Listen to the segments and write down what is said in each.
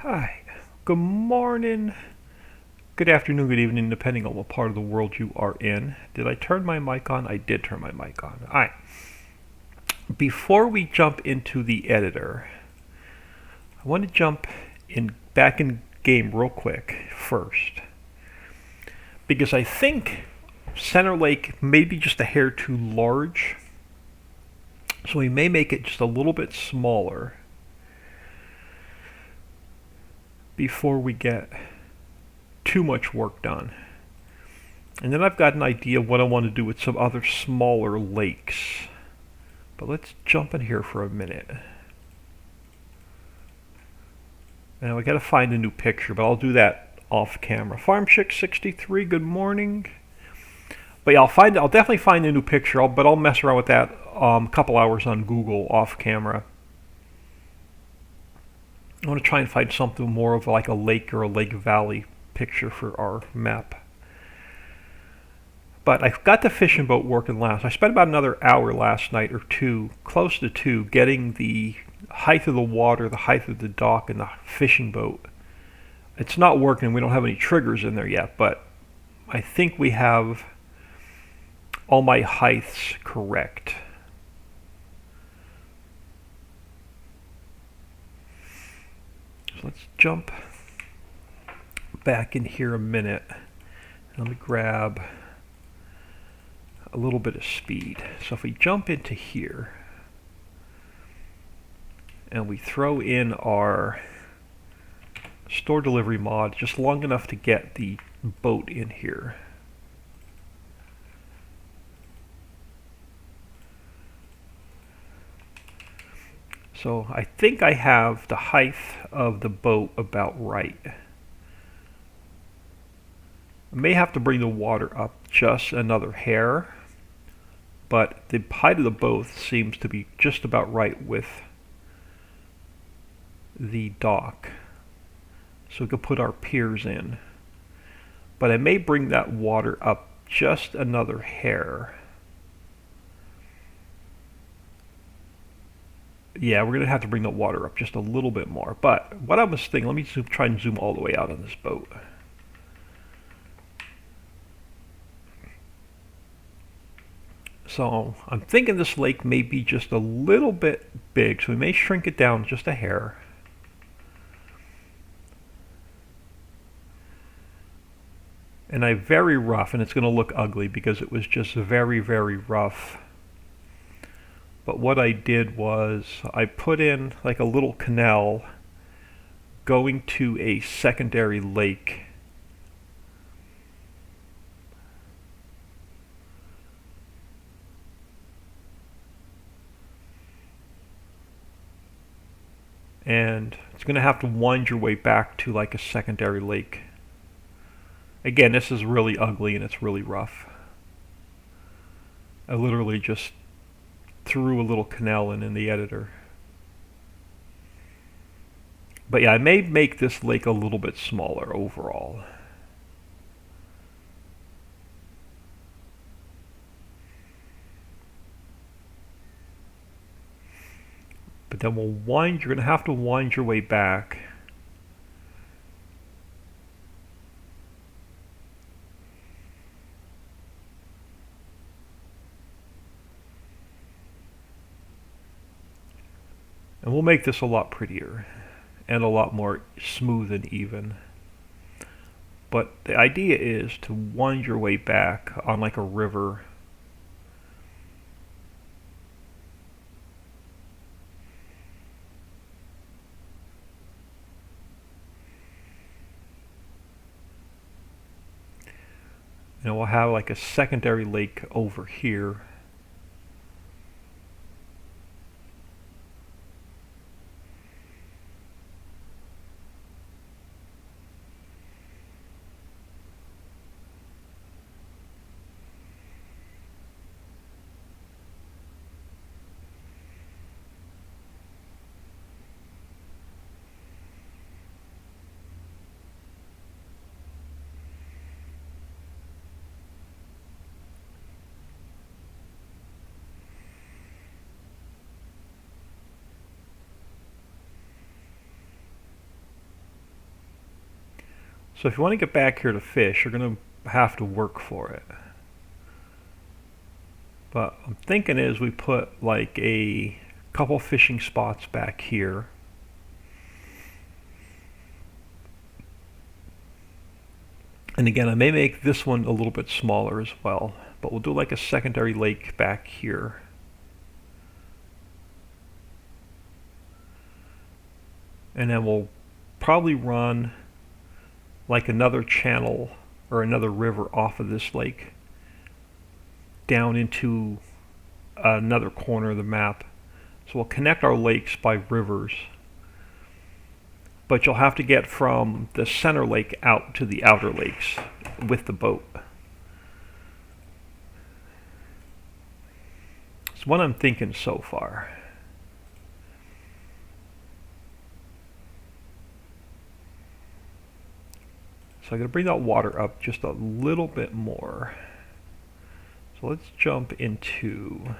Hi. Good morning, good afternoon, good evening, depending on what part of the world you are in. Did I turn my mic on? I did turn my mic on. Alright. Before we jump into the editor, I want to jump back in game real quick first. Because I think Center Lake may be just a hair too large. So we may make it just a little bit smaller before we get too much work done. And then I've got an idea of what I want to do with some other smaller lakes. But let's jump in here for a minute. Now we gotta find a new picture, but I'll do that off camera. FarmChick63, good morning. But yeah, I'll definitely find a new picture, but I'll mess around with that a couple hours on Google off camera. I want to try and find something more of like a lake or a lake valley picture for our map. But I've got the fishing boat working last. I spent about another hour last night or two, close to two, getting the height of the water, the height of the dock, and the fishing boat. It's not working. We don't have any triggers in there yet, but I think we have all my heights correct. So let's jump back in here a minute. Let me grab a little bit of speed. So if we jump into here and we throw in our store delivery mod just long enough to get the boat in here. So I think I have the height of the boat about right. I may have to bring the water up just another hair, but the height of the boat seems to be just about right with the dock. So we could put our piers in. But I may bring that water up just another hair. Yeah, we're going to have to bring the water up just a little bit more. But what I was thinking, let me try and zoom all the way out on this boat. So I'm thinking this lake may be just a little bit big, so we may shrink it down just a hair. And I very rough, and it's going to look ugly because it was just very, very rough. But what I did was I put in like a little canal going to a secondary lake. And it's going to have to wind your way back to like a secondary lake. Again, this is really ugly and it's really rough. I literally just threw a little canal in the editor. But yeah, I may make this lake a little bit smaller overall. But then you're going to have to wind your way back. And we'll make this a lot prettier and a lot more smooth and even. But the idea is to wind your way back on like a river. And we'll have like a secondary lake over here. So if you want to get back here to fish, you're going to have to work for it. But I'm thinking is we put like a couple fishing spots back here. And again, I may make this one a little bit smaller as well, but we'll do like a secondary lake back here. And then we'll probably run like another channel or another river off of this lake down into another corner of the map. So we'll connect our lakes by rivers, but you'll have to get from the center lake out to the outer lakes with the boat. It's what I'm thinking so far. So I'm going to bring that water up just a little bit more. So let's jump into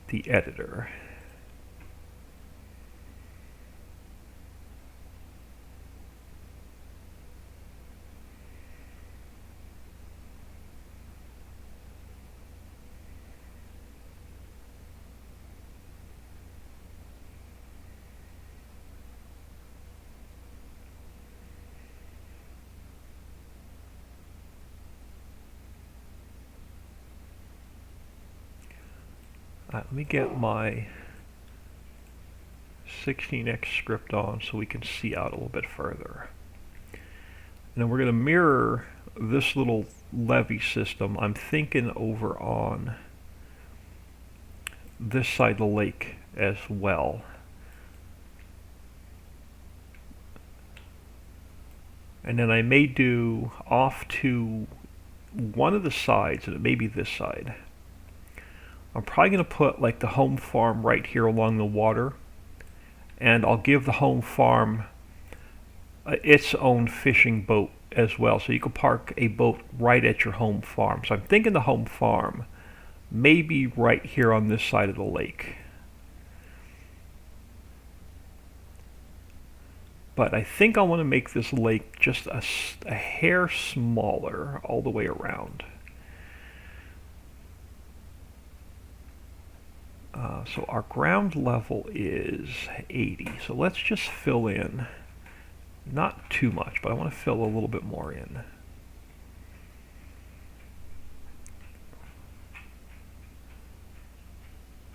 the editor. Let me get my 16x script on so we can see out a little bit further. And then we're going to mirror this little levee system. I'm thinking over on this side of the lake as well. And then I may do off to one of the sides, and it may be this side. I'm probably going to put like the home farm right here along the water, and I'll give the home farm its own fishing boat as well, so you can park a boat right at your home farm. So I'm thinking the home farm may be right here on this side of the lake. But I think I want to make this lake just a hair smaller all the way around. So our ground level is 80. So let's just fill in, not too much, but I want to fill a little bit more in.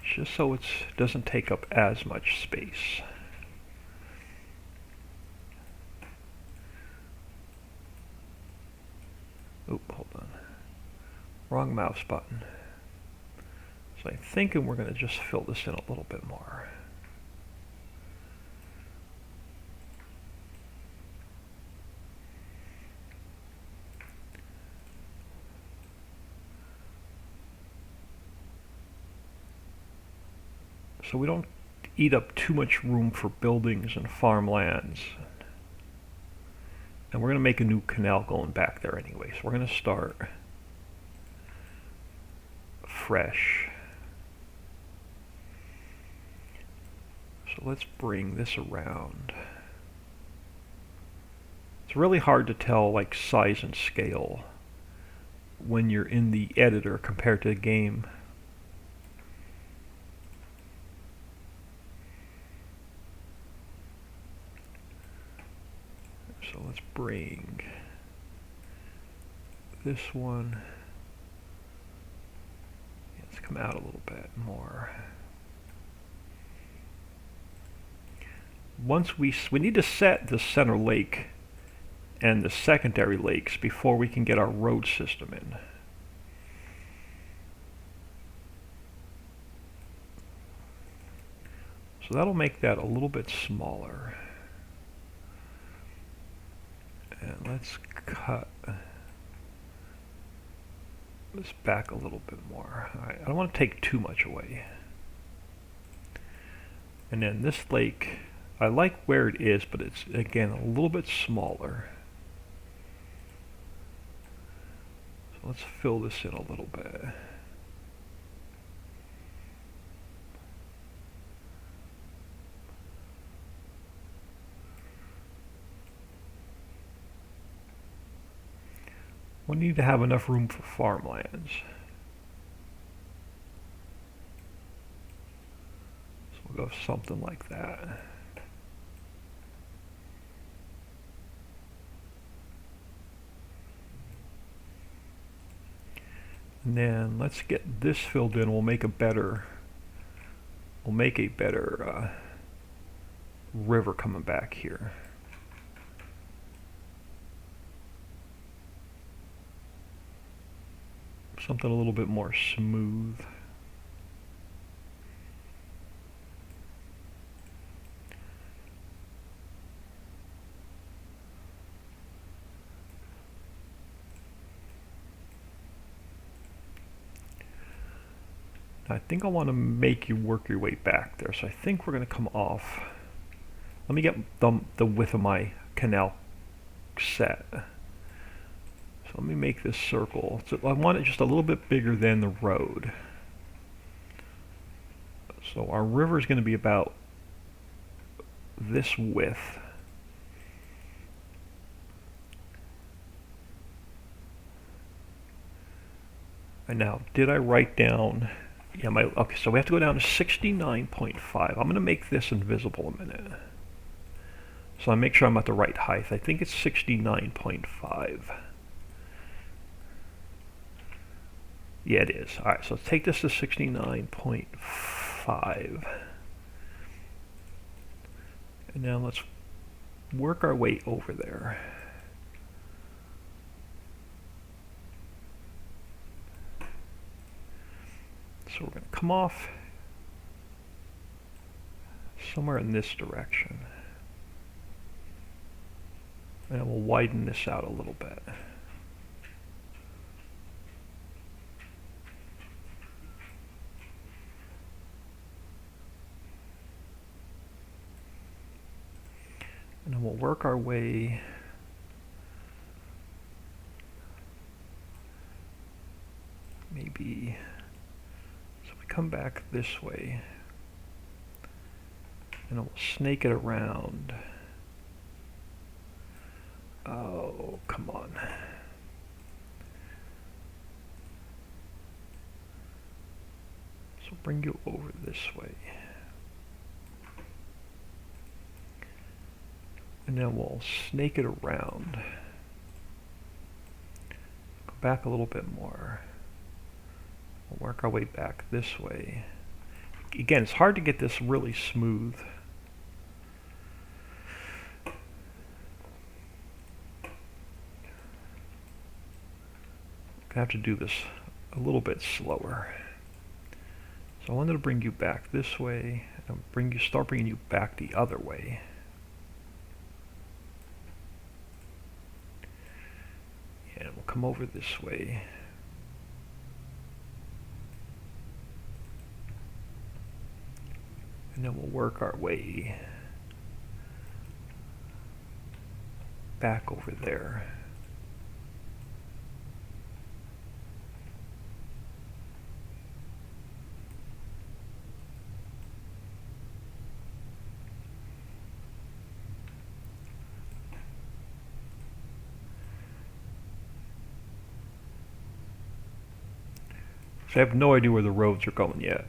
Just so it doesn't take up as much space. Oop, hold on. Wrong mouse button. So I'm thinking we're going to just fill this in a little bit more. So we don't eat up too much room for buildings and farmlands. And we're going to make a new canal going back there anyway. So we're going to start fresh. So let's bring this around. It's really hard to tell like size and scale when you're in the editor compared to the game. So let's bring this one. Let's come out a little bit more. Once we need to set the center lake and the secondary lakes before we can get our road system in. So that'll make that a little bit smaller. And let's cut this back a little bit more. Alright, I don't want to take too much away. And then this lake, I like where it is, but it's again a little bit smaller. So let's fill this in a little bit. We need to have enough room for farmlands. So we'll go something like that. And then let's get this filled in. We'll make a better river coming back here. Something a little bit more smooth. I think I want to make you work your way back there. So I think we're going to come off. Let me get the width of my canal set. So let me make this circle. So I want it just a little bit bigger than the road. So our river is going to be about this width. And now, did I write down... Yeah, okay, so we have to go down to 69.5. I'm going to make this invisible a minute. So I make sure I'm at the right height. I think it's 69.5. Yeah, it is. All right, so let's take this to 69.5. And now let's work our way over there. So we're going to come off somewhere in this direction. And we'll widen this out a little bit. And then we'll work our way maybe... come back this way and we'll snake it around. Oh, come on. So bring you over this way. And then we'll snake it around. Go back a little bit more. We'll work our way back this way. Again, it's hard to get this really smooth. I have to do this a little bit slower. So I wanted to bring you back this way and start bringing you back the other way. And we'll come over this way. And then we'll work our way back over there. So I have no idea where the roads are going yet.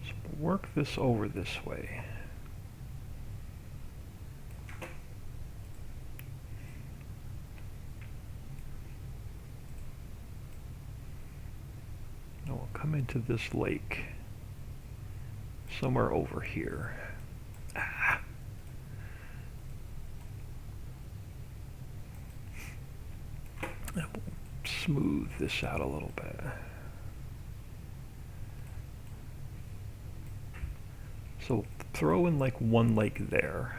So work this over this way. Now we'll come into this lake. Somewhere over here. Ah. We'll smooth this out a little bit. So throw in like one lake there.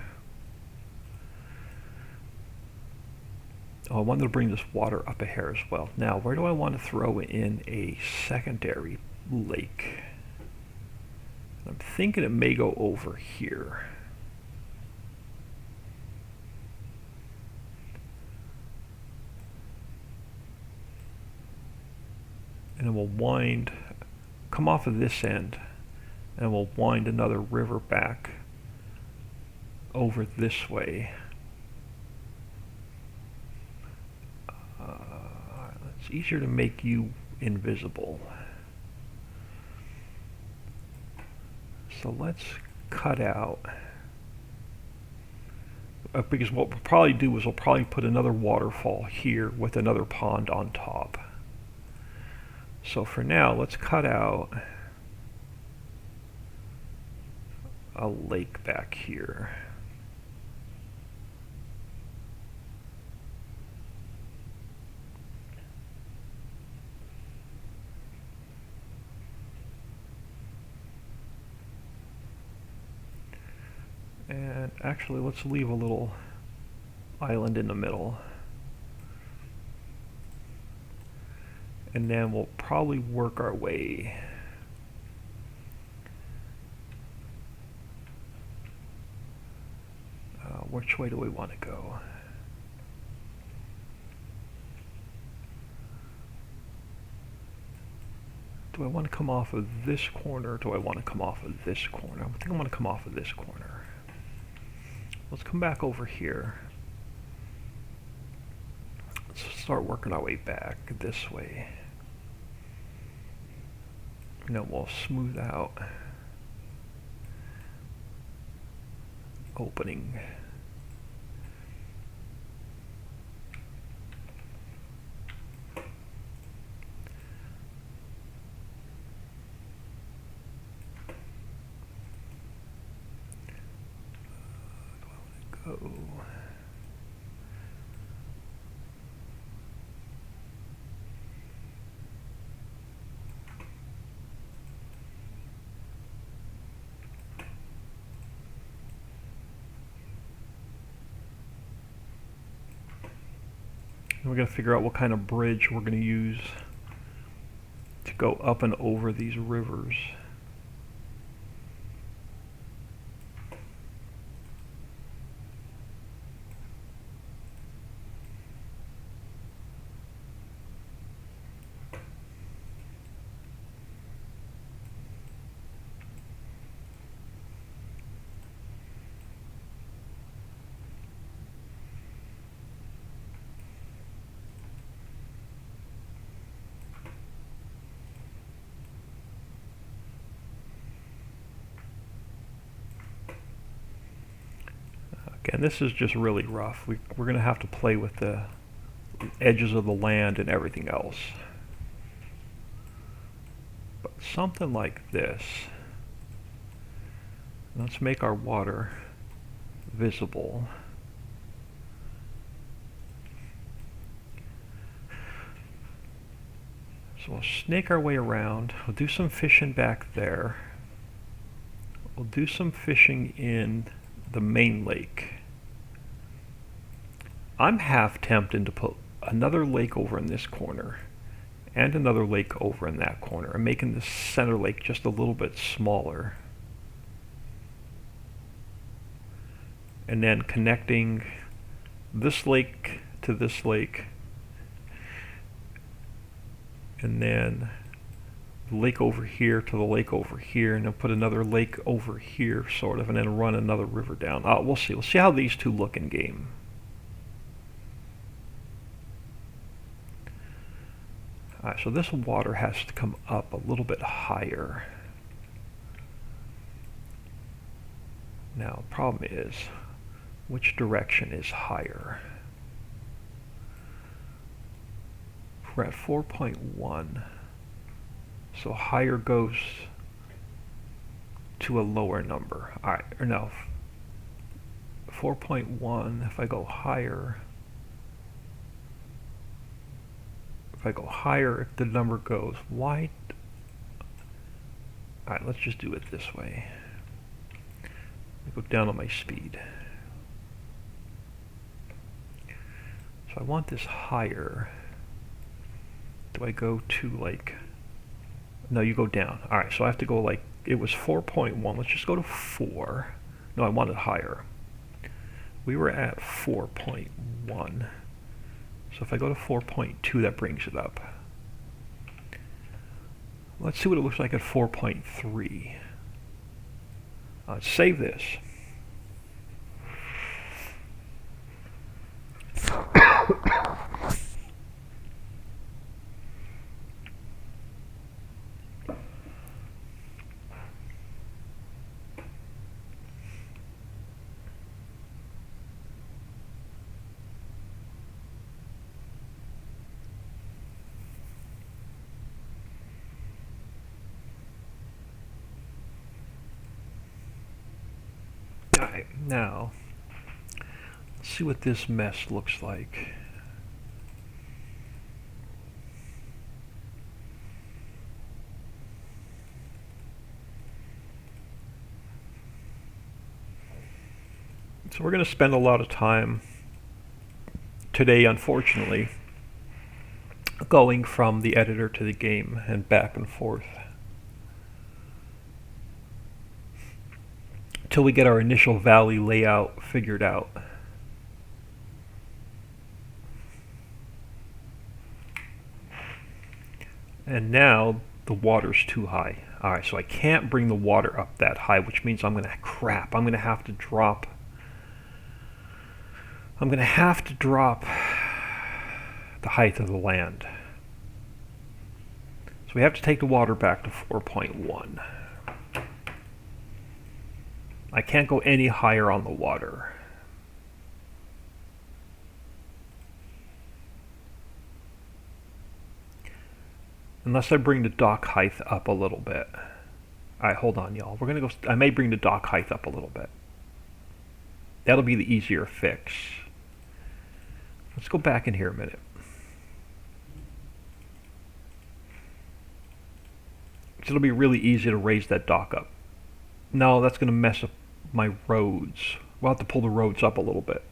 Oh, I wanted to bring this water up a hair as well. Now, where do I want to throw in a secondary lake? I'm thinking it may go over here. And we'll come off of this end, and we'll wind another river back over this way. It's easier to make you invisible. So let's cut out, because what we'll probably do is we'll probably put another waterfall here with another pond on top. So for now, let's cut out a lake back here. And actually, let's leave a little island in the middle. And then we'll probably work our way which way do we want to go? Do I want to come off of this corner, or do I want to come off of this corner? I think I want to come off of this corner. Let's come back over here. Let's start working our way back this way. And then we'll smooth out opening. Go. And we got to figure out what kind of bridge we're going to use to go up and over these rivers. And this is just really rough. We're going to have to play with the edges of the land and everything else. But something like this. Let's make our water visible. So we'll snake our way around. We'll do some fishing back there. We'll do some fishing in the main lake. I'm half tempted to put another lake over in this corner and another lake over in that corner. I'm making this center lake just a little bit smaller. And then connecting this lake to this lake. And then the lake over here to the lake over here, and then put another lake over here, sort of, and then run another river down. We'll see. We'll see how these two look in game. Alright, so this water has to come up a little bit higher. Now, problem is, which direction is higher? We're at 4.1. So higher goes to a lower number. Alright, or no. 4.1, if I go higher, if the number goes wide. Alright, let's just do it this way. Go down on my speed. So I want this higher. Do I go to like... No, you go down. Alright, so I have to go like... It was 4.1. Let's just go to 4. No, I want it higher. We were at 4.1. So if I go to 4.2, that brings it up. Let's see what it looks like at 4.3. Let's save this. Alright, now, let's see what this mess looks like. So we're going to spend a lot of time today, unfortunately, going from the editor to the game and back and forth till we get our initial valley layout figured out. And now the water's too high. Alright, so I can't bring the water up that high, which means I'm going to have to drop the height of the land. So we have to take the water back to 4.1. I can't go any higher on the water. Unless I bring the dock height up a little bit. Alright, hold on, y'all. I may bring the dock height up a little bit. That'll be the easier fix. Let's go back in here a minute. So it'll be really easy to raise that dock up. No, that's going to mess up my roads. We'll have to pull the roads up a little bit.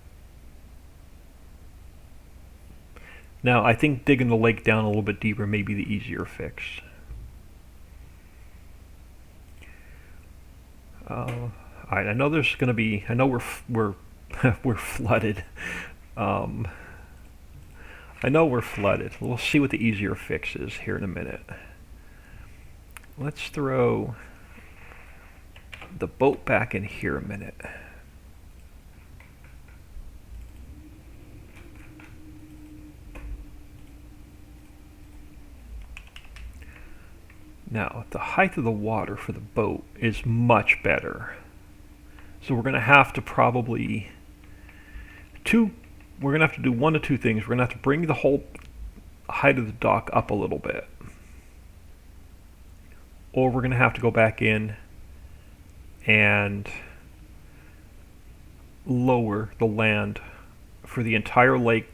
Now, I think digging the lake down a little bit deeper may be the easier fix. Alright, I know there's going to be... I know we're we're flooded. I know we're flooded. We'll see what the easier fix is here in a minute. Let's throw the boat back in here a minute. Now, the height of the water for the boat is much better. So we're going to have to probably do one of two things. We're going to have to bring the whole height of the dock up a little bit. Or we're going to have to go back in and lower the land for the entire lake,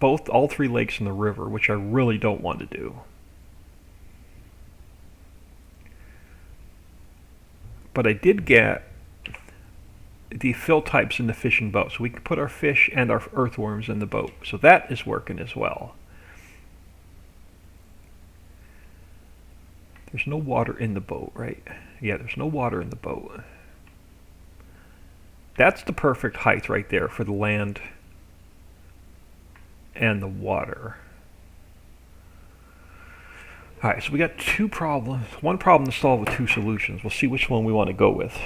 all three lakes in the river, which I really don't want to do. But I did get the fill types in the fishing boat, so we can put our fish and our earthworms in the boat. So that is working as well. There's no water in the boat, right? Yeah, there's no water in the boat. That's the perfect height right there for the land and the water. Alright, so we got two problems. One problem to solve with two solutions. We'll see which one we want to go with.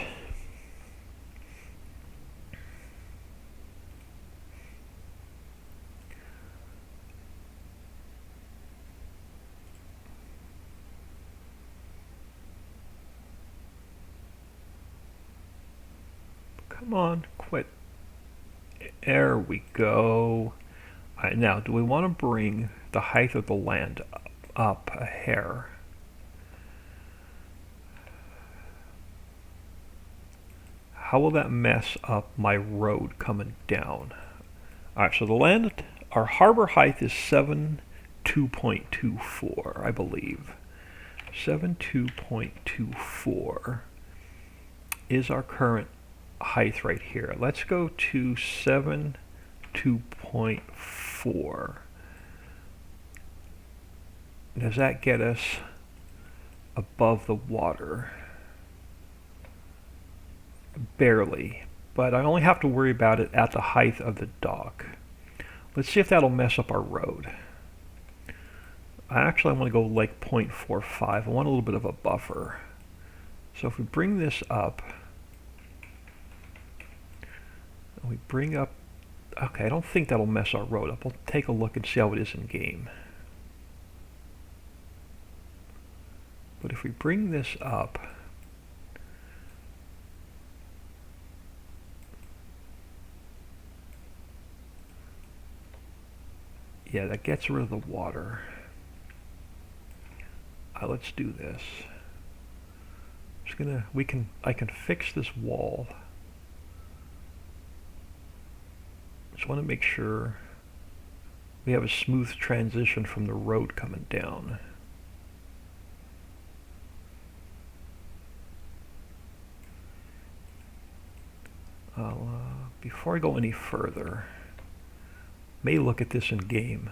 Come on, quit. There we go. Alright, now, do we want to bring the height of the land up a hair? How will that mess up my road coming down? Alright, so the land, our harbor height is 7.2.24, I believe. 7.2.24 is our current height right here. Let's go to 7.2.4. Does that get us above the water? Barely, but I only have to worry about it at the height of the dock. Let's see if that'll mess up our road. I want to go like 0.45. I want a little bit of a buffer. So if we bring this up, and we bring up, okay, I don't think that'll mess our road up. We'll take a look and see how it is in game. But if we bring this up, yeah, that gets rid of the water. Let's do this. I can fix this wall. Just want to make sure we have a smooth transition from the road coming down. Before I go any further, may look at this in game.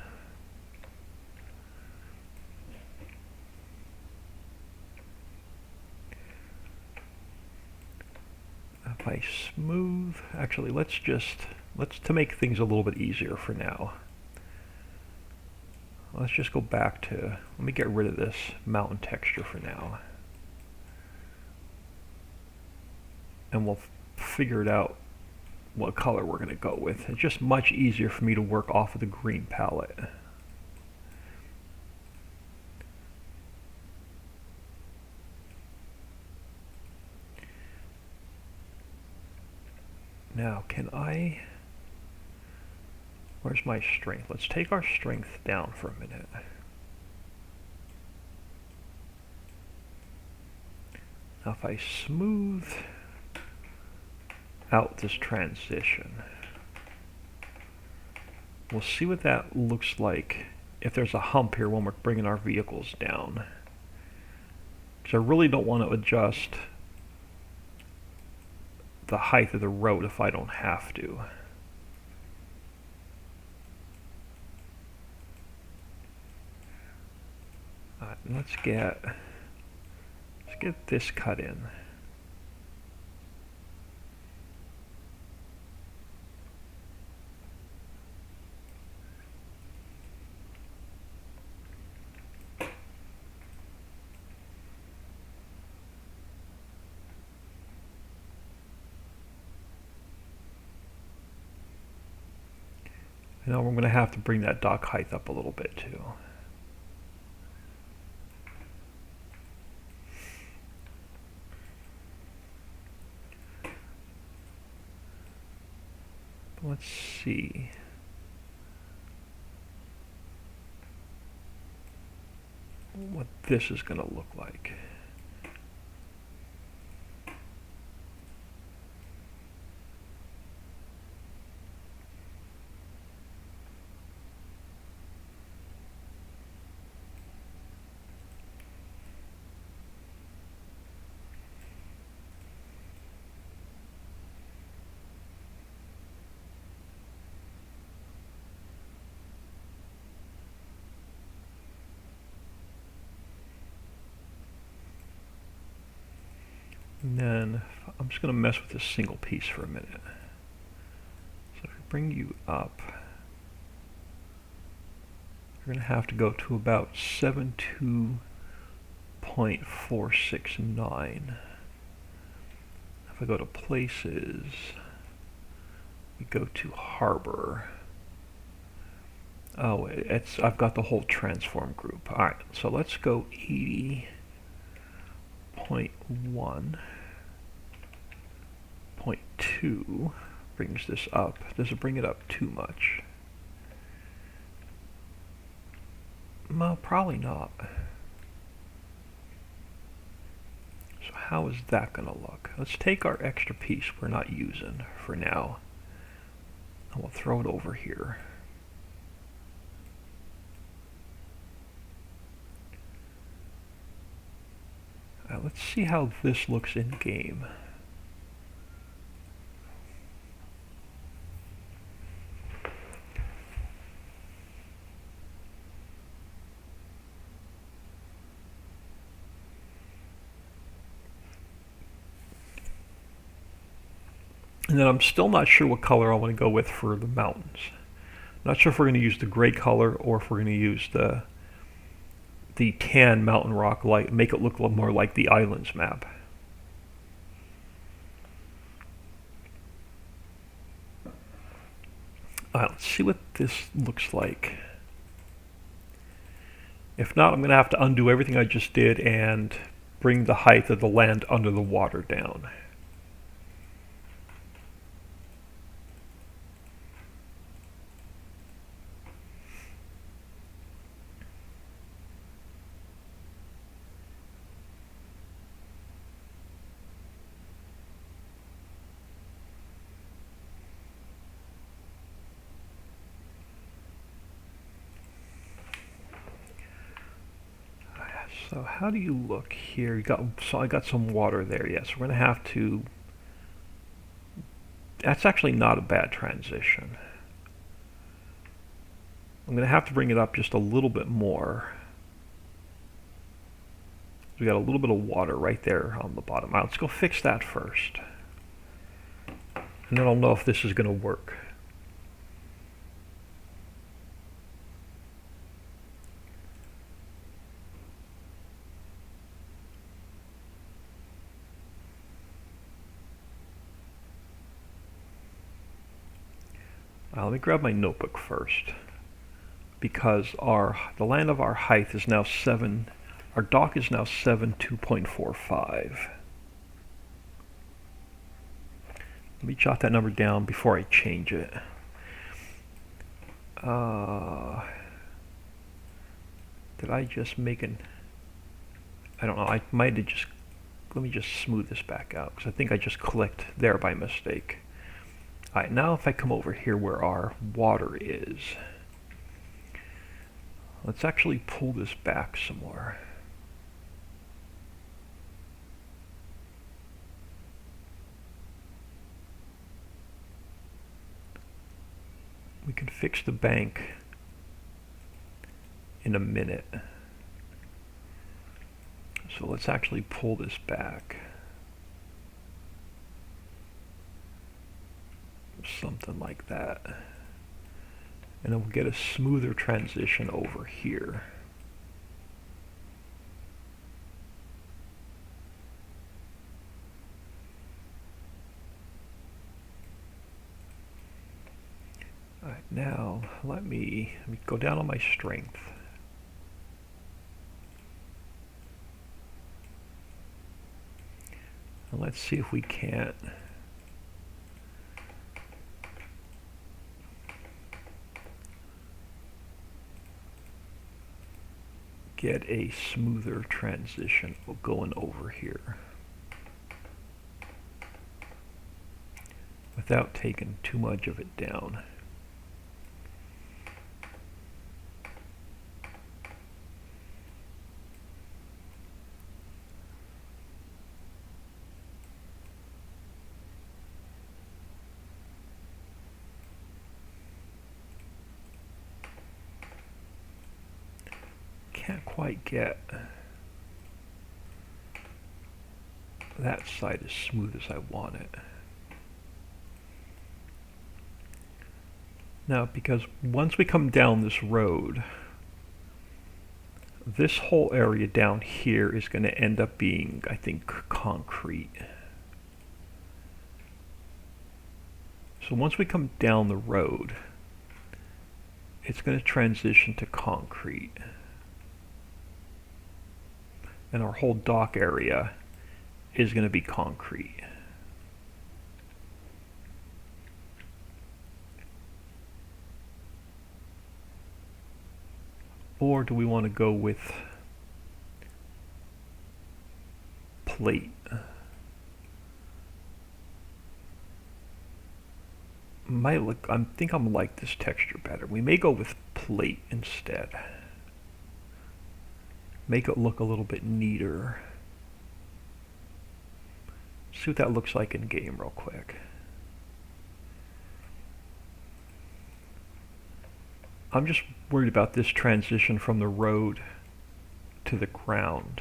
If I smooth, actually, let's to make things a little bit easier for now. Let's just go back to, let me get rid of this mountain texture for now. And we'll figure it out what color we're going to go with. It's just much easier for me to work off of the green palette. Now, where's my strength? Let's take our strength down for a minute. Now if I smooth out this transition, we'll see what that looks like if there's a hump here when we're bringing our vehicles down. Because I really don't want to adjust the height of the road if I don't have to. Alright, let's get this cut in. Now we're going to have to bring that dock height up a little bit too. Let's see. What this is going to look like. And then I'm just going to mess with this single piece for a minute. So if I bring you up, you're going to have to go to about 72.469. If I go to places, we go to harbor. Oh, I've got the whole transform group. All right, so let's go 80.1. 0.2 brings this up. Does it bring it up too much? No, probably not. So how is that going to look? Let's take our extra piece we're not using for now, and we'll throw it over here. Let's see how this looks in game. And then I'm still not sure what color I want to go with for the mountains. Not sure if we're going to use the gray color or if we're going to use the the tan mountain rock, like make it look a little more like the islands map. Let's see what this looks like. If not, I'm going to have to undo everything I just did and bring the height of the land under the water down. So how do you look here? So I got some water there. Yes, we're going to have to. That's actually not a bad transition. I'm going to have to bring it up just a little bit more. We got a little bit of water right there on the bottom. Let's go fix that first, and then I'll know if this is going to work. Let me grab my notebook first, because the land of our height is now 7. Our dock is now 7.2.45. Let me jot that number down before I change it. Did I just make an... I don't know, I might have just... Let me just smooth this back out, because I think I just clicked there by mistake. Alright, now if I come over here where our water is, let's actually pull this back some more. We can fix the bank in a minute. So let's actually pull this back. Something like that. And then we'll get a smoother transition over here. Alright, now let me go down on my strength. And let's see if we can't get a smoother transition going over here without taking too much of it down. Can't quite get that side as smooth as I want it. Now, because once we come down this road, this whole area down here is going to end up being, I think, concrete. So once we come down the road, it's going to transition to concrete. And our whole dock area is going to be concrete. Or do we want to go with plate? I think I'm like this texture better. We may go with plate instead. Make it look a little bit neater. See what that looks like in game real quick. I'm just worried about this transition from the road to the ground.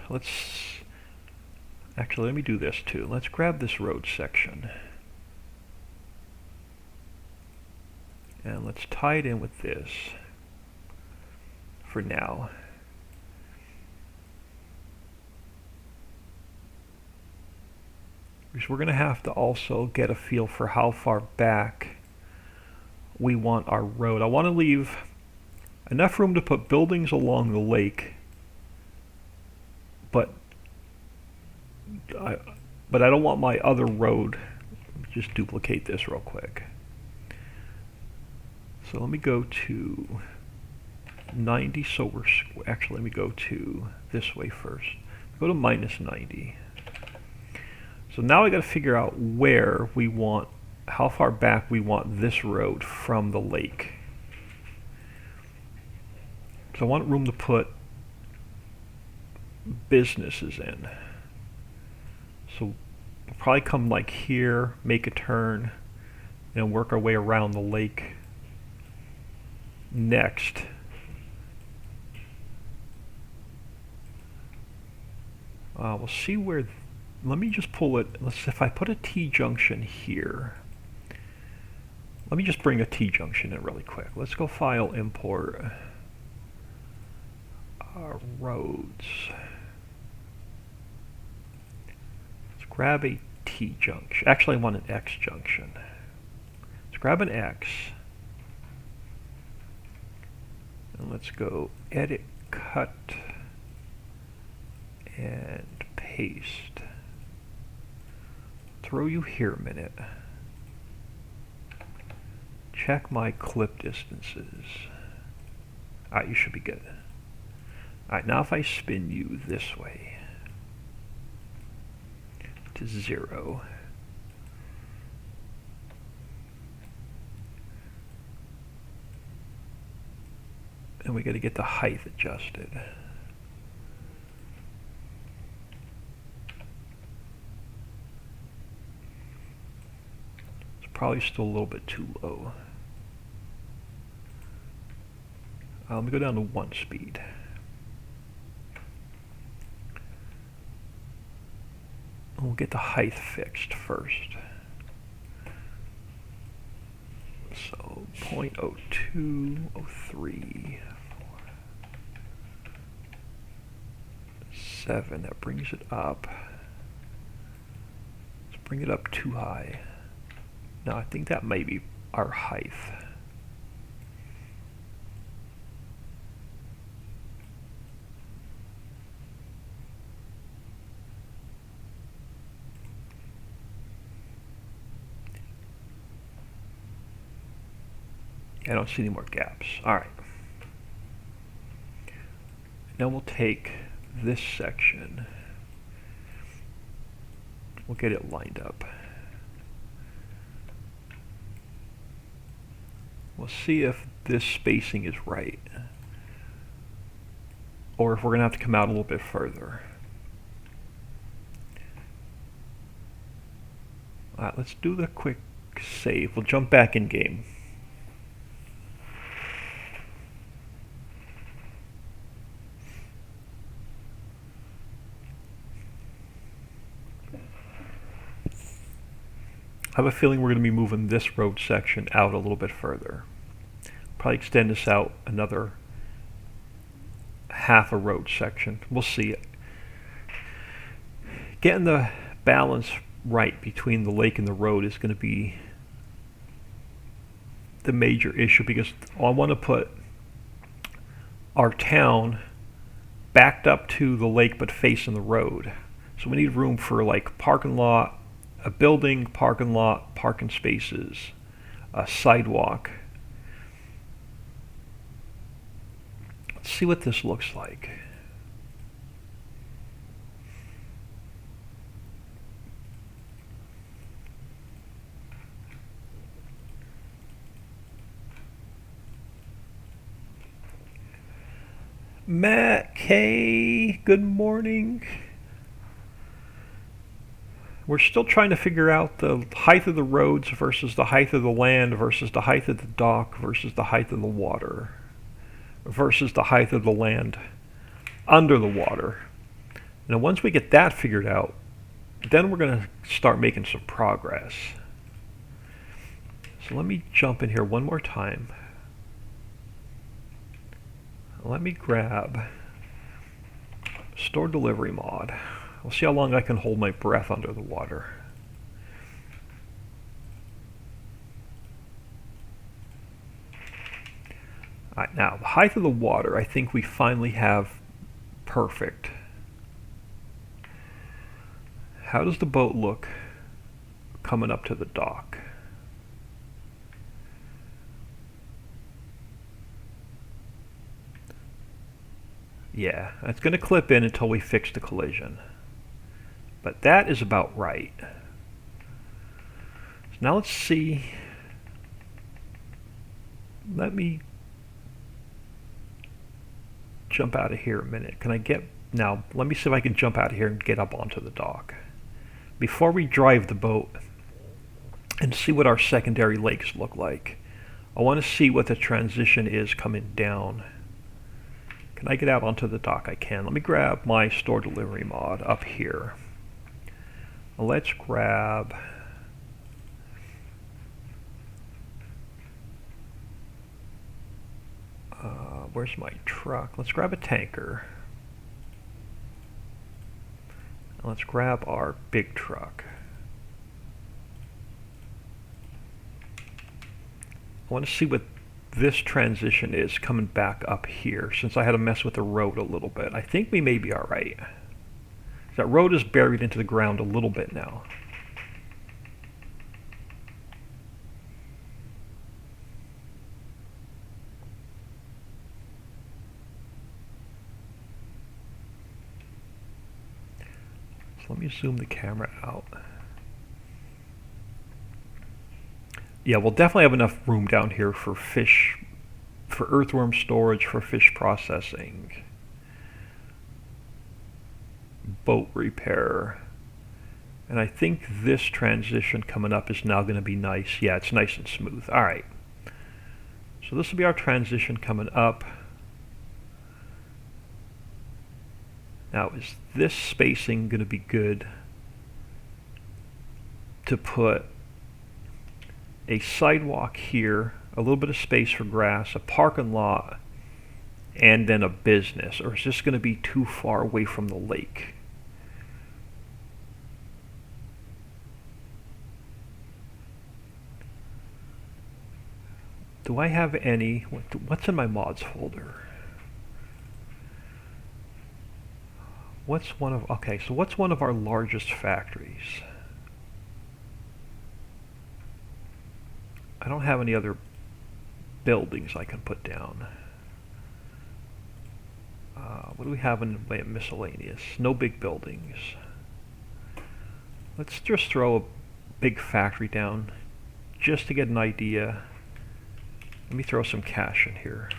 Actually, let me do this too. Let's grab this road section. And let's tie it in with this for now. because we're going to have to also get a feel for how far back we want our road. I want to leave enough room to put buildings along the lake, but I don't want my other road. Just duplicate this real quick. So let me go to 90, so we're actually, let me go to this way first. Go to minus 90. So now I got to figure out where we want, how far back we want this road from the lake. So I want room to put businesses in. So we'll probably come like here, make a turn, and work our way around the lake next. We'll see where, let me just pull it, if I put a T-junction here, let me just bring a T-junction in really quick. Let's go file, import, roads. Let's grab a T-junction. Actually, I want an X-junction. Let's grab an X. And let's go edit, cut, and paste. Throw you here a minute. Check my clip distances. Alright, you should be good. Alright, now if I spin you this way to 0, and we got to get the height adjusted. It's probably still a little bit too low. Let me go down to 1 speed. We'll get the height fixed first. So 0.02, 03, 7, that brings it up. Let's bring it up too high. No, I think that may be our height. I don't see any more gaps. Alright. Now we'll take this section. We'll get it lined up. We'll see if this spacing is right, or if we're going to have to come out a little bit further. Alright, let's do the quick save. We'll jump back in game. I have a feeling we're going to be moving this road section out a little bit further. Probably extend this out another half a road section. We'll see it. Getting the balance right between the lake and the road is going to be the major issue, because I want to put our town backed up to the lake but facing the road. So we need room for like parking lot, a building, parking lot, parking spaces, a sidewalk. Let's see what this looks like. Matt K, good morning. We're still trying to figure out the height of the roads versus the height of the land versus the height of the dock versus the height of the water versus the height of the land under the water. Now once we get that figured out, then we're going to start making some progress. So let me jump in here one more time. Let me grab store delivery mod. We'll see how long I can hold my breath under the water. Alright, now the height of the water I think we finally have perfect. How does the boat look coming up to the dock? Yeah, it's going to clip in until we fix the collision. But that is about right. So now let's see. Let me jump out of here a minute. Can I get... Now, let me see if I can jump out of here and get up onto the dock. Before we drive the boat and see what our secondary lakes look like, I want to see what the transition is coming down. Can I get out onto the dock? I can. Let me grab my store delivery mod up here. Let's grab... where's my truck? Let's grab a tanker. Let's grab our big truck. I want to see what this transition is coming back up here, since I had to mess with the road a little bit. I think we may be alright. That road is buried into the ground a little bit now. So let me zoom the camera out. Yeah, we'll definitely have enough room down here for fish, for earthworm storage, for fish processing, boat repair. And I think this transition coming up is now going to be nice. Yeah, it's nice and smooth. All right. So this will be our transition coming up. Now, is this spacing going to be good to put a sidewalk here, a little bit of space for grass, a parking lot, and then a business? Or is this going to be too far away from the lake? Do I have any? What's in my mods folder? What's one of... Okay, so what's one of our largest factories? I don't have any other buildings I can put down. What do we have in the way of miscellaneous? No big buildings. Let's just throw a big factory down just to get an idea. Let me throw some cash in here.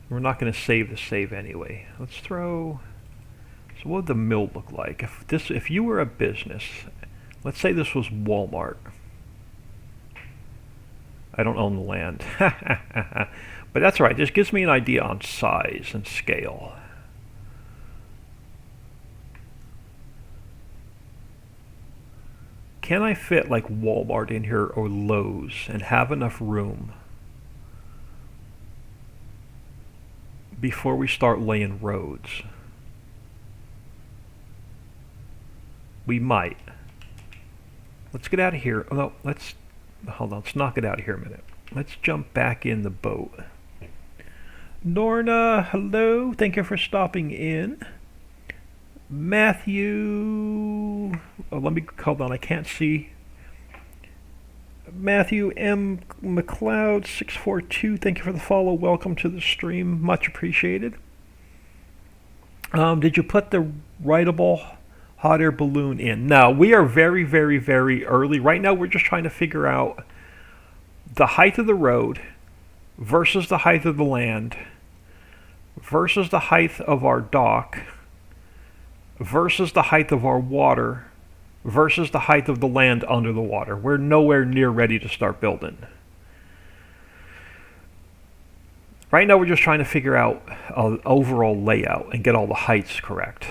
We're not going to save the save anyway. Let's throw... So what would the mill look like? If you were a business, let's say this was Walmart. I don't own the land. But that's all right. This gives me an idea on size and scale. Can I fit like Walmart in here or Lowe's and have enough room before we start laying roads? We might. Let's get out of here. Oh, no, hold on. Let's knock it out of here a minute. Let's jump back in the boat. Norna, hello. Thank you for stopping in. Matthew. Oh, let me hold on. I can't see. Matthew M. McLeod 642. Thank you for the follow. Welcome to the stream. Much appreciated. Did you put the writable hot air balloon in? Now, we are very, very, very early. Right now, we're just trying to figure out the height of the road versus the height of the land versus the height of our dock versus the height of our water versus the height of the land under the water. We're nowhere near ready to start building. Right now, we're just trying to figure out an overall layout and get all the heights correct.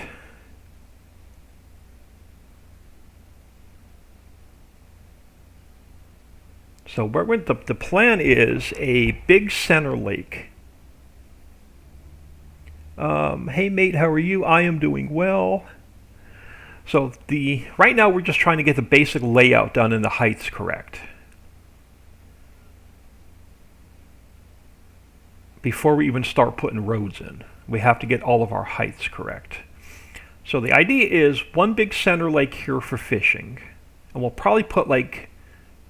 So the plan is a big center lake. Hey mate, how are you? I am doing well. So right now we're just trying to get the basic layout done and the heights correct before we even start putting roads in. We have to get all of our heights correct. So the idea is one big center lake here for fishing, and we'll probably put like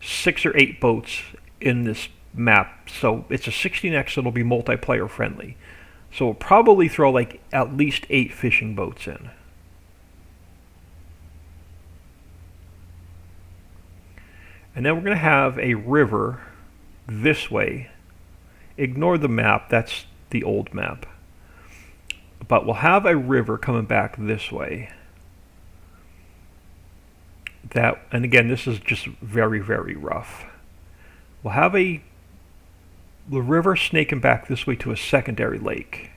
6 or 8 boats in this map. So it's a 16x, so it'll be multiplayer friendly. So we'll probably throw like at least 8 fishing boats in. And then we're going to have a river this way. Ignore the map, that's the old map. But we'll have a river coming back this way. And again, this is just very, very rough. We'll have the river snaking back this way to a secondary lake.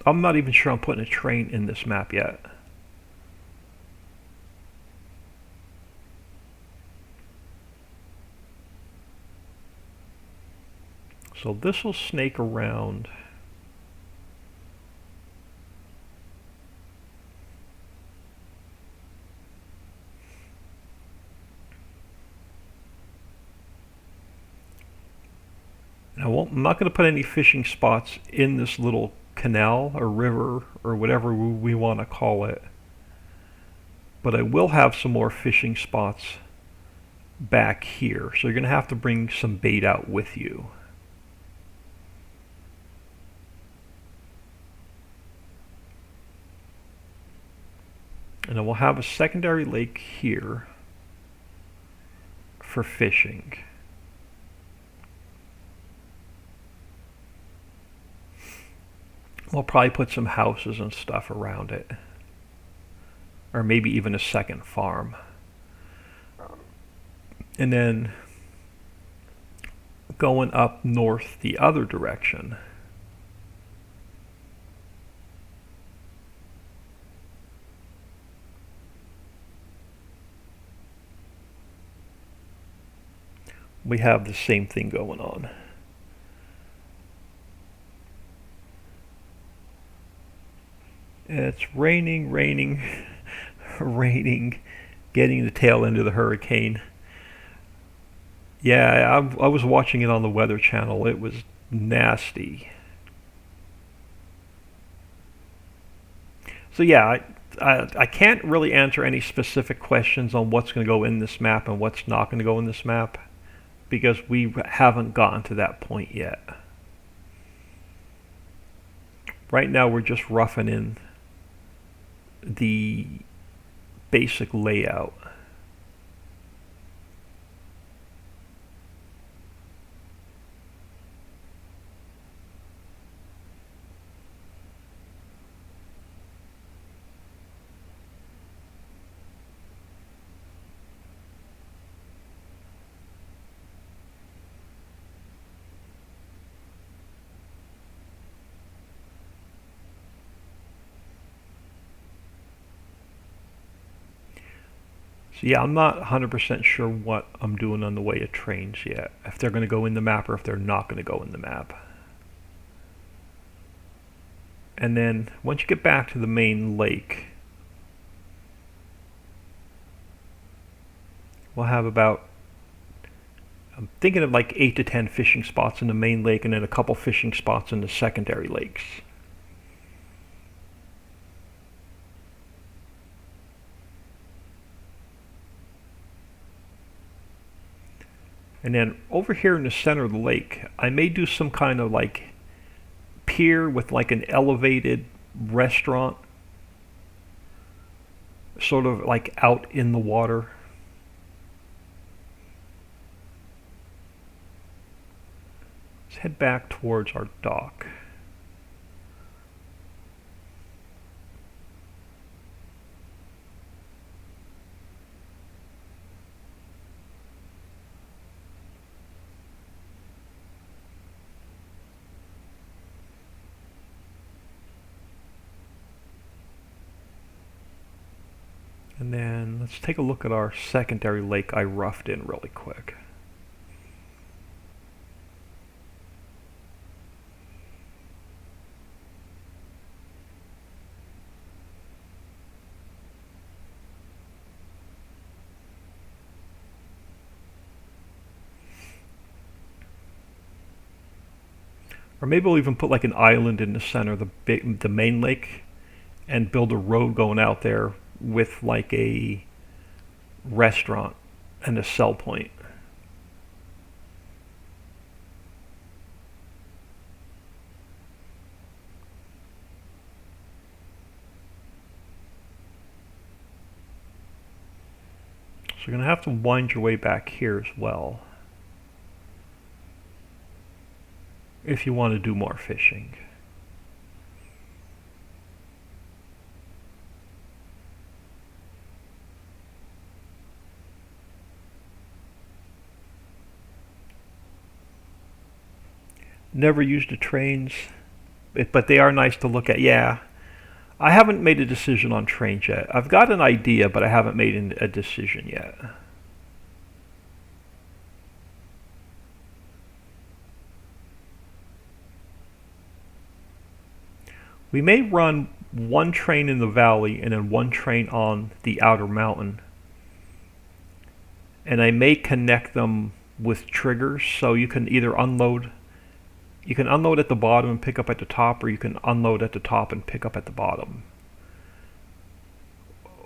I'm not even sure I'm putting a train in this map yet. So this will snake around. I'm not going to put any fishing spots in this little canal or river or whatever we want to call it. But I will have some more fishing spots back here. So you're going to have to bring some bait out with you. And then we'll have a secondary lake here for fishing. We'll probably put some houses and stuff around it. Or maybe even a second farm. And then going up north the other direction, we have the same thing going on. It's raining, raining, raining, getting the tail end of the hurricane. Yeah, I was watching it on the Weather Channel. It was nasty. So yeah, I can't really answer any specific questions on what's going to go in this map and what's not going to go in this map because we haven't gotten to that point yet. Right now we're just roughing in the basic layout. So yeah, I'm not 100% sure what I'm doing on the way of trains yet. If they're going to go in the map or if they're not going to go in the map. And then once you get back to the main lake, we'll have about, I'm thinking of like 8 to 10 fishing spots in the main lake and then a couple fishing spots in the secondary lakes. And then over here in the center of the lake, I may do some kind of like pier with like an elevated restaurant, sort of like out in the water. Let's head back towards our dock. And then let's take a look at our secondary lake I roughed in really quick. Or maybe we'll even put like an island in the center of the main lake and build a road going out there with like a restaurant and a sell point. So you're going to have to wind your way back here as well if you want to do more fishing. Never used the trains, but they are nice to look at. Yeah, I haven't made a decision on trains yet. I've got an idea, but I haven't made a decision yet. We may run one train in the valley and then one train on the outer mountain. And I may connect them with triggers, so you can either unload at the bottom and pick up at the top, or you can unload at the top and pick up at the bottom.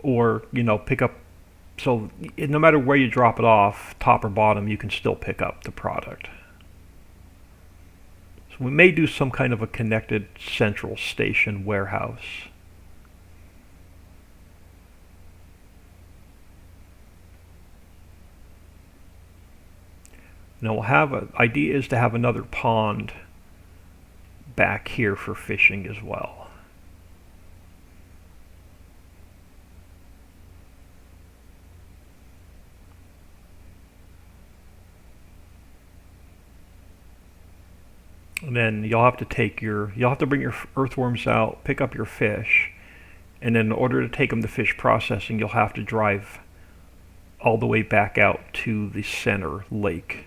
Or, pick up, so no matter where you drop it off, top or bottom, you can still pick up the product. So we may do some kind of a connected central station warehouse. Now idea is to have another pond back here for fishing as well. And then you'll have to bring your earthworms out, pick up your fish, and then in order to take them to fish processing, you'll have to drive all the way back out to the center lake.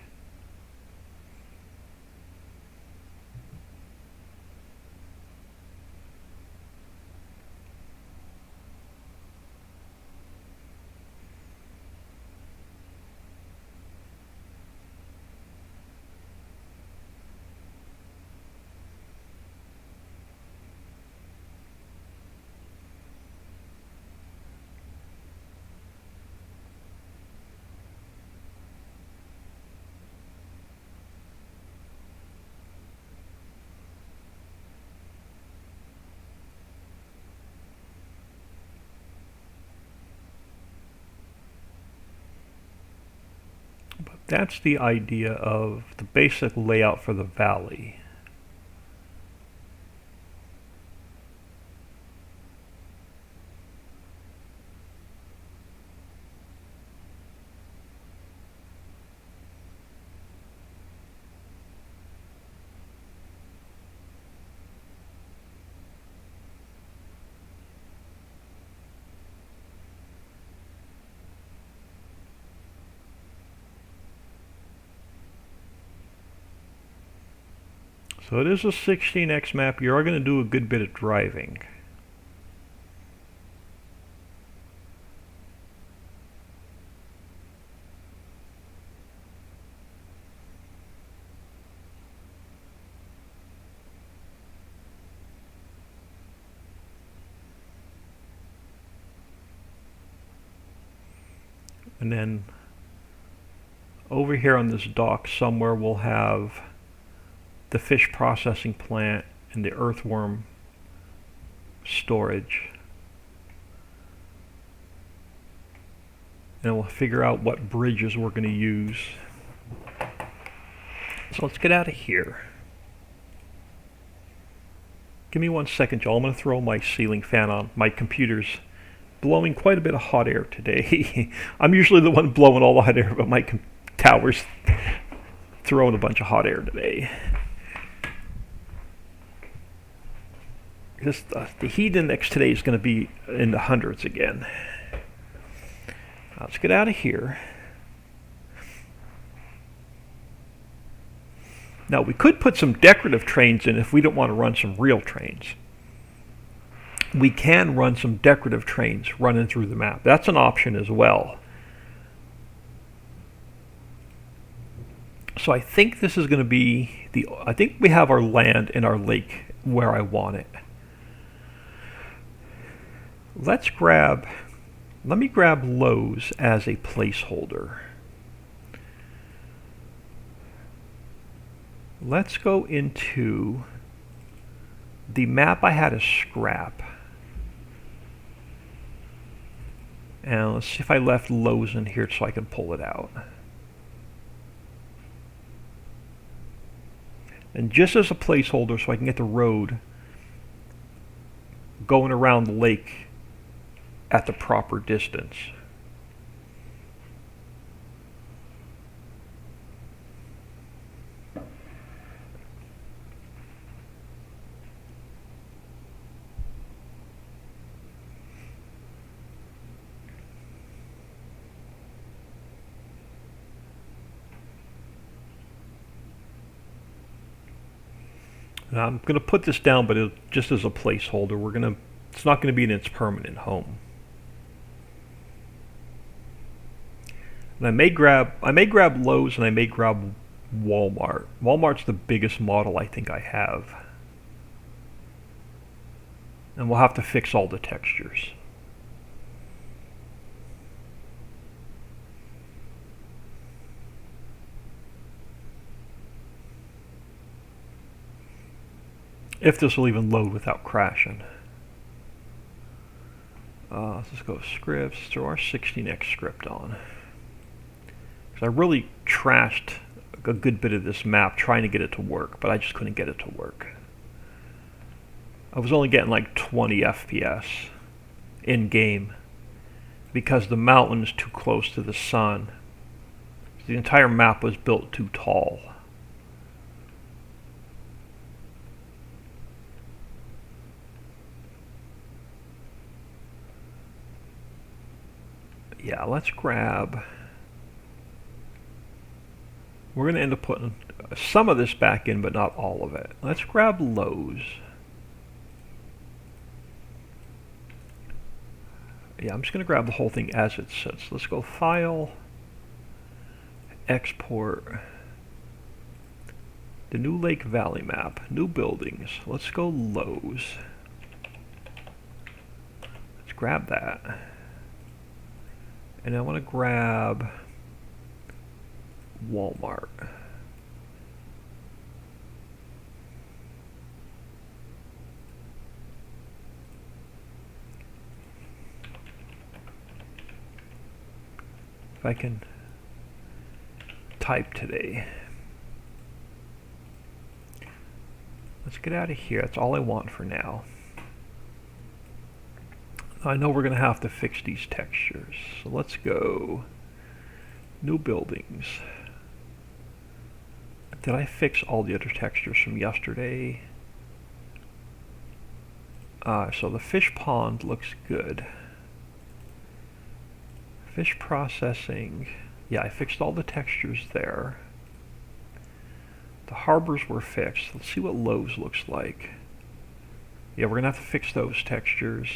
That's the idea of the basic layout for the valley. So it is a 16x map. You are going to do a good bit of driving. And then over here on this dock somewhere we'll have the fish processing plant and the earthworm storage. And we'll figure out what bridges we're going to use. So let's get out of here. Give me 1 second, y'all. I'm going to throw my ceiling fan on. My computer's blowing quite a bit of hot air today. I'm usually the one blowing all the hot air, but my tower's throwing a bunch of hot air today. The heat index today is going to be in the hundreds again. Let's get out of here. Now we could put some decorative trains in if we don't want to run some real trains. We can run some decorative trains running through the map. That's an option as well. So I think this is going to be I think we have our land in our lake where I want it. Let me grab Lowe's as a placeholder. Let's go into the map I had as scrap. And let's see if I left Lowe's in here so I can pull it out. And just as a placeholder so I can get the road going around the lake at the proper distance. Now I'm going to put this down, but just as a placeholder. It's not going to be in its permanent home. And I may grab Lowe's and I may grab Walmart. Walmart's the biggest model I think I have. And we'll have to fix all the textures. If this will even load without crashing. Let's just go scripts, throw our 16x script on. Because I really trashed a good bit of this map trying to get it to work, but I just couldn't get it to work. I was only getting like 20 FPS in game because the mountain's too close to the sun. The entire map was built too tall. Yeah, let's grab... We're going to end up putting some of this back in, but not all of it. Let's grab Lowe's. Yeah, I'm just going to grab the whole thing as it sits. Let's go File, Export, the New Lake Valley map, New Buildings. Let's go Lowe's. Let's grab that. And I want to grab Walmart. If I can type today. Let's get out of here. That's all I want for now. I know we're going to have to fix these textures. So let's go New Buildings. Did I fix all the other textures from yesterday? So the fish pond looks good. Fish processing. Yeah, I fixed all the textures there. The harbors were fixed. Let's see what Lowe's looks like. Yeah, we're going to have to fix those textures.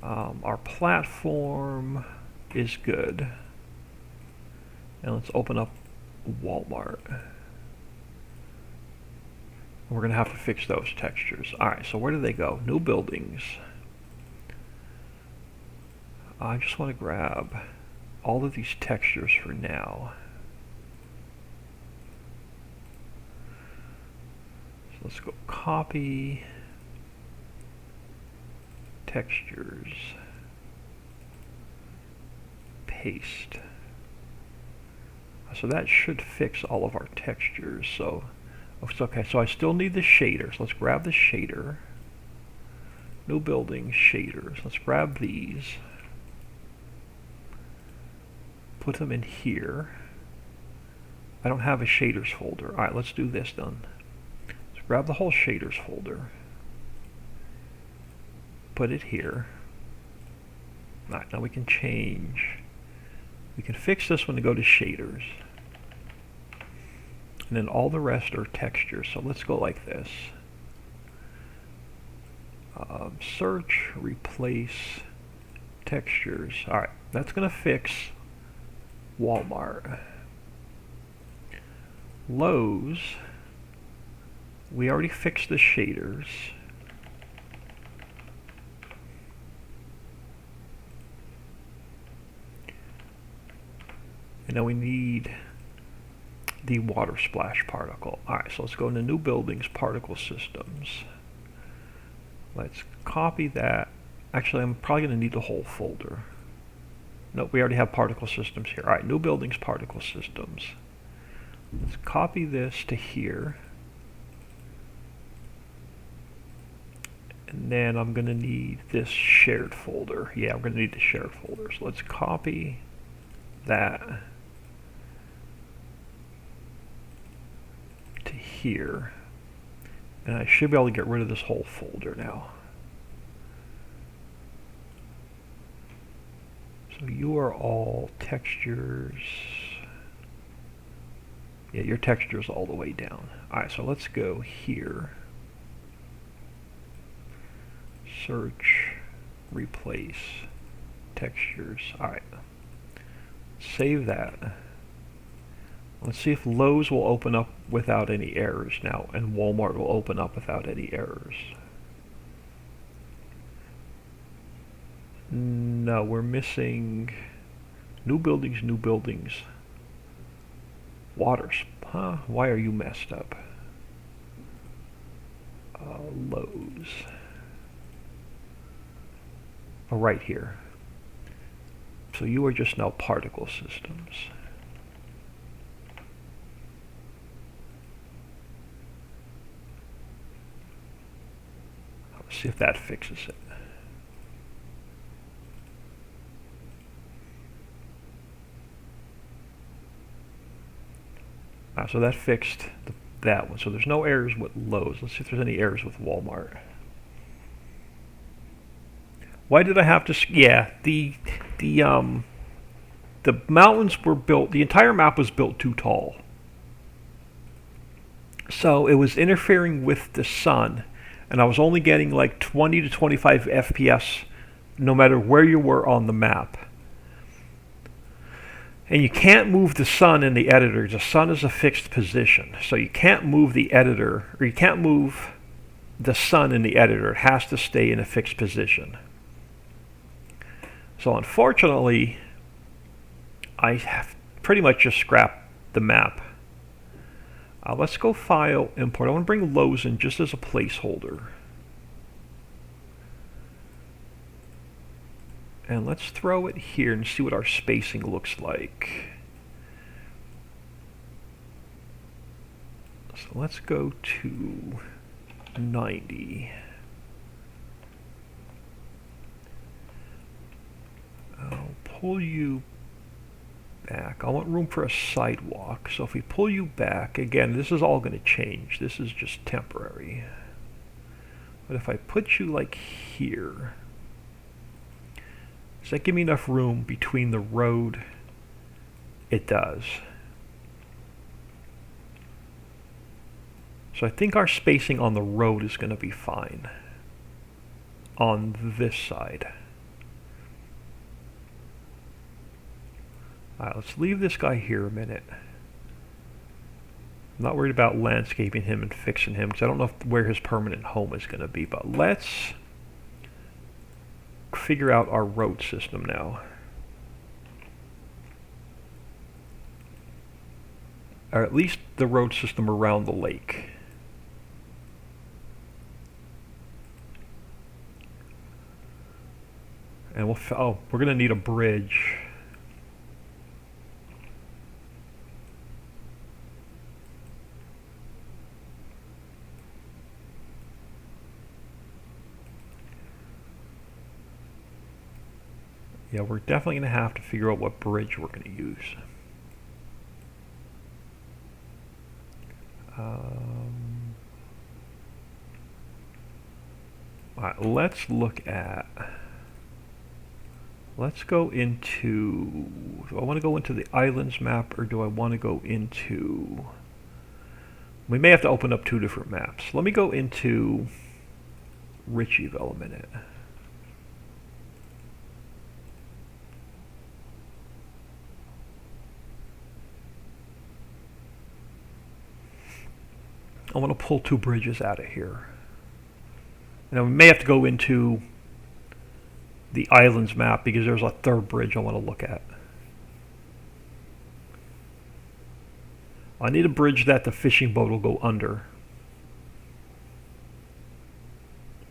Our platform is good. And let's open up Walmart. We're going to have to fix those textures. Alright, so where do they go? New Buildings. I just want to grab all of these textures for now. So let's go copy textures, paste. So that should fix all of our textures. So it's okay. So I still need the shaders. Let's grab the shader. New Building shaders. Let's grab these. Put them in here. I don't have a shaders folder. Alright, let's do this then. Let's grab the whole shaders folder. Put it here. Alright, now we can change We can fix this one to go to shaders. And then all the rest are textures. So let's go like this. Search, replace, textures. Alright, that's going to fix Walmart. Lowe's, we already fixed the shaders. And now we need the water splash particle. Alright, so let's go into new buildings, particle systems. Let's copy that. Actually, I'm probably going to need the whole folder. Nope, we already have particle systems here. Alright, new buildings, particle systems. Let's copy this to here. And then I'm going to need this shared folder. Yeah, I'm going to need the shared folder. So let's copy that to here. And I should be able to get rid of this whole folder now. So you are all textures. Yeah, your texture is all the way down. Alright, so let's go here. Search, replace, textures. Alright. Save that. Let's see if Lowe's will open up without any errors now, and Walmart will open up without any errors. No, we're missing new buildings. Waters. Huh? Why are you messed up? Lowe's. Oh, right here. So you are just now particle systems. Let's see if that fixes it. So that fixed that one. So there's no errors with Lowe's. Let's see if there's any errors with Walmart. Why did I have to? Yeah, the mountains were built. The entire map was built too tall. So it was interfering with the sun, and I was only getting like 20 to 25 FPS no matter where you were on the map. And you can't move the sun in the editor. The sun is a fixed position. So you can't move the editor, or you can't move the sun in the editor. It has to stay in a fixed position. So unfortunately, I have pretty much just scrapped the map. Let's go File, Import. I want to bring Lowe's in just as a placeholder. And let's throw it here and see what our spacing looks like. So let's go to 90. I'll pull you back. I want room for a sidewalk. So if we pull you back, again, this is all going to change. This is just temporary. But if I put you like here, does that give me enough room between the road? It does. So I think our spacing on the road is going to be fine on this side. Alright, let's leave this guy here a minute. I'm not worried about landscaping him and fixing him because I don't know where his permanent home is going to be, but let's figure out our road system now. Or at least the road system around the lake. And we're going to need a bridge. Yeah, we're definitely going to have to figure out what bridge we're going to use. Alright, let's look at Let's go into, do I want to go into the islands map or do I want to go into, we may have to open up two different maps. Let me go into Ritchieville a minute. I want to pull two bridges out of here. Now we may have to go into the islands map because there's a third bridge I want to look at. I need a bridge that the fishing boat will go under.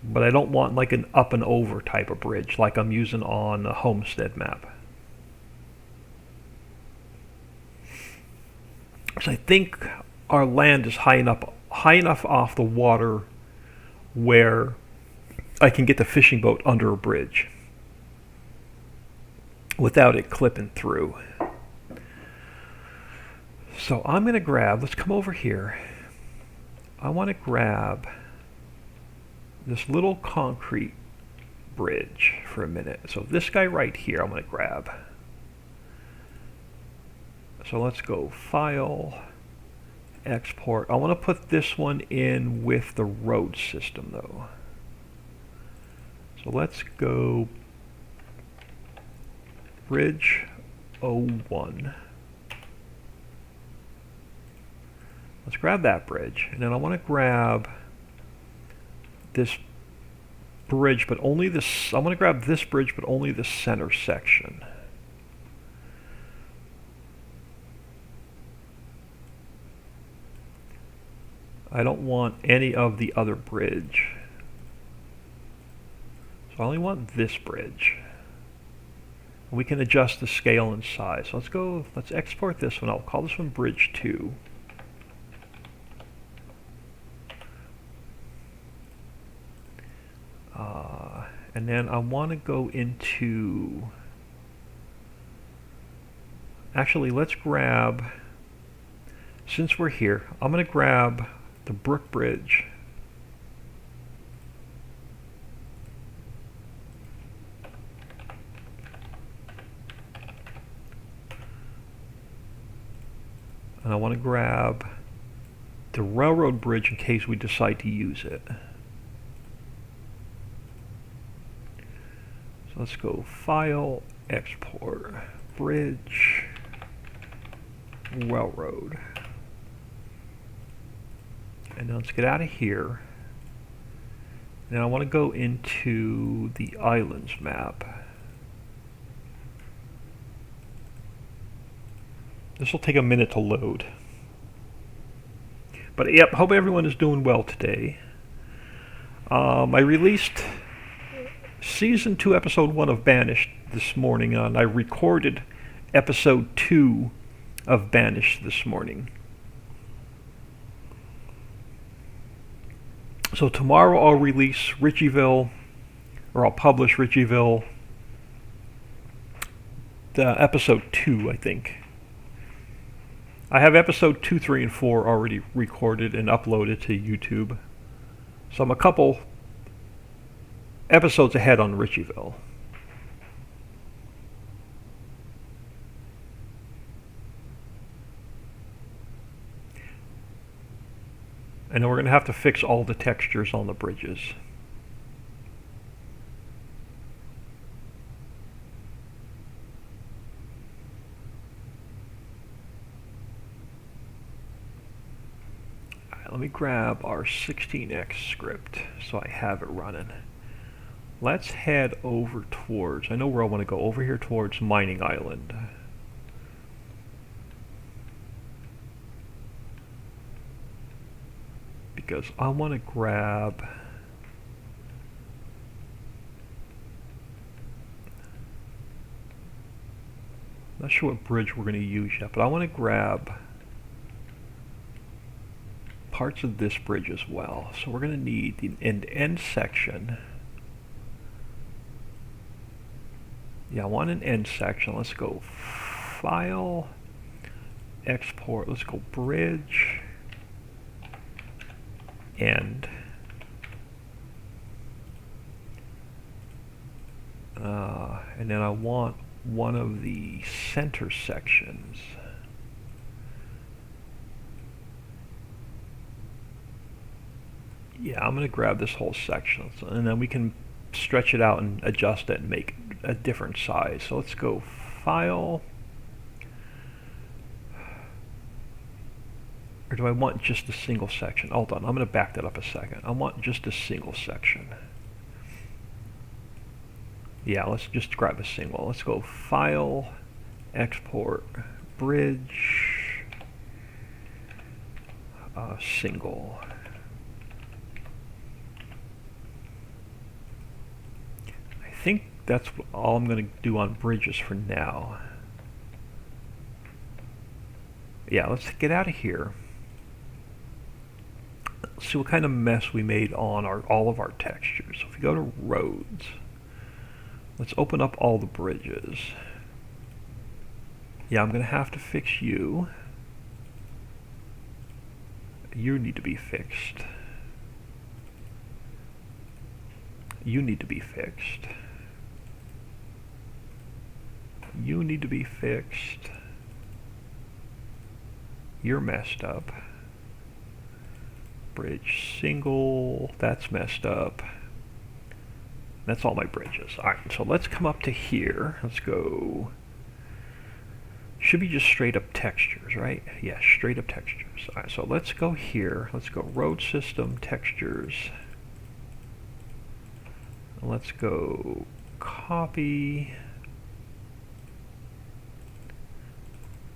But I don't want like an up and over type of bridge like I'm using on the Homestead map. So I think our land is high enough off the water where I can get the fishing boat under a bridge without it clipping through. So I'm going to grab, let's come over here. I want to grab this little concrete bridge for a minute. So this guy right here I'm going to grab. So let's go File, Export. I want to put this one in with the road system though. So let's go Bridge 01. Let's grab that bridge, and then I want to grab this bridge, but only this. I want to grab this bridge, but only the center section. I don't want any of the other bridge. So I only want this bridge. We can adjust the scale and size. So let's export this one. I'll call this one Bridge 2. And then I want to go into, actually let's grab, since we're here, I'm going to grab the Brook Bridge. And I want to grab the railroad bridge in case we decide to use it. So let's go File, Export, Bridge, Railroad. And then let's get out of here. Now I want to go into the islands map. This will take a minute to load. But yep, hope everyone is doing well today. I released Season 2, Episode 1 of Banished this morning, and I recorded Episode 2 of Banished this morning. So tomorrow I'll release Ritchieville, or I'll publish Ritchieville, the Episode 2, I think. I have Episode 2, 3, and 4 already recorded and uploaded to YouTube. So I'm a couple episodes ahead on Ritchieville. And then we're going to have to fix all the textures on the bridges. Let me grab our 16x script so I have it running. Let's head over towards, I know where I want to go, over here towards Mining Island. Because I want to grab not sure what bridge we're going to use yet, but I want to grab parts of this bridge as well. So we're going to need the end section. Yeah, I want an end section. Let's go File, Export. Let's go Bridge, End. And And then I want one of the center sections. Yeah, I'm going to grab this whole section, and then we can stretch it out and adjust it and make a different size. So let's go File. Or do I want just a single section? Hold on, I'm going to back that up a second. I want just a single section. Yeah, let's just grab a single. Let's go File, Export, Bridge, Single. I think that's all I'm going to do on bridges for now. Yeah, let's get out of here. Let's see what kind of mess we made on all of our textures. So if we go to roads, let's open up all the bridges. Yeah, I'm going to have to fix you. You need to be fixed. You need to be fixed. You need to be fixed. You're messed up. Bridge single, that's messed up. That's all my bridges. Alright, so let's come up to here. Let's go. Should be just straight up textures, right? Yeah, straight up textures. Alright, so let's go here. Let's go road system, textures. Let's go copy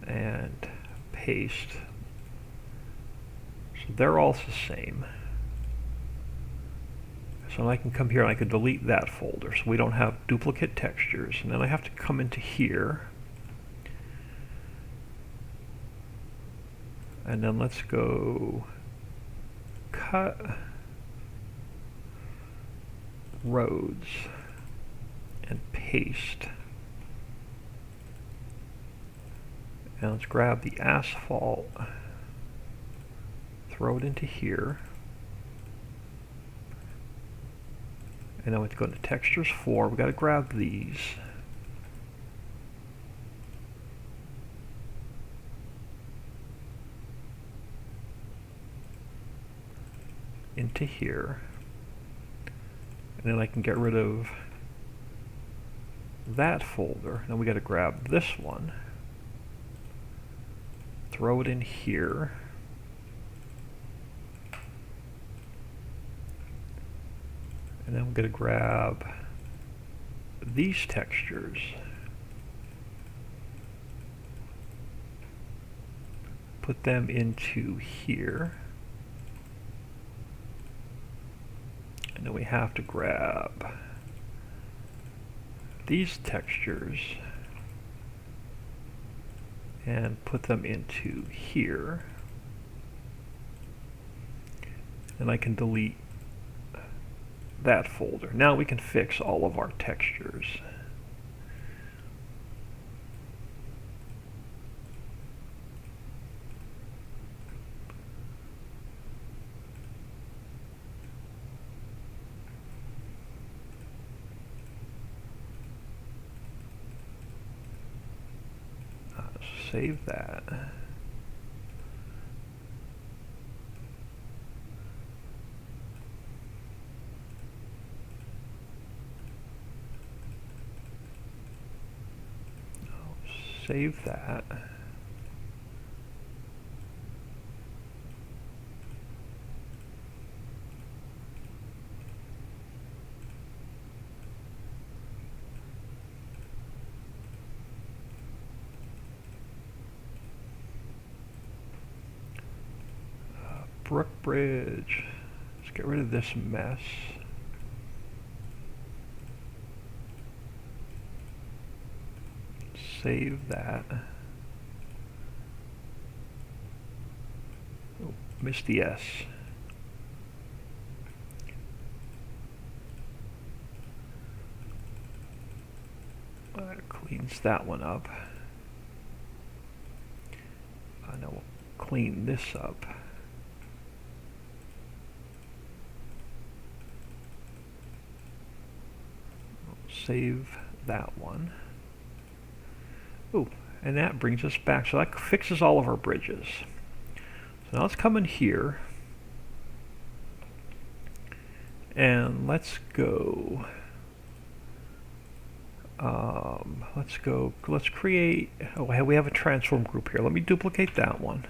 and paste. So they're all the same. So I can come here and I can delete that folder so we don't have duplicate textures. And then I have to come into here. And then let's go cut roads and paste. And let's grab the asphalt, throw it into here. And then we have to go to textures 4. We got to grab these. Into here. And then I can get rid of that folder. Now we got to grab this one. Throw it in here. And then we're going to grab these textures. Put them into here. And then we have to grab these textures and put them into here. And I can delete that folder. Now we can fix all of our textures. Save that. Save that. Brook Bridge. Let's get rid of this mess. Save that. Oh, missed the S. That cleans that one up. Now we'll clean this up. save that one. Ooh, and that brings us back. So that fixes all of our bridges. So now let's come in here. And let's go. Let's create, oh, we have a transform group here. Let me duplicate that one.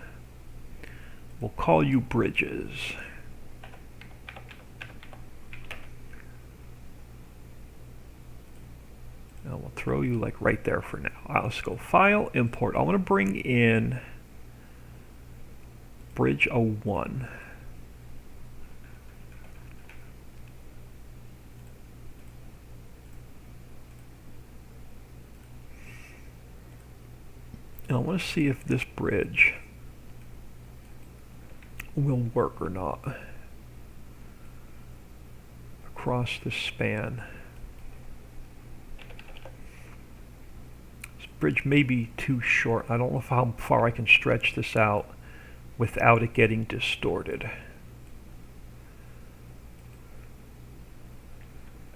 We'll call you bridges. And we'll throw you like right there for now. Let's go file, import. I want to bring in bridge 01. And I want to see if this bridge will work or not across this span. This bridge may be too short. I don't know how far I can stretch this out without it getting distorted.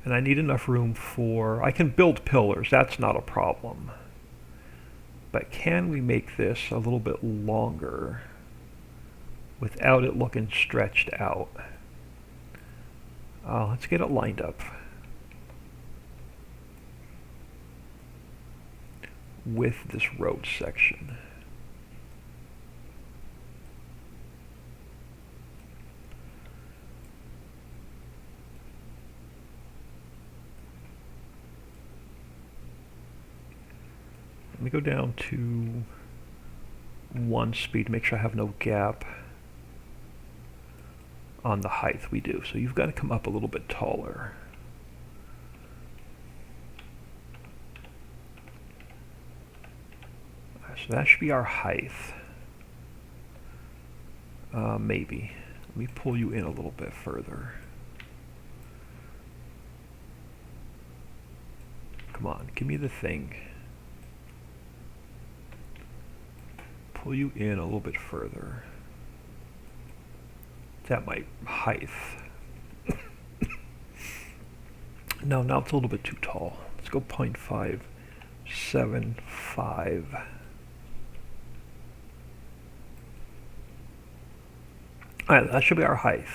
And I need enough room for, I can build pillars, that's not a problem. But can we make this a little bit longer without it looking stretched out? Let's get it lined up with this road section. Let me go down to 1 speed to make sure I have no gap on the height. We do. So you've got to come up a little bit taller. So that should be our height. Maybe. Let me pull you in a little bit further. Come on, give me the thing. Pull you in a little bit further. That might height. No, now it's a little bit too tall. Let's go 0.575. Alright, that should be our height.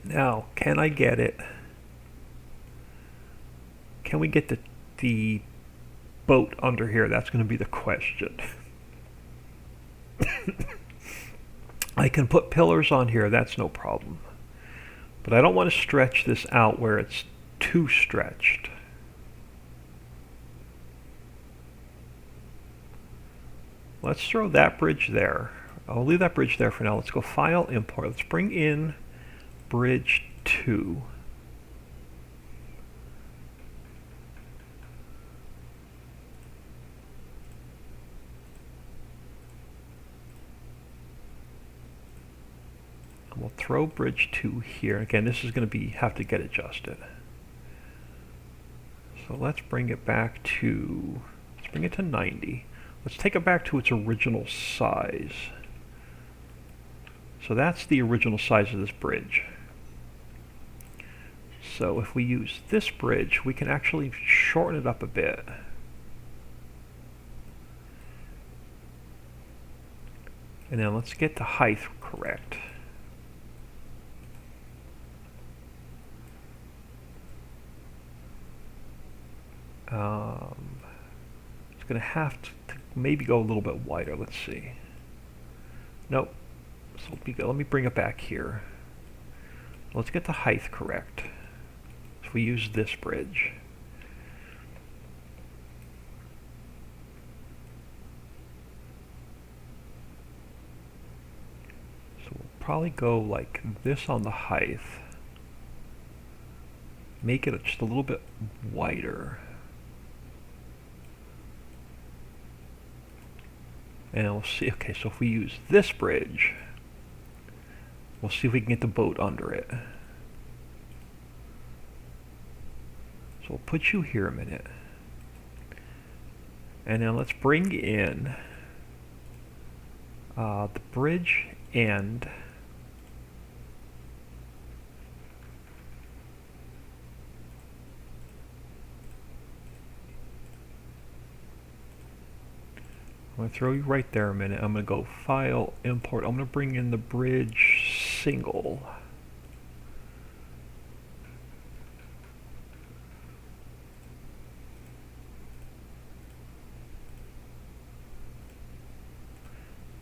Now, can I get it? Can we get the boat under here? That's going to be the question. I can put pillars on here, that's no problem. But I don't want to stretch this out where it's too stretched. Let's throw that bridge there. I'll leave that bridge there for now. Let's go File, Import. Let's bring in Bridge 2. And we'll throw Bridge 2 here. Again, this is going to have to get adjusted. So let's bring it back to, let's bring it to 90. Let's take it back to its original size. So that's the original size of this bridge. So if we use this bridge, we can actually shorten it up a bit. And then let's get the height correct. It's going to have to maybe go a little bit wider. Let's see. Nope. So let me bring it back here. Let's get the height correct. So we use this bridge. So we'll probably go like this on the height. Make it just a little bit wider. And we'll see, okay, so if we use this bridge, we'll see if we can get the boat under it. So we'll put you here a minute. And then let's bring in the bridge end going to throw you right there a minute. I'm going to go File, Import. I'm going to bring in the bridge single.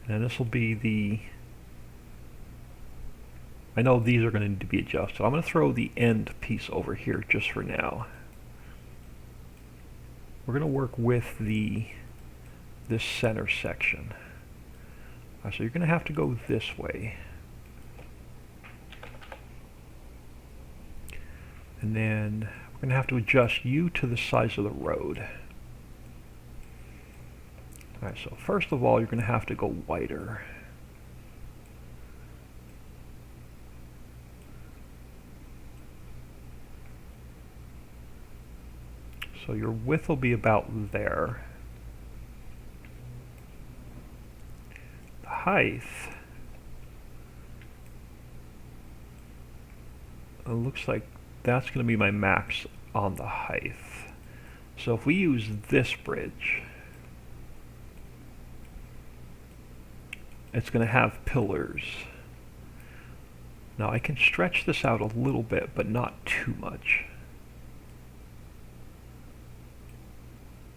And this will be the... I know these are going to need to be adjusted. I'm going to throw the end piece over here just for now. We're going to work with this center section. So you're going to have to go this way. And then we're going to have to adjust you to the size of the road. Alright, so first of all, you're going to have to go wider. So your width will be about there. The height, it looks like that's going to be my max on the height. So if we use this bridge, it's going to have pillars. Now I can stretch this out a little bit, but not too much.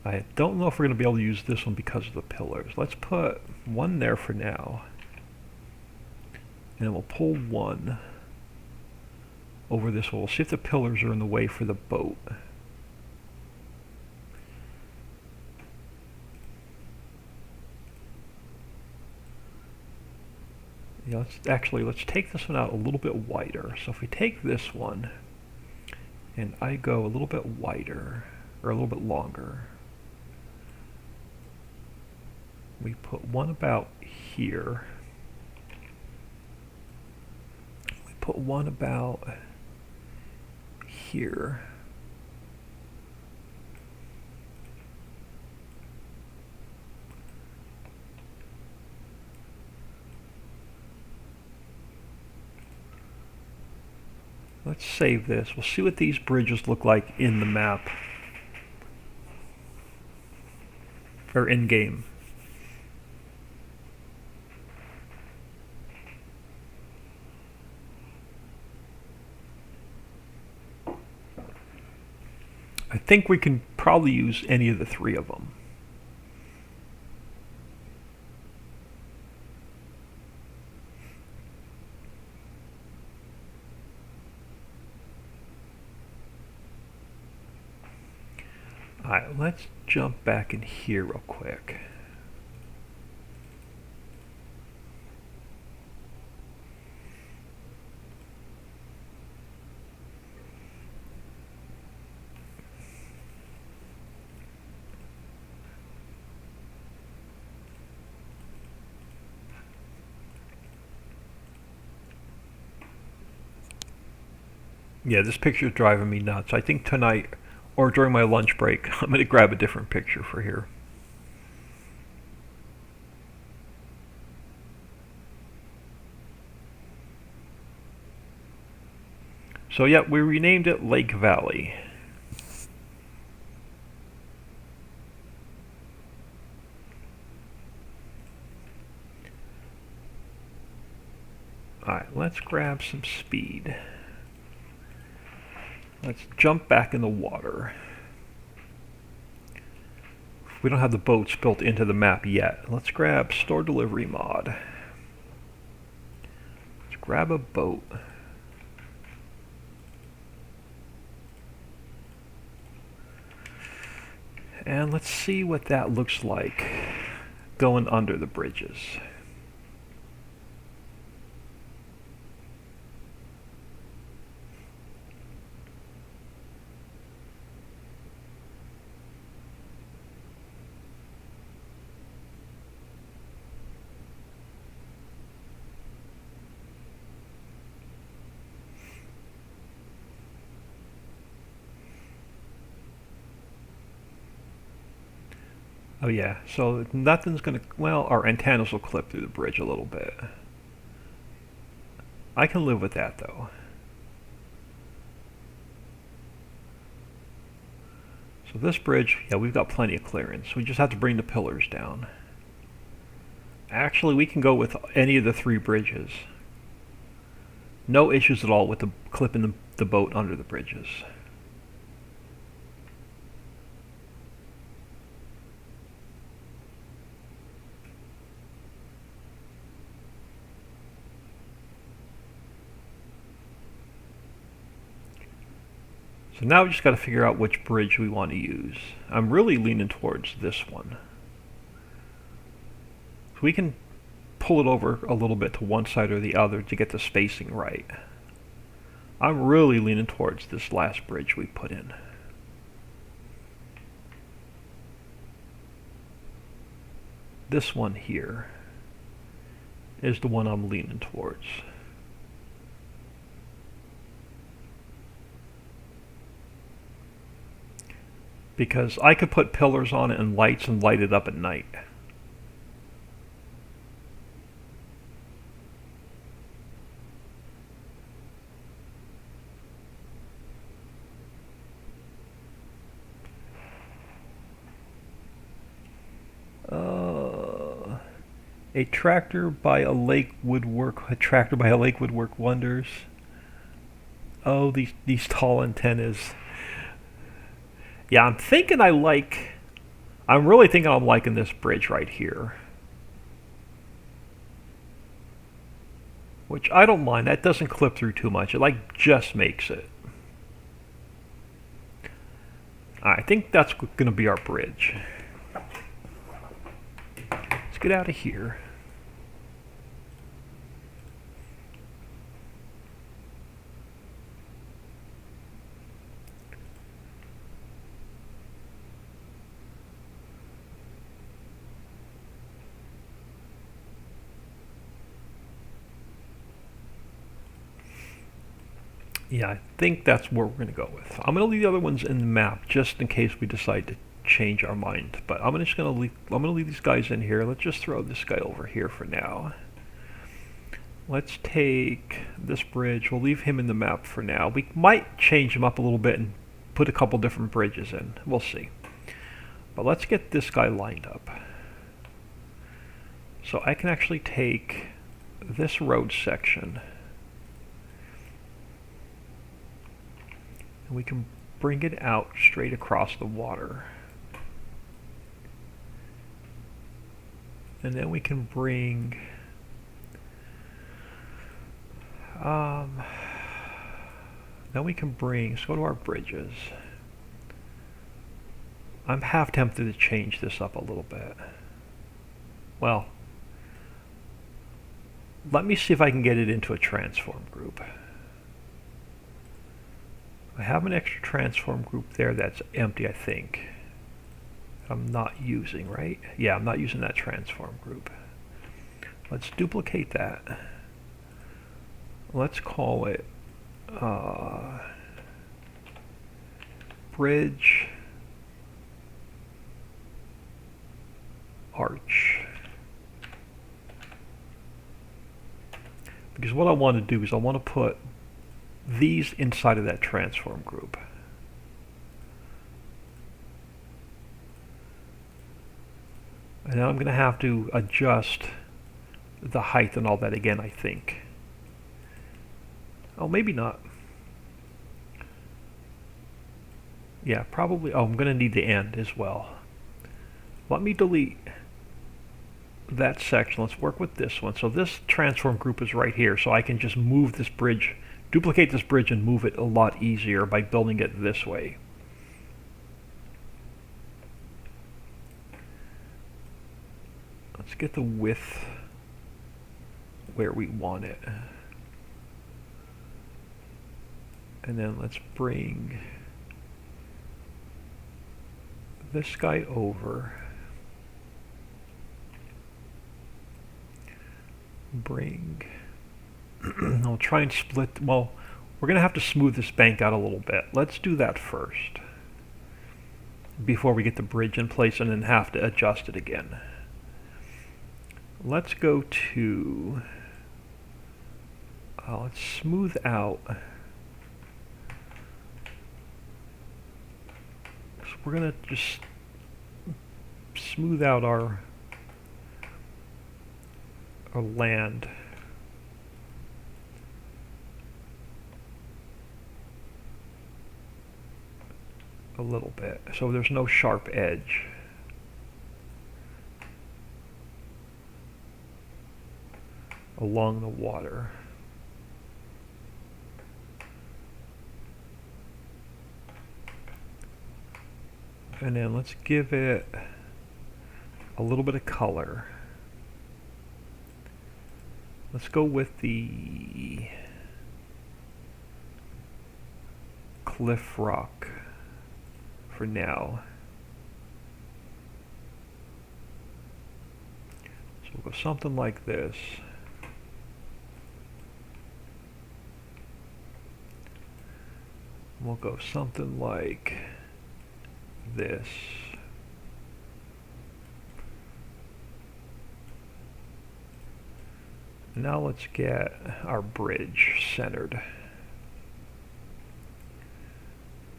I don't know if we're going to be able to use this one because of the pillars. Let's put one there for now. And then we'll pull one over this one. We'll see if the pillars are in the way for the boat. Yeah, let's take this one out a little bit wider. So if we take this one and I go a little bit wider, or a little bit longer, we put one about here. We put one about here. Let's save this. We'll see what these bridges look like in the map. Or in-game. I think we can probably use any of the three of them. Alright, let's jump back in here real quick. Yeah, this picture is driving me nuts. I think tonight, or during my lunch break, I'm going to grab a different picture for here. So yeah, we renamed it Lake Valley. Alright, let's grab some speed. Let's jump back in the water. We don't have the boats built into the map yet. Let's grab Store Delivery Mod. Let's grab a boat. And let's see what that looks like going under the bridges. Oh yeah, so nothing's gonna, well, our antennas will clip through the bridge a little bit. I can live with that though. So this bridge, yeah, we've got plenty of clearance. We just have to bring the pillars down. Actually, we can go with any of the three bridges. No issues at all with the clipping the boat under the bridges. So now we just got to figure out which bridge we want to use. I'm really leaning towards this one. So we can pull it over a little bit to one side or the other to get the spacing right. I'm really leaning towards this last bridge we put in. This one here is the one I'm leaning towards. Because I could put pillars on it and lights and light it up at night. A tractor by a lake would work. A tractor by a lake would work wonders. Oh, these tall antennas. Yeah, I'm really thinking I'm liking this bridge right here. Which I don't mind. That doesn't clip through too much. It like just makes it. I think that's going to be our bridge. Let's get out of here. Yeah, I think that's where we're going to go with. I'm going to leave the other ones in the map just in case we decide to change our mind. But I'm just going to leave these guys in here. Let's just throw this guy over here for now. Let's take this bridge. We'll leave him in the map for now. We might change him up a little bit and put a couple different bridges in. We'll see. But let's get this guy lined up. So I can actually take this road section. And we can bring it out straight across the water. And then we can bring let's go to our bridges. I'm half tempted to change this up a little bit. Well, let me see if I can get it into a transform group. I have an extra transform group there that's empty, I think. I'm not using, right? Yeah, I'm not using that transform group. Let's duplicate that. Let's call it bridge arch. Because what I want to do is I want to put these inside of that transform group. And now I'm going to have to adjust the height and all that again, I think. Oh, maybe not. Yeah, probably. Oh, I'm going to need the end as well. Let me delete that section. Let's work with this one. So this transform group is right here, so I can just move this bridge, duplicate this bridge and move it a lot easier by building it this way. Let's get the width where we want it. And then let's bring this guy over. I'll try and split. Well, we're going to have to smooth this bank out a little bit. Let's do that first before we get the bridge in place and then have to adjust it again. Let's go to let's smooth out. So we're going to just smooth out our or land a little bit so there's no sharp edge. Along the water. And then let's give it a little bit of color. Let's go with the cliff rock for now. So we'll go something like this. We'll go something like this. Now let's get our bridge centered.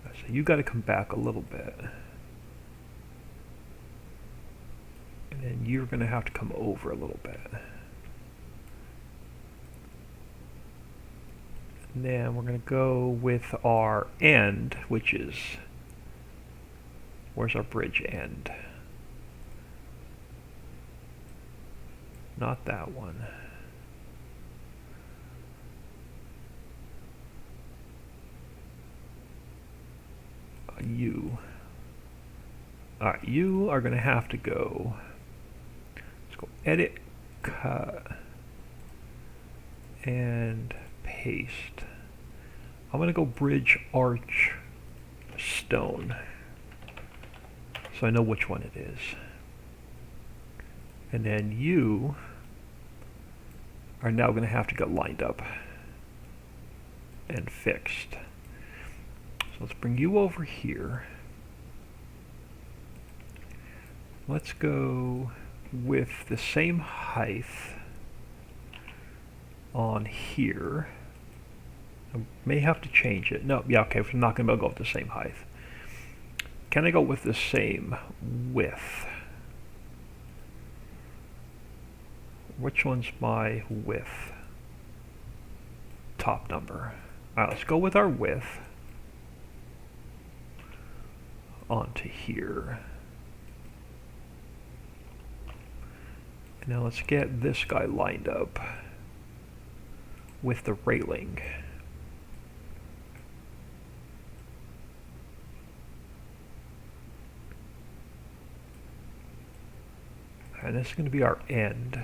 So you got to come back a little bit. And then you're going to have to come over a little bit. And then we're going to go with our end, which is, where's our bridge end? Not that one. You. Alright, you are going to have to go, let's go edit, cut, and paste. I'm going to go bridge arch stone so I know which one it is. And then you are now going to have to get lined up and fixed. So let's bring you over here. Let's go with the same height on here. I may have to change it. No, yeah, okay, we're not going to go with the same height. Can I go with the same width? Which one's my width? Top number. Alright, let's go with our width onto here. And now let's get this guy lined up with the railing. And this is going to be our end.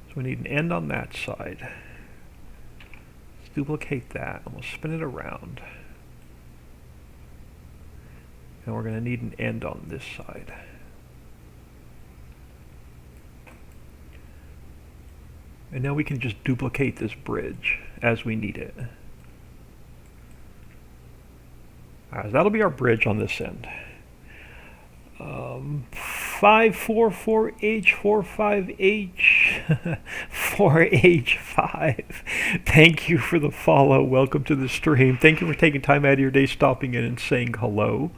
So we need an end on that side. Let's duplicate that and we'll spin it around. And we're going to need an end on this side. And now we can just duplicate this bridge as we need it. Alright, that'll be our bridge on this end. 544H45H 4H5. Thank you for the follow. Welcome to the stream. Thank you for taking time out of your day, stopping in and saying hello.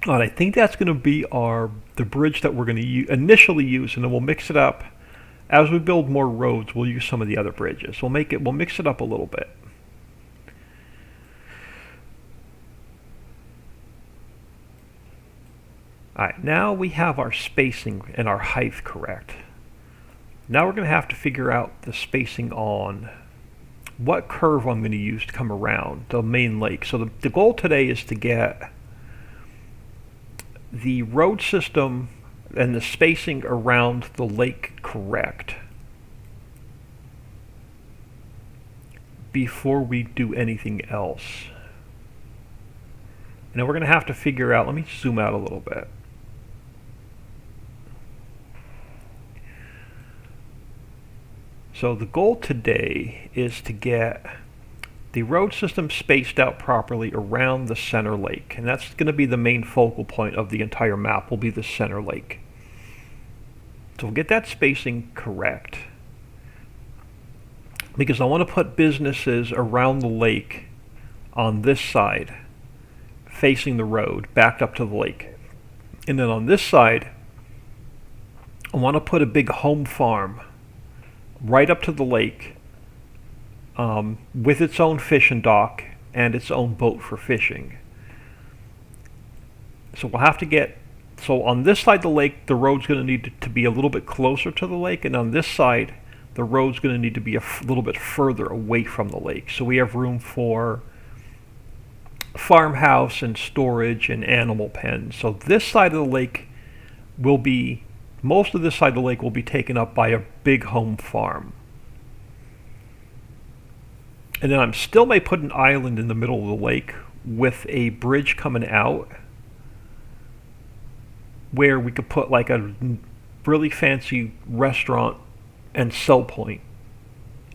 And I think that's going to be the bridge that we're going to initially use, and then we'll mix it up. As we build more roads, we'll use some of the other bridges. We'll mix it up a little bit. Alright, now we have our spacing and our height correct. Now we're going to have to figure out the spacing on what curve I'm going to use to come around the main lake. So the goal today is to get the road system and the spacing around the lake correct before we do anything else. And then we're going to have to figure out, let me zoom out a little bit. So the goal today is to get the road system spaced out properly around the center lake, and that's going to be the main focal point of the entire map, will be the center lake. So we'll get that spacing correct. because I want to put businesses around the lake on this side, facing the road, backed up to the lake. And then on this side, I want to put a big home farm right up to the lake, with its own fishing dock and its own boat for fishing. So we'll have to get, so on this side of the lake, the road's going to need to be a little bit closer to the lake, and on this side, the road's going to need to be a little bit further away from the lake. So we have room for farmhouse and storage and animal pens. So this side of the lake will be, most of this side of the lake will be taken up by a big home farm. And then I still may put an island in the middle of the lake with a bridge coming out where we could put like a really fancy restaurant and sell point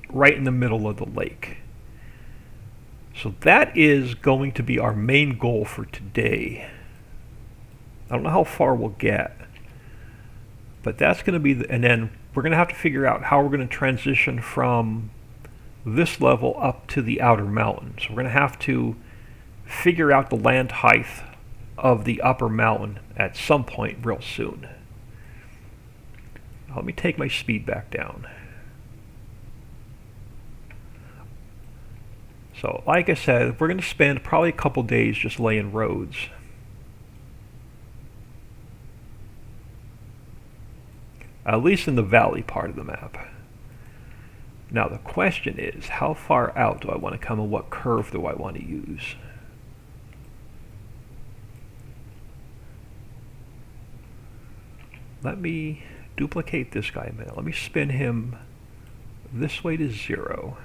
right in the middle of the lake. So that is going to be our main goal for today. I don't know how far we'll get, but that's going to be and then we're going to have to figure out how we're going to transition from this level up to the outer mountain. So we're going to have to figure out the land height of the upper mountain at some point real soon. Let me take my speed back down. So like I said, we're going to spend probably a couple days just laying roads. At least in the valley part of the map. Now the question is, how far out do I want to come and what curve do I want to use? Let me duplicate this guy a minute. Let me spin him this way to 0.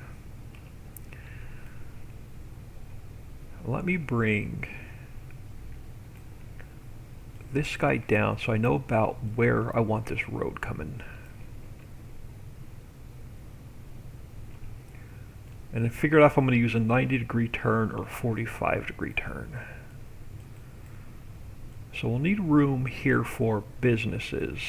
Let me bring this guy down so I know about where I want this road coming. And then figure out if I'm going to use a 90-degree turn or a 45-degree turn. So we'll need room here for businesses.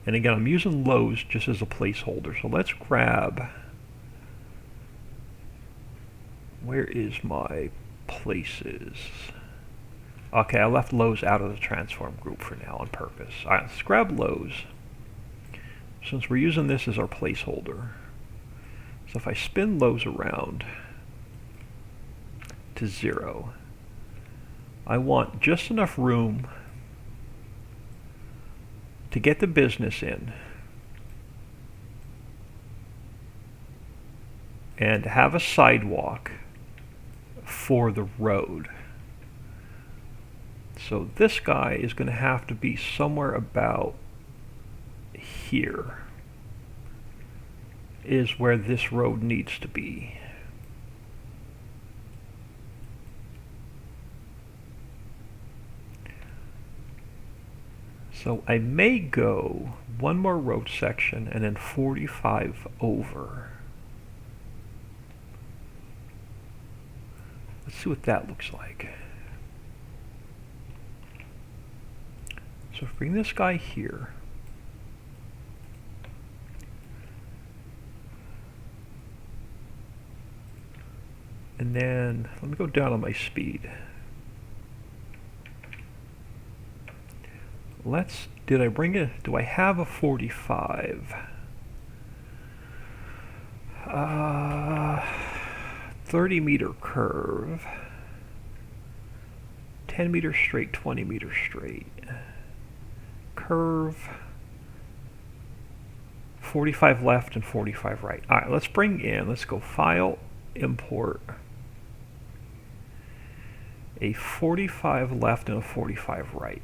And again, I'm using Lowe's just as a placeholder. So let's grab, where is my places? Okay, I left Lowe's out of the transform group for now on purpose. All right, let's grab Lowe's, since we're using this as our placeholder. So if I spin Lowe's around to 0, I want just enough room to get the business in and have a sidewalk for the road. So this guy is going to have to be somewhere about here is where this road needs to be. So I may go one more road section and then 45 over. Let's see what that looks like. So bring this guy here. And then let me go down on my speed. Did I bring it? Do I have a 45? 30-meter curve. 10 meters straight, 20 meters straight. Curve. 45 left and 45 right. Alright, let's go File, Import. A 45 left and a 45 right.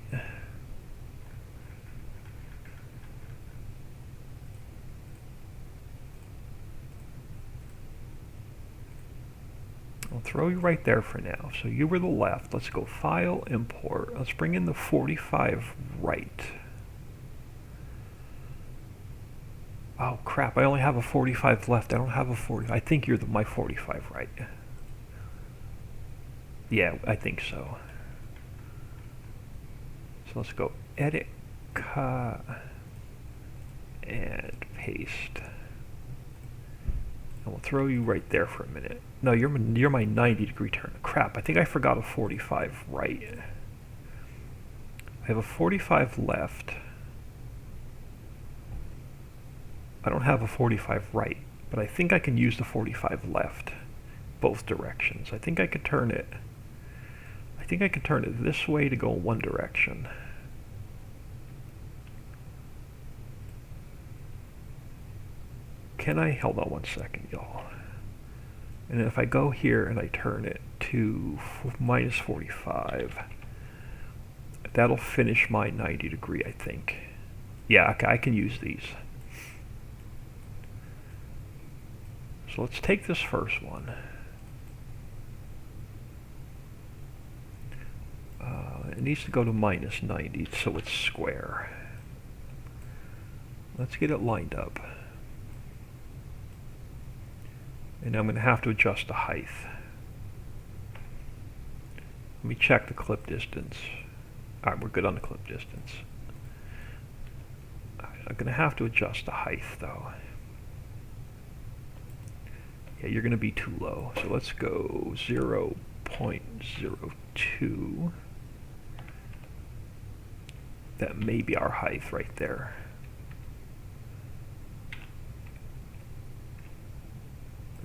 I'll throw you right there for now. So you were the left. Let's go File, Import. Let's bring in the 45 right. Oh crap, I only have a 45 left. I don't have a 40. I think you're my 45 right. Yeah, I think so. So let's go Edit, Cut, and paste. And we'll throw you right there for a minute. No, you're my 90-degree turn. Crap, I think I forgot a 45 right. I have a 45 left. I don't have a 45 right, but I think I can use the 45 left, both directions. I think I could turn it. I think I could turn it this way to go in one direction. Can I? Hold on one second, y'all. And if I go here and I turn it to minus 45, that'll finish my 90-degree, I think. Yeah, okay, I can use these. So let's take this first one. It needs to go to minus 90 so it's square. Let's get it lined up. And I'm going to have to adjust the height. Let me check the clip distance. Alright, we're good on the clip distance. I'm going to have to adjust the height though. Yeah, you're going to be too low. So let's go 0.02. That may be our height right there.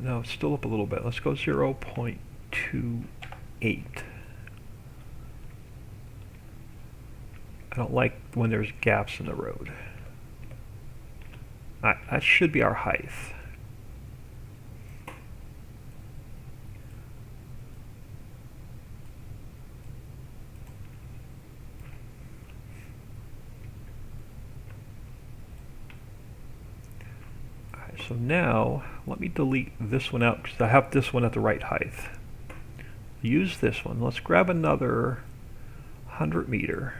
No, it's still up a little bit. Let's go 0.28. I don't like when there's gaps in the road. That should be our height. So now, let me delete this one out because I have this one at the right height. Use this one. Let's grab another 100 meter.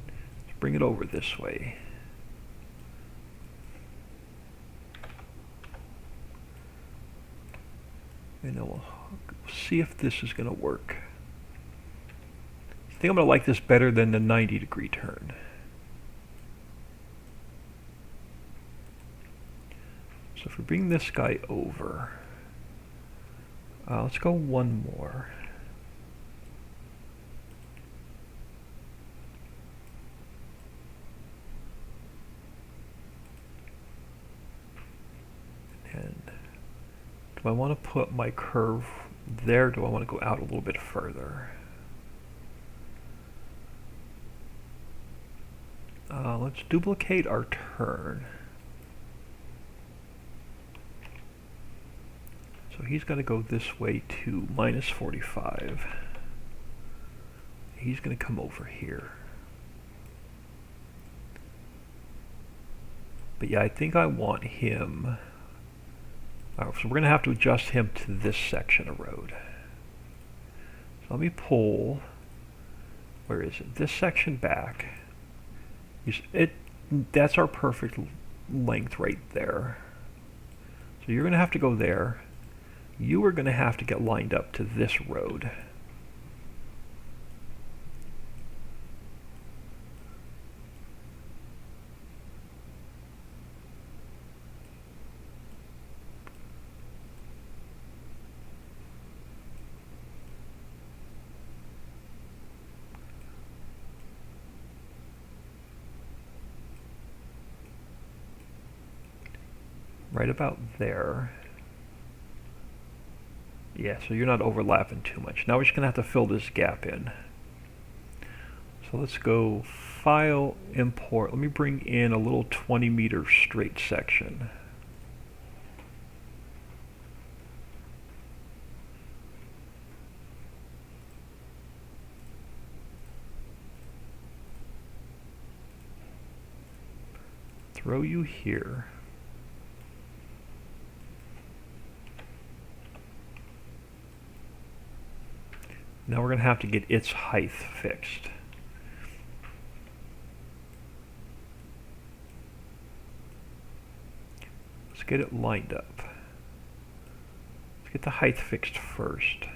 Let's bring it over this way. And then we'll see if this is going to work. I think I'm going to like this better than the 90-degree turn. So if we bring this guy over, let's go one more. And do I want to put my curve there? Do I want to go out a little bit further? Let's duplicate our turn. So he's got to go this way to minus 45. He's going to come over here. But yeah, I think I want him. So we're going to have to adjust him to this section of road. So let me pull, where is it? This section back. That's our perfect length right there. So you're going to have to go there. You are going to have to get lined up to this road. Right about there. Yeah, so you're not overlapping too much. Now we're just going to have to fill this gap in. So let's go File, Import. Let me bring in a little 20-meter straight section. Throw you here. Now we're going to have to get its height fixed. Let's get it lined up. Let's get the height fixed first.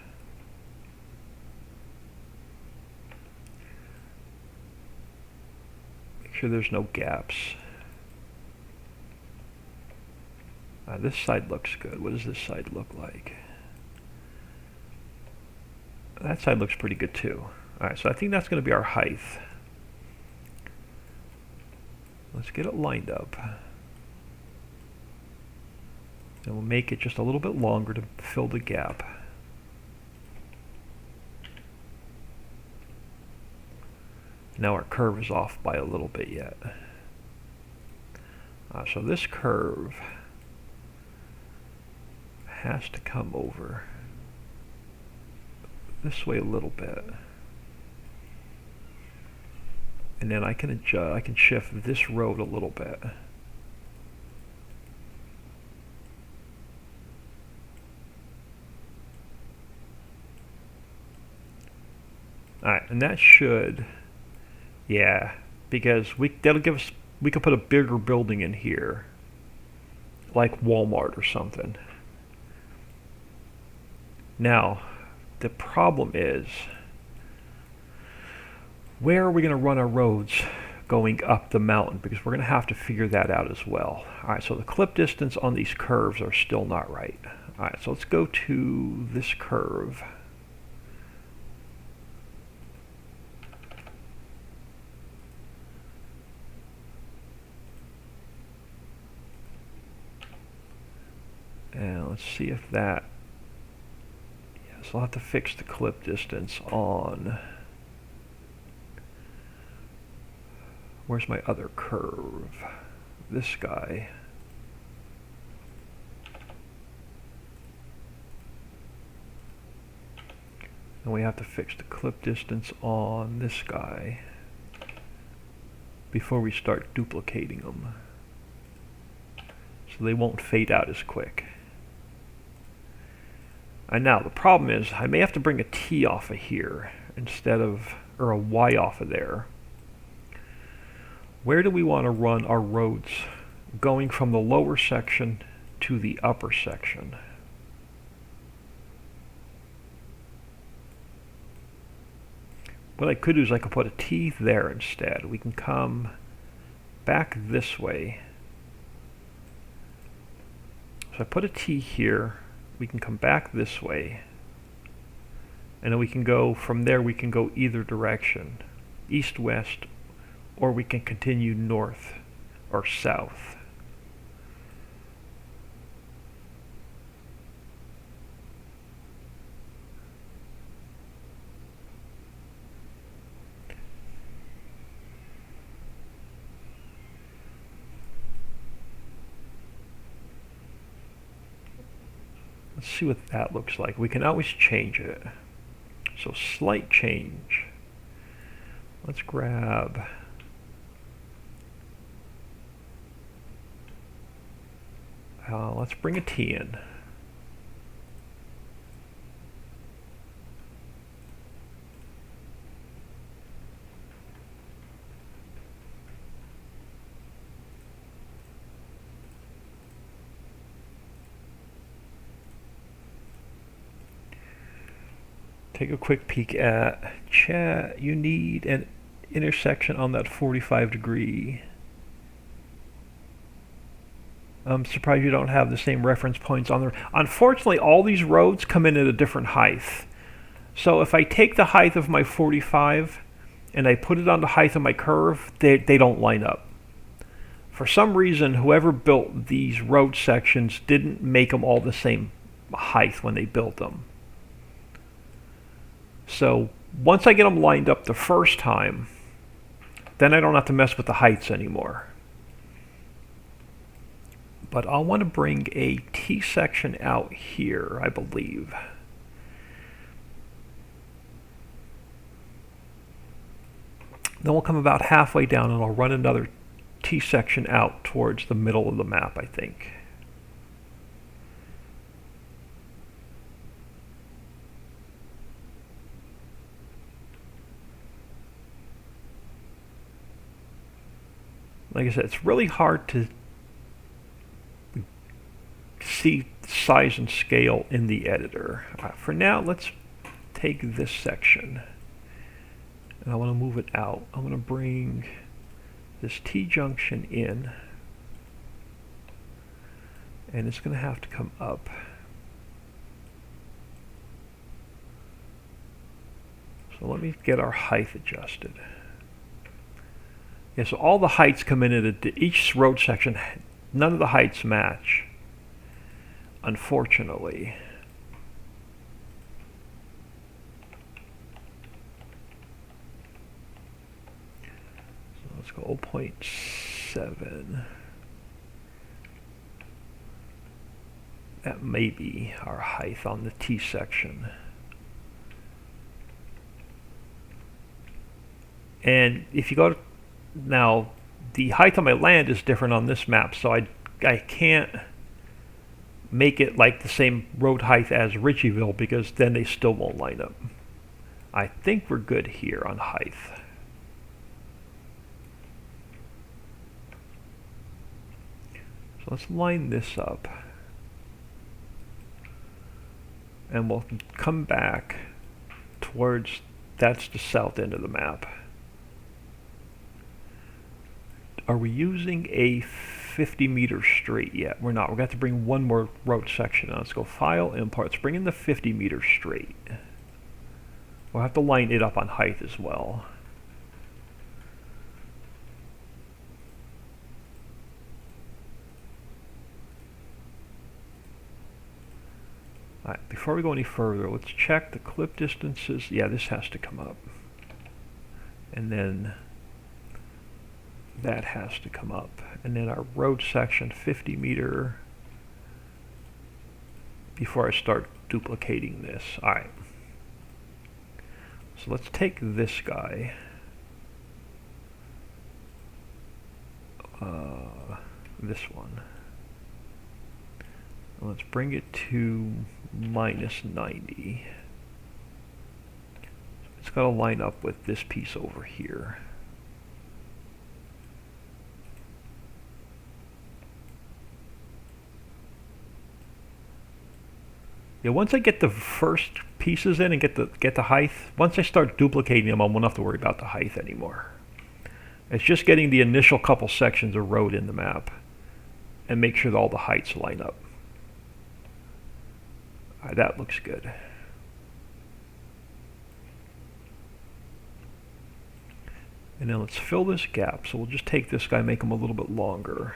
Make sure there's no gaps. This side looks good. What does this side look like? That side looks pretty good too. Alright, so I think that's going to be our height. Let's get it lined up. And we'll make it just a little bit longer to fill the gap. Now our curve is off by a little bit yet. So this curve has to come over this way a little bit, and then I can adjust. I can shift this road a little bit. All right, and that should, yeah, because that'll give us. We could put a bigger building in here, like Walmart or something. Now, the problem is, where are we going to run our roads going up the mountain? Because we're going to have to figure that out as well. Alright, so the clip distance on these curves are still not right. Alright, so let's go to this curve. And let's see if that... So I'll have to fix the clip distance on... Where's my other curve? This guy. And we have to fix the clip distance on this guy before we start duplicating them, so they won't fade out as quick. And now the problem is I may have to bring a T off of here instead of, or a Y off of there. Where do we want to run our roads going from the lower section to the upper section? What I could do is I could put a T there instead. We can come back this way. So I put a T here. We can come back this way, and then we can go from there. We can go either direction, east, west, or we can continue north or south. Let's see what that looks like. We can always change it. So slight change. Let's grab... let's bring a T in. Take a quick peek at chat. You need an intersection on that 45 degree. I'm surprised you don't have the same reference points on there. Unfortunately, all these roads come in at a different height. So if I take the height of my 45 and I put it on the height of my curve, they don't line up. For some reason, whoever built these road sections didn't make them all the same height when they built them. So once I get them lined up the first time, then I don't have to mess with the heights anymore. But I'll want to bring a T section out here, I believe. Then we'll come about halfway down and I'll run another T section out towards the middle of the map, I think. Like I said, it's really hard to see size and scale in the editor. For now, let's take this section and I want to move it out. I'm going to bring this T-junction in, and it's going to have to come up. So let me get our height adjusted. Yeah, so all the heights come in at each road section. None of the heights match, unfortunately. So let's go 0.7. That may be our height on the T section. And if you go to, now the height on my land is different on this map, so I can't make it like the same road height as Ritchieville, because then they still won't line up. I think we're good here on height. So let's line this up. And we'll come back towards, that's the south end of the map. Are we using a 50-meter straight yet? We're not. We're going to have to bring one more road section on. Let's go File, Import. Let's bring in the 50-meter straight. We'll have to line it up on height as well. Alright, before we go any further, let's check the clip distances. Yeah, this has to come up. And then that has to come up. And then our road section, 50 meter, before I start duplicating this. Alright. So let's take this guy. This one. Let's bring it to -90. It's got to line up with this piece over here. Yeah, once I get the first pieces in and get the height, once I start duplicating them, I won't have to worry about the height anymore. It's just getting the initial couple sections of road in the map and make sure that all the heights line up. Alright, that looks good. And then let's fill this gap. So we'll just take this guy, make him a little bit longer.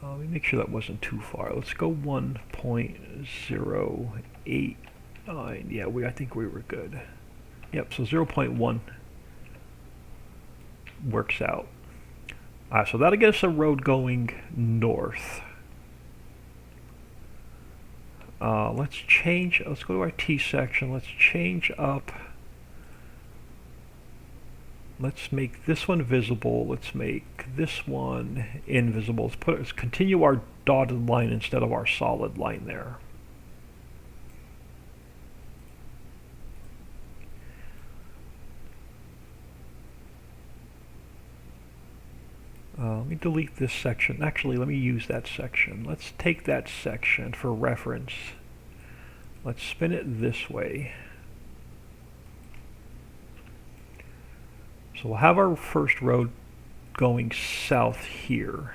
Let me make sure that wasn't too far. Let's go 1.089. Yeah, I think we were good. Yep, so 0.1 works out. So that'll get us a road going north. Let's go to our T section. Let's change up. Let's make this one visible. Let's make this one invisible. Let's continue our dotted line instead of our solid line there. Let me delete this section. Actually, let me use that section. Let's take that section for reference. Let's spin it this way. So we'll have our first road going south here.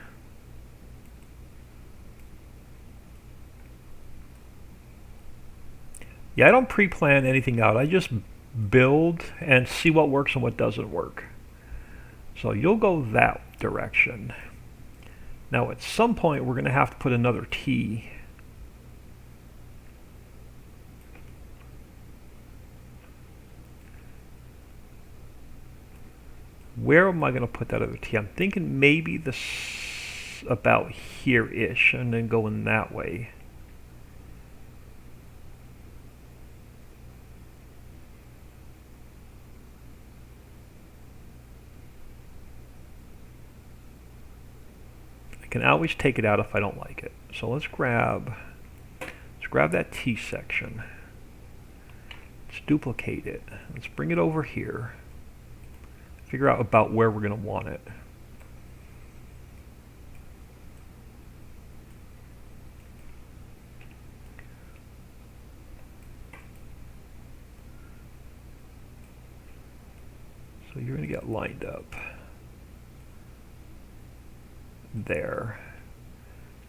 Yeah, I don't pre-plan anything out. I just build and see what works and what doesn't work. So you'll go that direction. Now at some point we're going to have to put another T. Where am I going to put that other T? I'm thinking maybe this about here-ish and then going that way. I can always take it out if I don't like it. So let's grab that T section. Let's duplicate it. Let's bring it over here. Figure out about where we're going to want it. So you're going to get lined up there.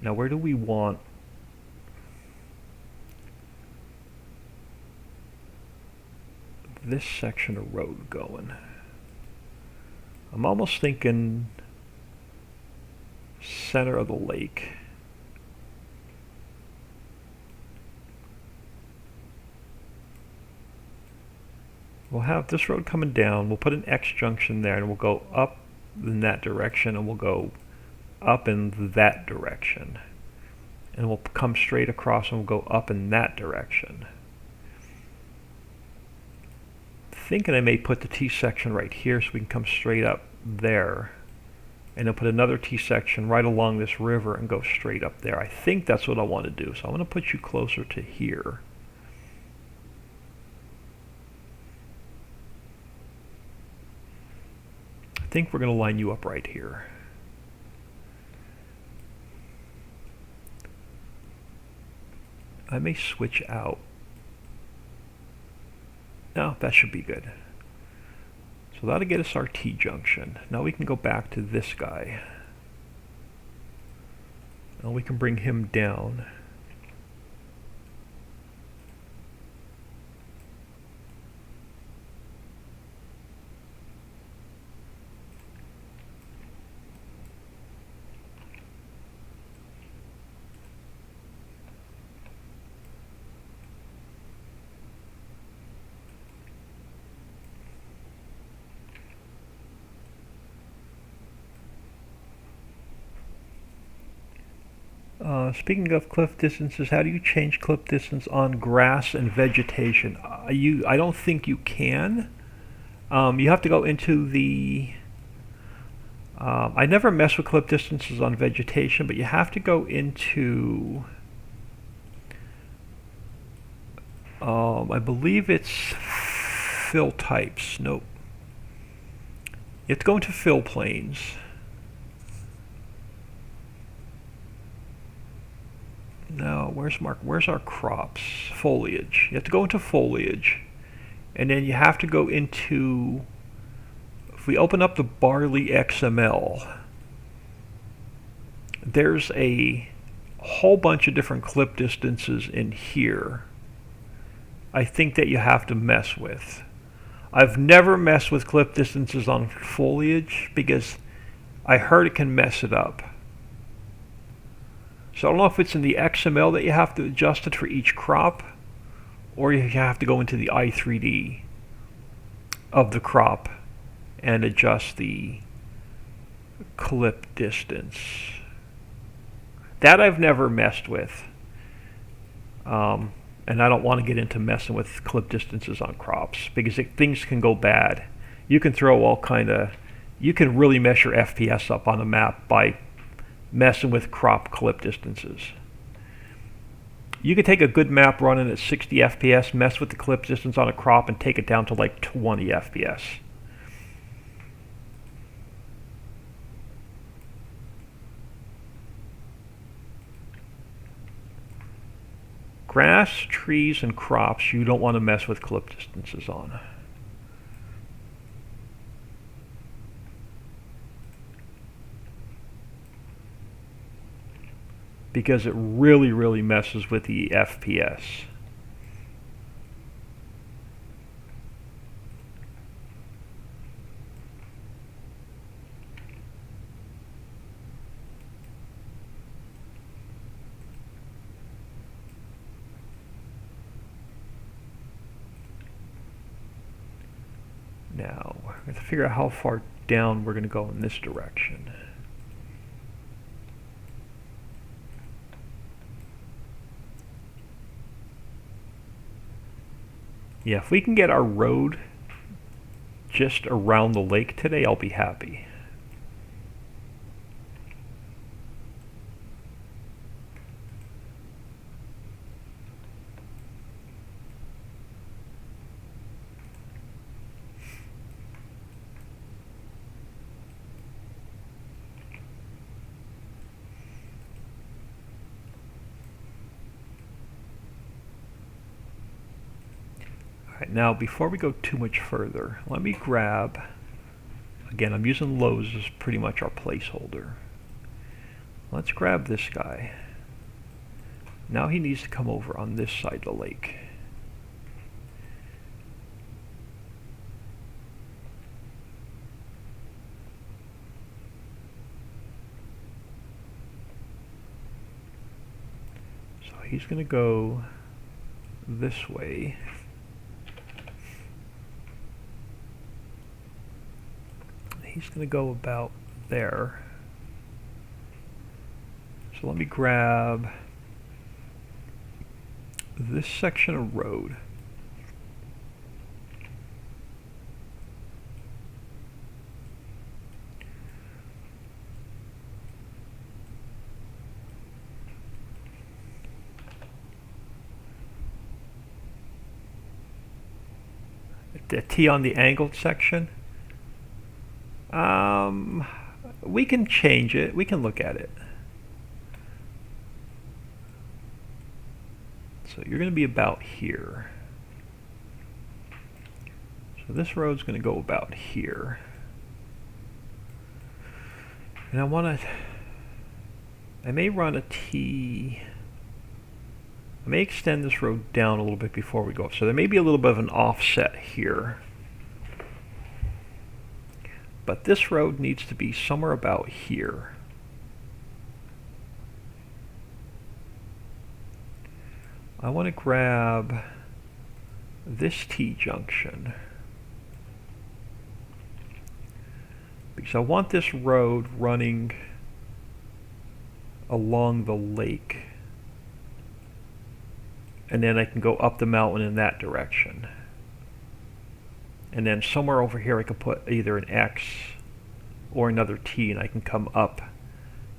Now where do we want this section of road going? I'm almost thinking center of the lake. We'll have this road coming down, we'll put an X junction there, and we'll go up in that direction, and we'll go up in that direction. And we'll come straight across and we'll go up in that direction. Thinking I may put the T-section right here so we can come straight up there. And then put another T-section right along this river and go straight up there. I think that's what I want to do. So I'm going to put you closer to here. I think we're going to line you up right here. I may switch out. No, that should be good. So that'll get us our T-junction. Now we can go back to this guy. Now we can bring him down. Speaking of cliff distances, how do you change cliff distance on grass and vegetation? I don't think you can. You have to go into the... I never mess with cliff distances on vegetation, but you have to go into... I believe it's fill types. Nope. You have to go into fill planes. Now, where's our crops? Foliage. You have to go into foliage. And then you have to go into... If we open up the Barley XML, there's a whole bunch of different clip distances in here. I think that you have to mess with. I've never messed with clip distances on foliage because I heard it can mess it up. So I don't know if it's in the XML that you have to adjust it for each crop, or you have to go into the i3D of the crop and adjust the clip distance. That I've never messed with. And I don't want to get into messing with clip distances on crops because things can go bad. You can throw all kind of... You can really mess your FPS up on a map by messing with crop clip distances. You could take a good map running at 60 FPS, mess with the clip distance on a crop, and take it down to like 20 FPS. Grass, trees, and crops you don't want to mess with clip distances on. Because it really, really messes with the FPS. Now, we have to figure out how far down we're going to go in this direction. Yeah, if we can get our road just around the lake today, I'll be happy. Alright, now before we go too much further, let me grab Again, I'm using Lowe's as pretty much our placeholder. Let's grab this guy. Now he needs to come over on this side of the lake. So he's going to go this way. He's going to go about there. So let me grab this section of road. The T on the angled section. We can change it. We can look at it. So you're going to be about here. So this road's going to go about here. And I may run a T. I may extend this road down a little bit before we go up. So there may be a little bit of an offset here. But this road needs to be somewhere about here. I want to grab this T-junction because I want this road running along the lake, and then I can go up the mountain in that direction. And then somewhere over here I could put either an X or another T, and I can come up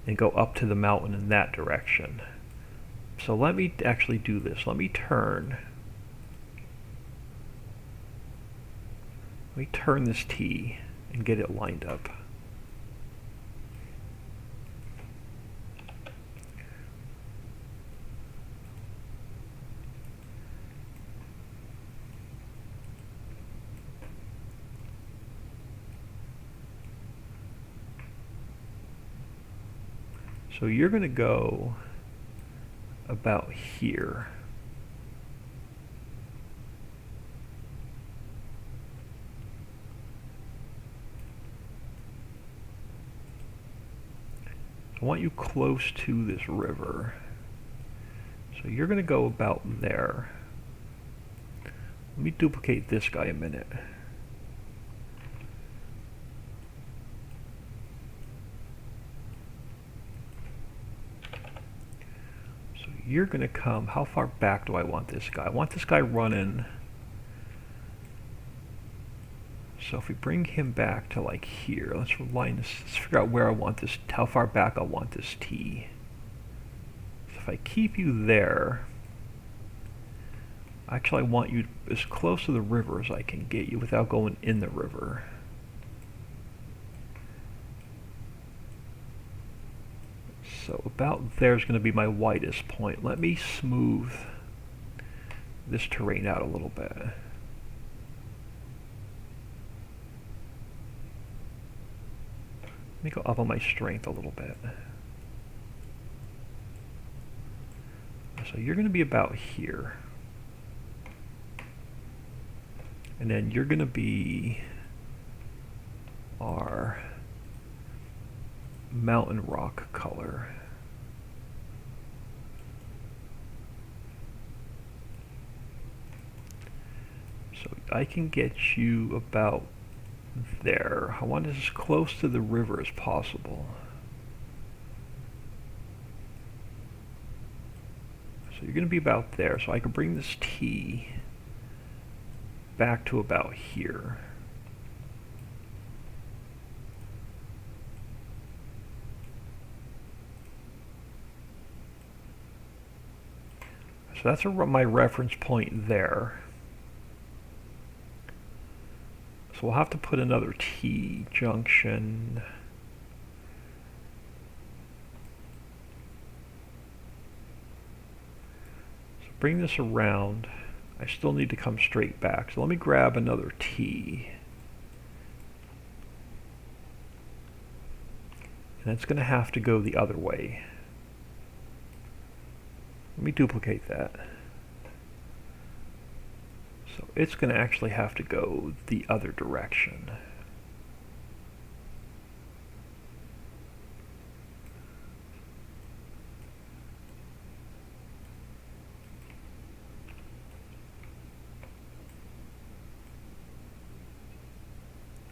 and go up to the mountain in that direction. So let me actually do this. Let me turn this T and get it lined up. So you're going to go about here. I want you close to this river. So you're going to go about there. Let me duplicate this guy a minute. You're going to come, how far back do I want this guy? I want this guy running. So if we bring him back to like here, let's figure out where I want this, how far back I want this T. So if I keep you there, actually I want you as close to the river as I can get you without going in the river. So about there's going to be my widest point. Let me smooth this terrain out a little bit. Let me go up on my strength a little bit. So you're going to be about here. And then you're going to be our mountain rock color. So I can get you about there. I want it as close to the river as possible. So you're going to be about there. So I can bring this T back to about here. So that's my reference point there. So we'll have to put another T junction. So bring this around. I still need to come straight back. So let me grab another T. and it's going to have to go the other way. Let me duplicate that. So it's going to actually have to go the other direction.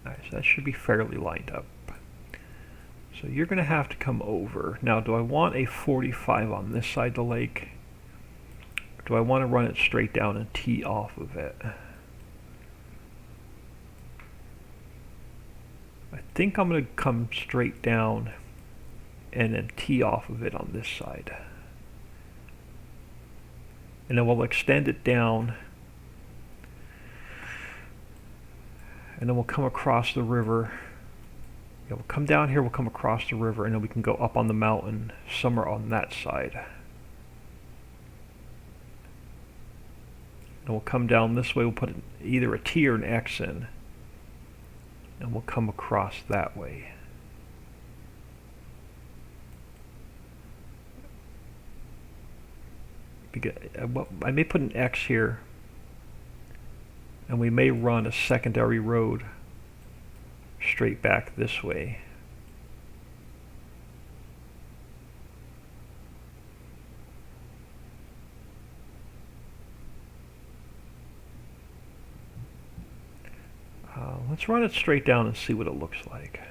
Alright, so that should be fairly lined up. So you're going to have to come over. Now, do I want a 45 on this side of the lake? Or do I want to run it straight down and tee off of it? I think I'm going to come straight down and then tee off of it on this side. And then we'll extend it down. And then we'll come across the river. Yeah, we'll come down here, we'll come across the river, and then we can go up on the mountain somewhere on that side. And we'll come down this way, we'll put either a T or an X in. And we'll come across that way. I may put an X here, and we may run a secondary road straight back this way. Let's run it straight down and see what it looks like.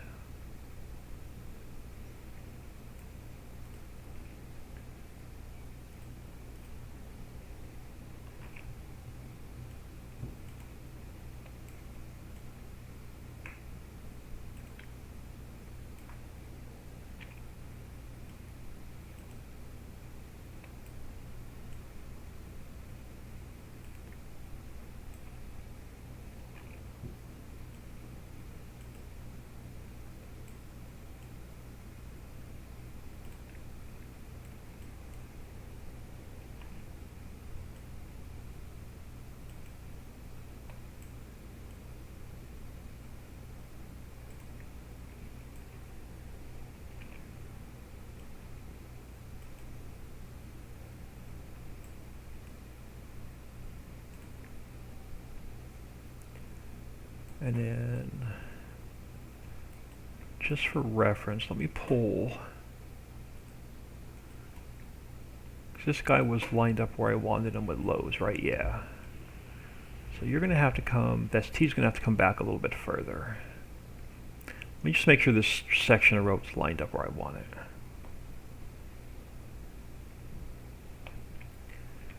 And then, just for reference, let me pull. This guy was lined up where I wanted him with lows, right? Yeah. So you're going to have to come, that T's going to have to come back a little bit further. Let me just make sure this section of rope's lined up where I want it.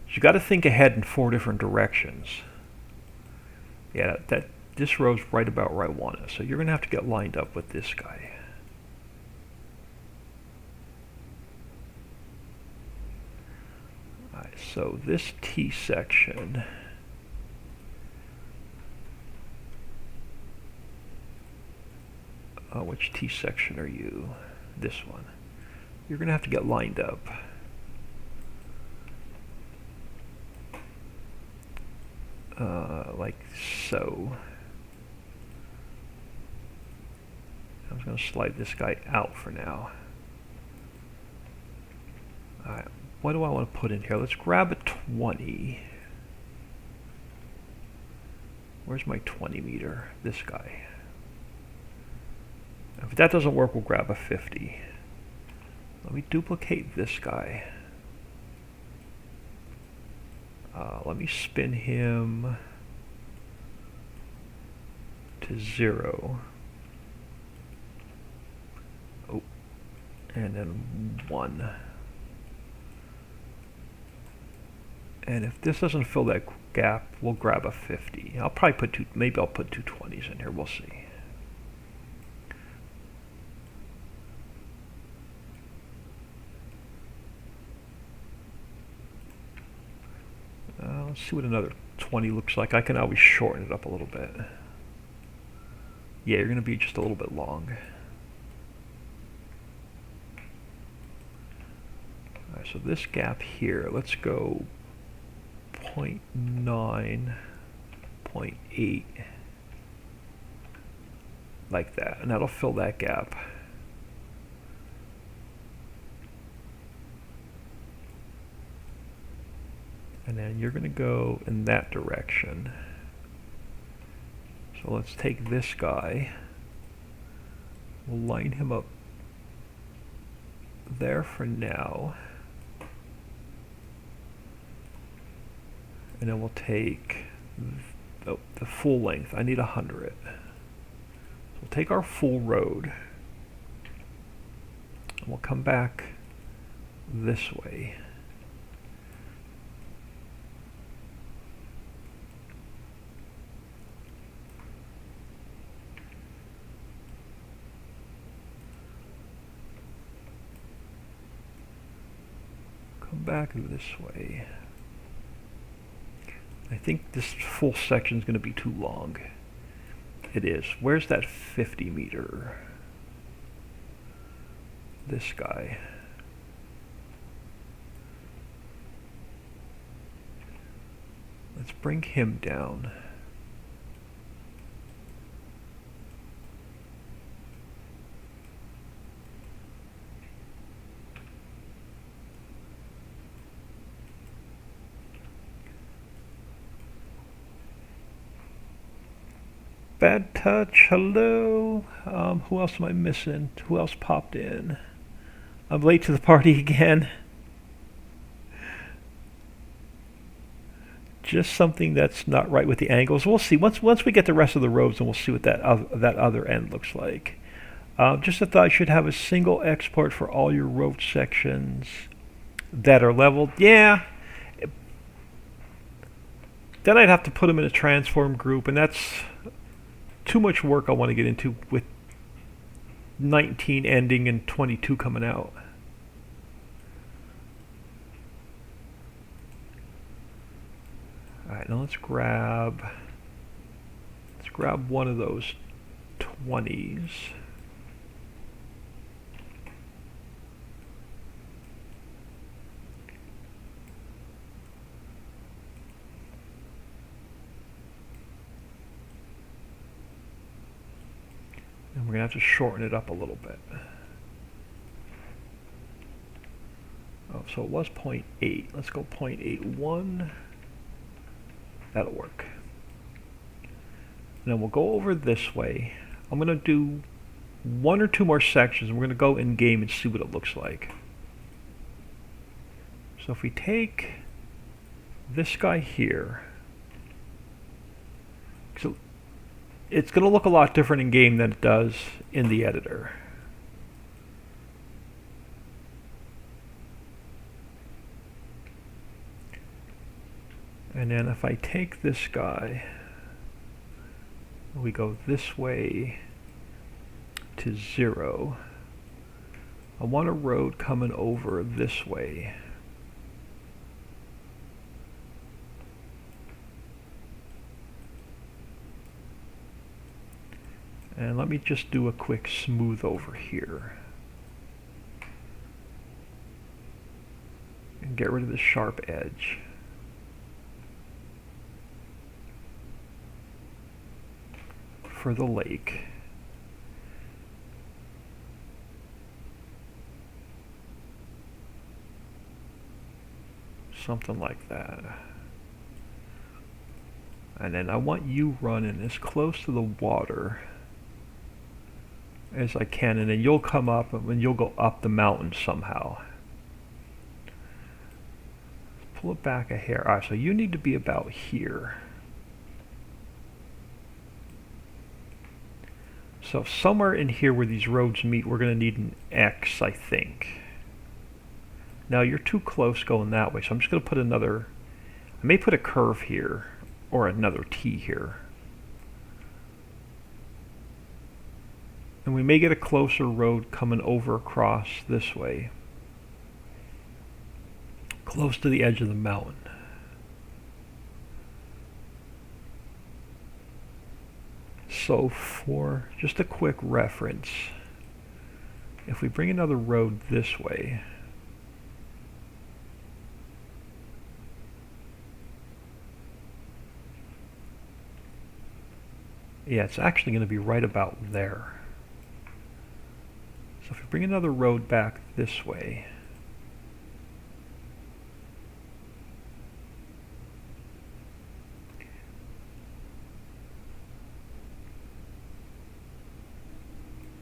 So you got to think ahead in 4 different directions. Yeah, this row's right about where I want it. So you're going to have to get lined up with this guy. Alright, so this T section, which T section are you? This one. You're going to have to get lined up. Like so. I'm just going to slide this guy out for now. Alright, what do I want to put in here? Let's grab a 20. Where's my 20 meter? This guy. If that doesn't work, we'll grab a 50. Let me duplicate this guy. Let me spin him to 0. Oh, and then 1. And if this doesn't fill that gap, we'll grab a 50. I'll probably put maybe I'll put 2 20s in here. We'll see. Let's see what another 20 looks like. I can always shorten it up a little bit. Yeah, you're going to be just a little bit long. Alright, so this gap here, let's go 0.9, 0.8, like that, and that'll fill that gap. And then you're going to go in that direction. So let's take this guy. We'll line him up there for now. And then we'll take the full length. I need 100. So we'll take our full road. And we'll come back this way. Come back this way. I think this full section is going to be too long. It is. Where's that 50 meter? This guy. Let's bring him down. Bad Touch, hello. Who else am I missing? Who else popped in? I'm late to the party again. Just something that's not right with the angles. We'll see. Once we get the rest of the roads, and we'll see what that other end looks like. Just a thought, you should have a single export for all your road sections that are leveled. Yeah. Then I'd have to put them in a transform group, and that's too much work I want to get into with 19 ending and 22 coming out. Alright, now let's grab one of those 20s. And we're going to have to shorten it up a little bit. Oh, so it was 0.8. Let's go 0.81. That'll work. And then we'll go over this way. I'm going to do one or two more sections. We're going to go in game and see what it looks like. So if we take this guy here, so it's going to look a lot different in game than it does in the editor. And then if I take this guy, we go this way to 0. I want a road coming over this way. And let me just do a quick smooth over here. And get rid of the sharp edge. For the lake. Something like that. And then I want you running as close to the water as I can, and then you'll come up and you'll go up the mountain somehow. Pull it back a hair. Alright, so you need to be about here. So somewhere in here where these roads meet, we're going to need an X, I think. Now you're too close going that way, so I'm just going to put another, I may put a curve here, or another T here. And we may get a closer road coming over across this way. Close to the edge of the mountain. So for just a quick reference, if we bring another road this way, yeah, it's actually going to be right about there. So if we bring another road back this way,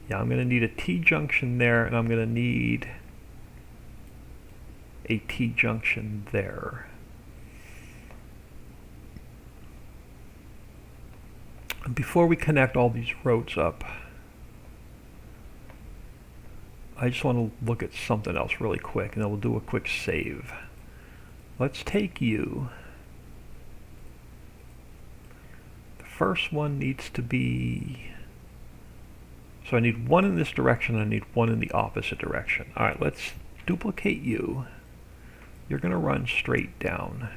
Yeah, I'm going to need a T-junction there, and I'm going to need a T-junction there. And before we connect all these roads up, I just want to look at something else really quick, and then we'll do a quick save. Let's take you. The first one needs to be... So I need one in this direction, and I need one in the opposite direction. Alright, let's duplicate you. You're going to run straight down.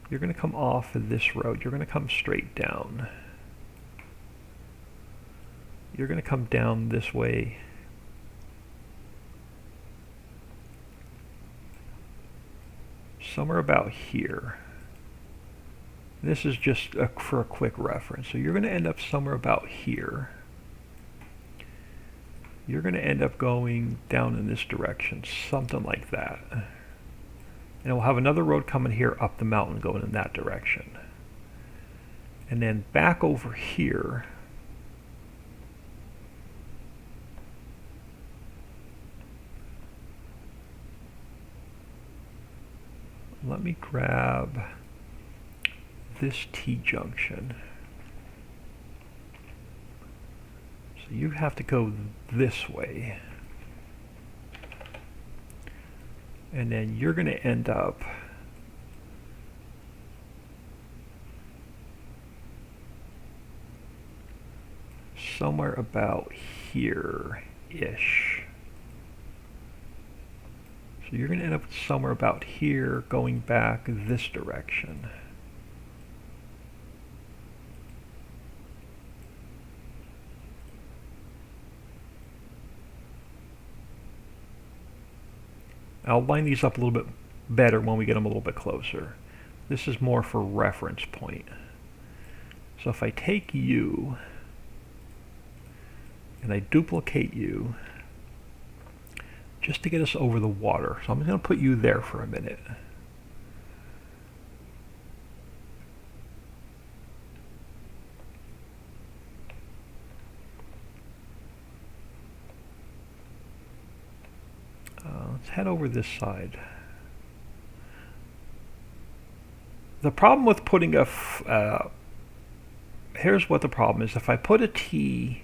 You're going to come off of this road. You're going to come straight down. You're going to come down this way. Somewhere about here. This is just for a quick reference. So you're going to end up somewhere about here. You're going to end up going down in this direction, something like that. And we'll have another road coming here up the mountain going in that direction. And then back over here, let me grab this T-junction. So you have to go this way. And then you're going to end up somewhere about here-ish. So you're going to end up somewhere about here going back this direction. I'll line these up a little bit better when we get them a little bit closer. This is more for reference point. So if I take you and I duplicate you just to get us over the water. So I'm going to put you there for a minute. Let's head over this side. The problem with putting a... here's what the problem is. If I put a T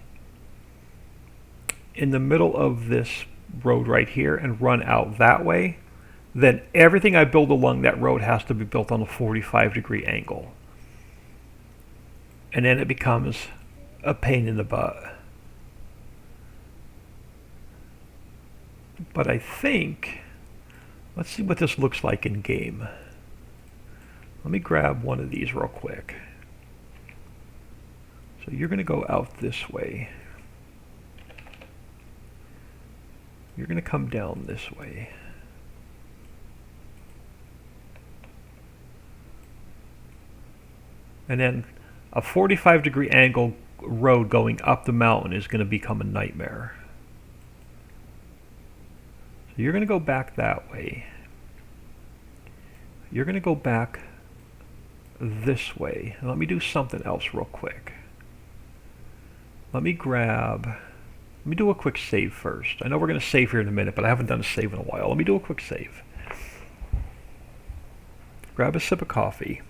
in the middle of this road right here and run out that way, then everything I build along that road has to be built on a 45-degree angle. And then it becomes a pain in the butt. But I think, let's see what this looks like in game. Let me grab one of these real quick. So you're going to go out this way. You're going to come down this way. And then a 45-degree angle road going up the mountain is going to become a nightmare. So you're going to go back that way. You're going to go back this way. And let me do something else real quick. Let me do a quick save first. I know we're going to save here in a minute, but I haven't done a save in a while. Let me do a quick save. Grab a sip of coffee.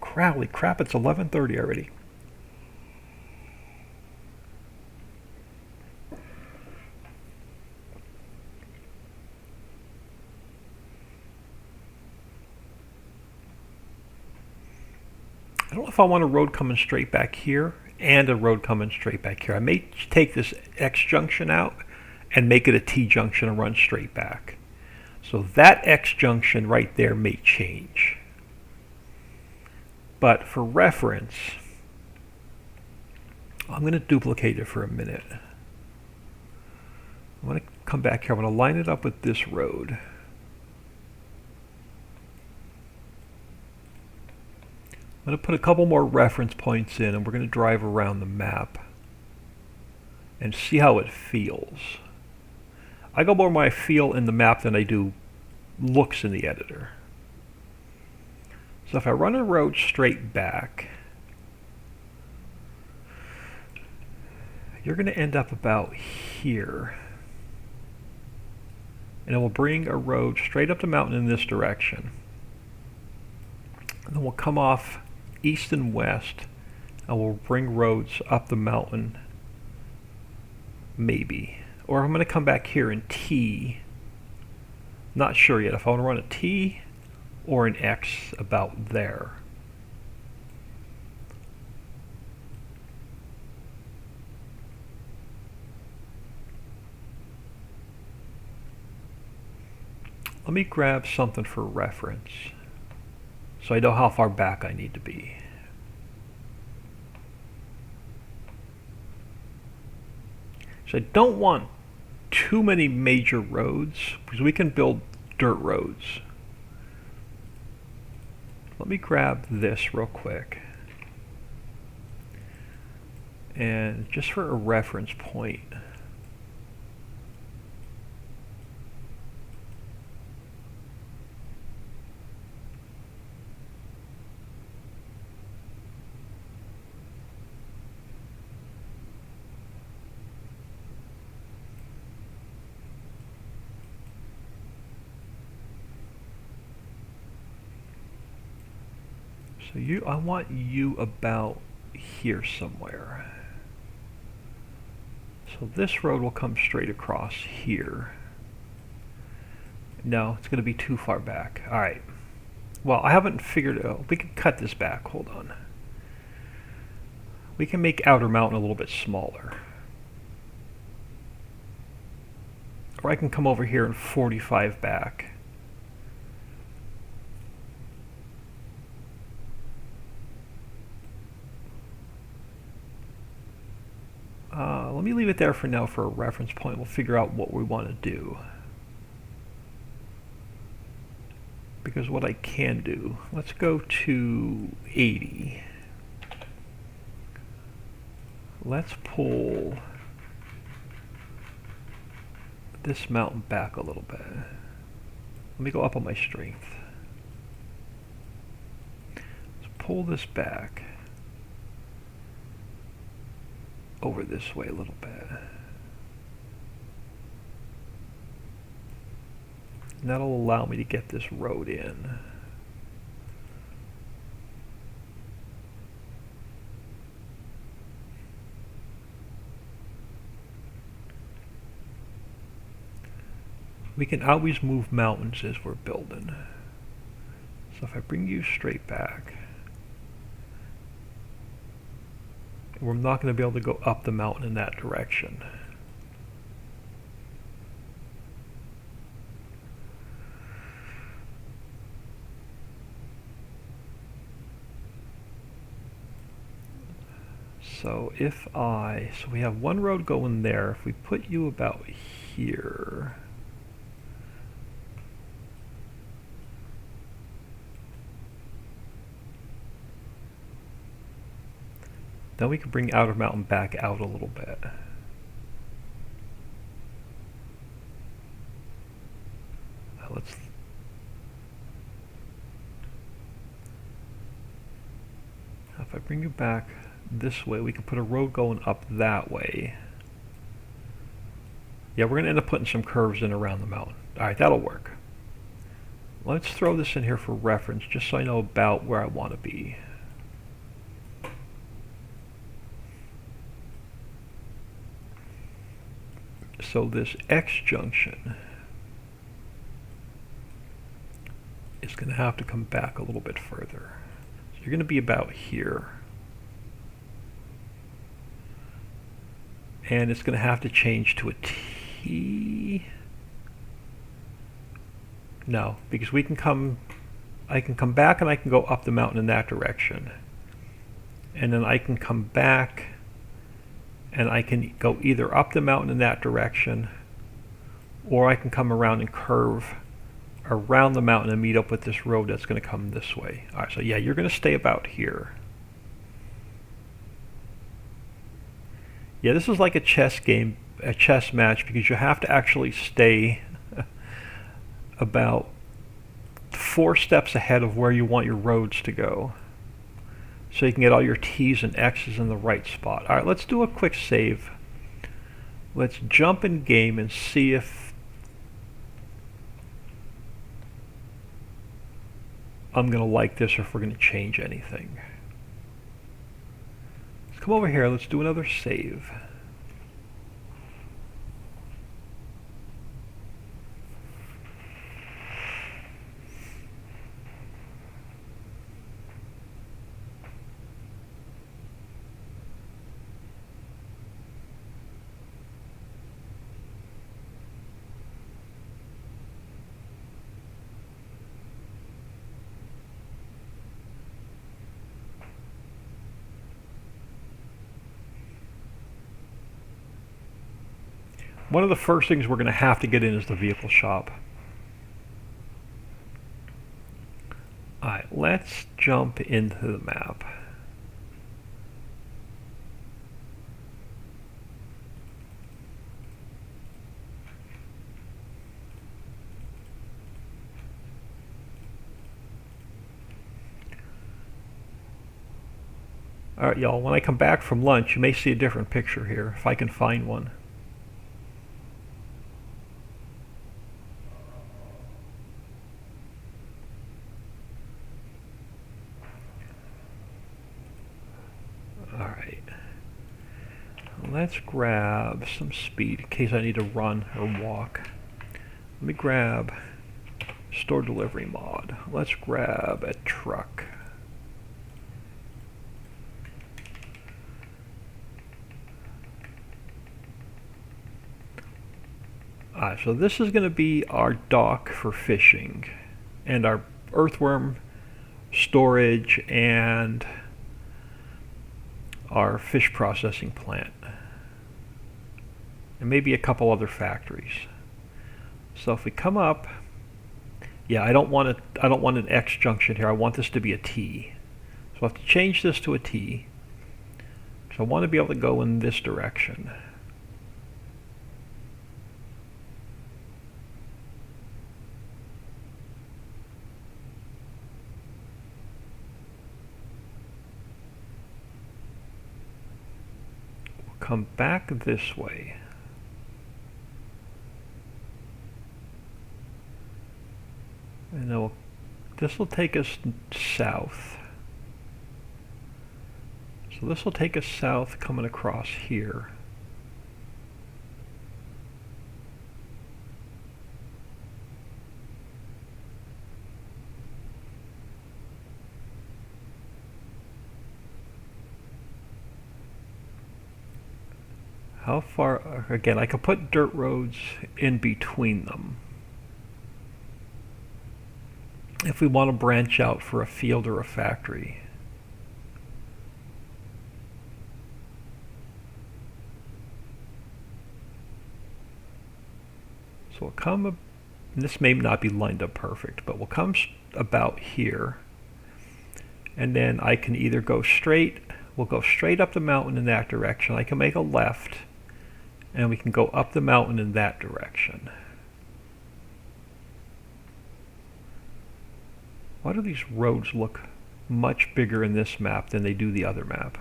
Holy crap, it's 11:30 already. I don't know if I want a road coming straight back here and a road coming straight back here. I may take this X junction out and make it a T junction and run straight back. So that X junction right there may change. But for reference, I'm going to duplicate it for a minute. I'm going to come back here. I'm going to line it up with this road. I'm going to put a couple more reference points in, and we're going to drive around the map and see how it feels. I go more by feel in the map than I do looks in the editor. So if I run a road straight back, you're going to end up about here. And it will bring a road straight up the mountain in this direction. And then we'll come off east and west, and we'll bring roads up the mountain, maybe. Or I'm going to come back here and T. Not sure yet if I want to run a T or an X about there. Let me grab something for reference so I know how far back I need to be. So I don't want too many major roads because we can build dirt roads. Let me grab this real quick. And just for a reference point, so I want you about here somewhere. So this road will come straight across here. No, it's going to be too far back. All right. Well, I haven't figured out. We can cut this back. Hold on. We can make Outer Mountain a little bit smaller. Or I can come over here and 45 back. Let me leave it there for now for a reference point. We'll figure out what we want to do. Because what I can do, let's go to 80. Let's pull this mountain back a little bit. Let me go up on my strength. Let's pull this back over this way a little bit. And that'll allow me to get this road in. We can always move mountains as we're building. So if I bring you straight back, we're not going to be able to go up the mountain in that direction. So so we have one road going there. If we put you about here, then we can bring Outer Mountain back out a little bit. If I bring you back this way, we can put a road going up that way. Yeah, we're going to end up putting some curves in around the mountain. Alright, that'll work. Let's throw this in here for reference, just so I know about where I want to be. So this X junction is going to have to come back a little bit further. So you're going to be about here. And it's going to have to change to a T. No, because I can come back and I can go up the mountain in that direction. And then I can come back and I can go either up the mountain in that direction, or I can come around and curve around the mountain and meet up with this road that's going to come this way. Alright, so yeah, you're going to stay about here. Yeah, this is like a chess game, a chess match, because you have to actually stay about 4 steps ahead of where you want your roads to go, so you can get all your T's and X's in the right spot. Alright, let's do a quick save Let's jump in game and see if I'm going to like this or if we're going to change anything. Let's come over here. Let's do another save. One of the first things we're going to have to get in is the vehicle shop. Alright, let's jump into the map. Alright, y'all, when I come back from lunch, you may see a different picture here, if I can find one. Alright. Let's grab some speed in case I need to run or walk. Let me grab store delivery mod. Let's grab a truck. So this is going to be our dock for fishing and our earthworm storage and our fish processing plant and maybe a couple other factories. So if we come up, yeah, I don't want an X junction here. I want this to be a T. So I'll have to change this to a T. So I want to be able to go in this direction. Come back this way. And then this will take us south. So this will take us south coming across here. How far, again, I could put dirt roads in between them if we want to branch out for a field or a factory. So we'll come, and this may not be lined up perfect, but we'll come about here, and then I can either go straight, we'll go straight up the mountain in that direction. I can make a left, and we can go up the mountain in that direction. Why do these roads look much bigger in this map than they do the other map?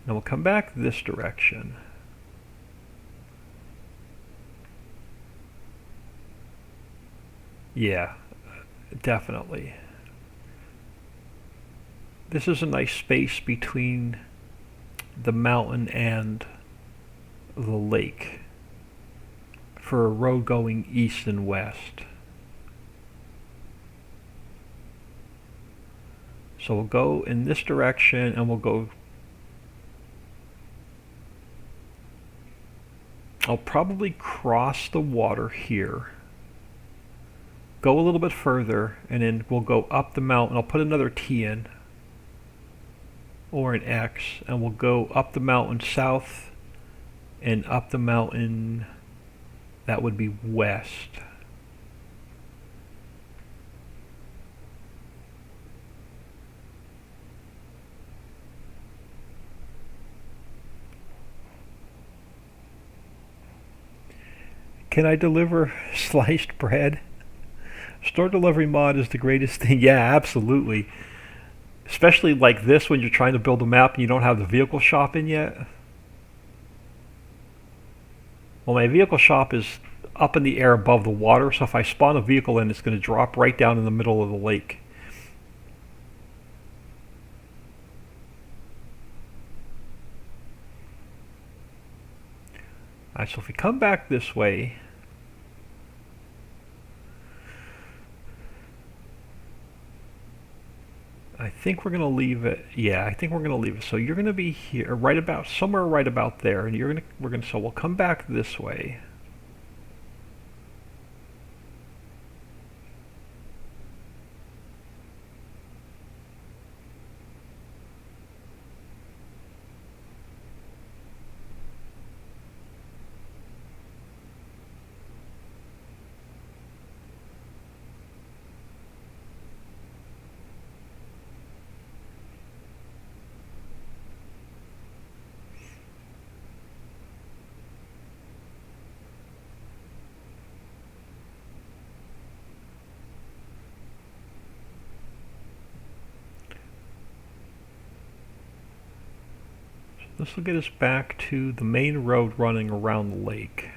Now we'll come back this direction. Yeah, definitely. This is a nice space between the mountain and the lake for a road going east and west. So we'll go in this direction and we'll go, I'll probably cross the water here, go a little bit further, and then we'll go up the mountain. I'll put another T in or an X, and we'll go up the mountain south and up the mountain, that would be west. Can I deliver sliced bread? Store delivery mod is the greatest thing. Yeah, absolutely. Especially like this when you're trying to build a map and you don't have the vehicle shop in yet. Well, my vehicle shop is up in the air above the water, so if I spawn a vehicle in, it's going to drop right down in the middle of the lake. Alright, so if we come back this way, I think we're going to leave it. Yeah, I think we're going to leave it. So you're going to be here, right about somewhere right about there, and so we'll come back this way. This will get us back to the main road running around the lake.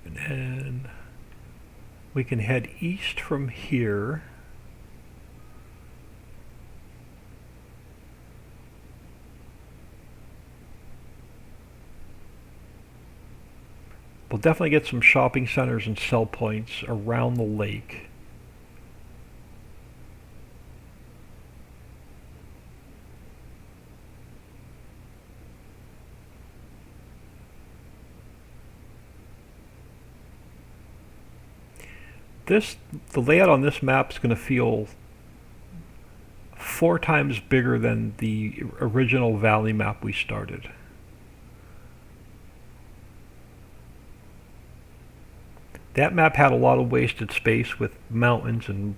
And then we can head east from here. We'll definitely get some shopping centers and sell points around the lake. The layout on this map is going to feel 4 times bigger than the original valley map we started. That map had a lot of wasted space with mountains and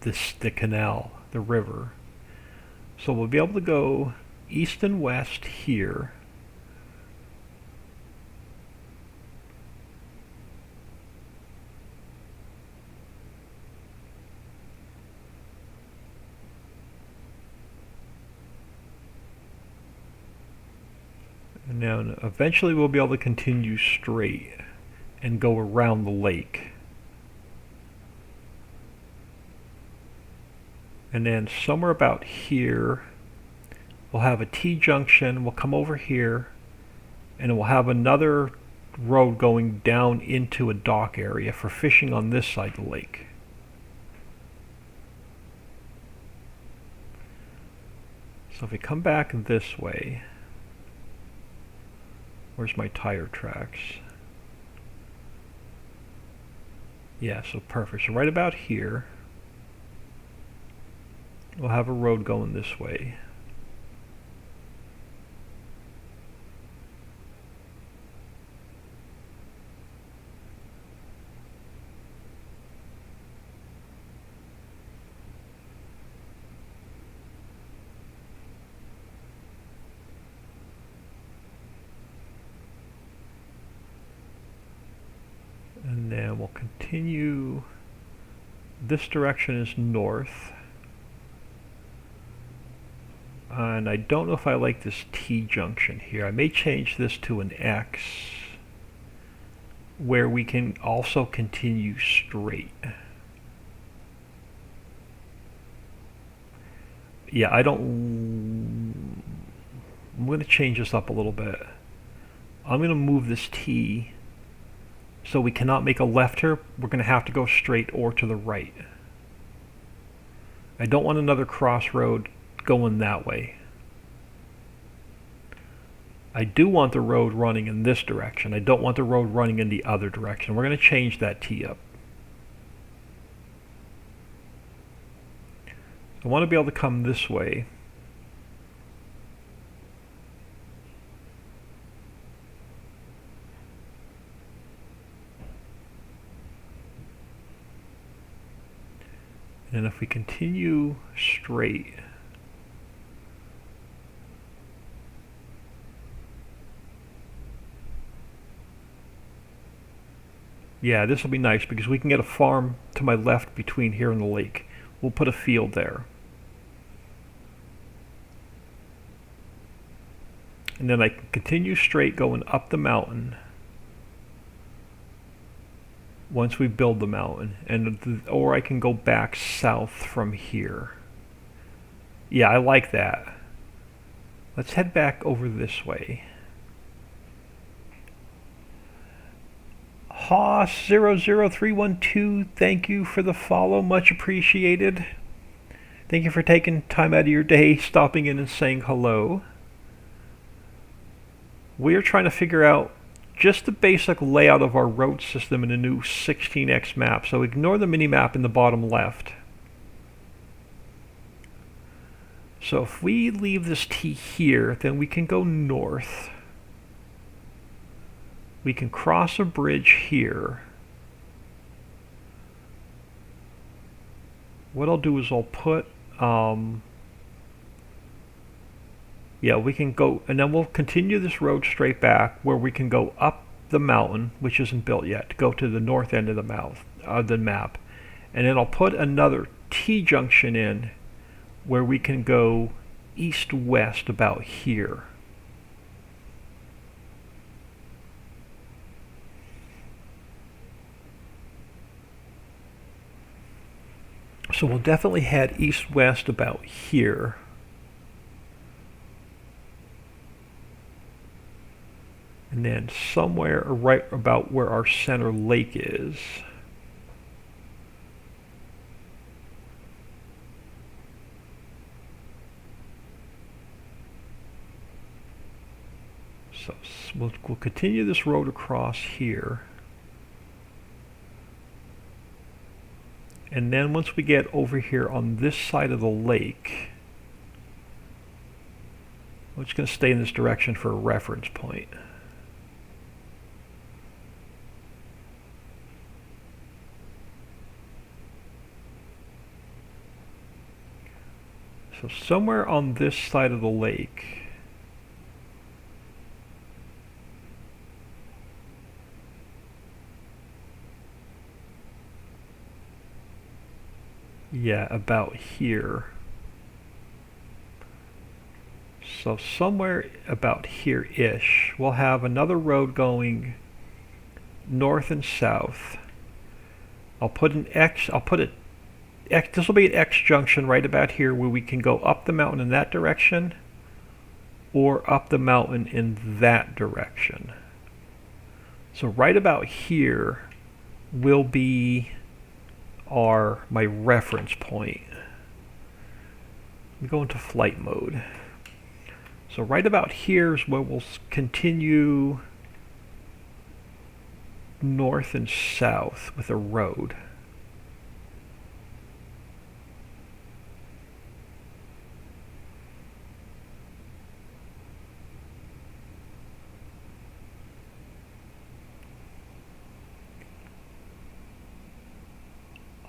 the canal, the river. So we'll be able to go east and west here. And then eventually we'll be able to continue straight and go around the lake. And then somewhere about here, we'll have a T-junction. We'll come over here, and we'll have another road going down into a dock area for fishing on this side of the lake. So if we come back this way, where's my tire tracks? Yeah, so perfect. So right about here, we'll have a road going this way. And then we'll continue. This direction is north. And I don't know if I like this T-junction here. I may change this to an X, where we can also continue straight. Yeah, I'm going to change this up a little bit. I'm going to move this T so we cannot make a left here. We're going to have to go straight or to the right. I don't want another crossroad going that way. I do want the road running in this direction. I don't want the road running in the other direction. We're going to change that T up. I want to be able to come this way. And if we continue straight, yeah, this will be nice because we can get a farm to my left between here and the lake. We'll put a field there. And then I can continue straight going up the mountain once we build the mountain, or I can go back south from here. Yeah, I like that. Let's head back over this way. Hoss00312, thank you for the follow, much appreciated. Thank you for taking time out of your day, stopping in and saying hello. We are trying to figure out just the basic layout of our road system in a new 16x map, so ignore the mini-map in the bottom left. So if we leave this T here, then we can go north. We can cross a bridge here. What I'll do is I'll put, yeah, we can go, and then we'll continue this road straight back where we can go up the mountain, which isn't built yet, to go to the north end of the map. And then I'll put another T-junction in where we can go east-west about here. So we'll definitely head east-west about here. And then somewhere right about where our center lake is. So we'll continue this road across here. And then once we get over here on this side of the lake, we're just going to stay in this direction for a reference point. So somewhere on this side of the lake, yeah, about here. So somewhere about here-ish, we'll have another road going north and south. I'll put an X, this will be an X junction right about here where we can go up the mountain in that direction or up the mountain in that direction. So right about here will be my reference point. We go into flight mode. So right about here is where we'll continue north and south with a road.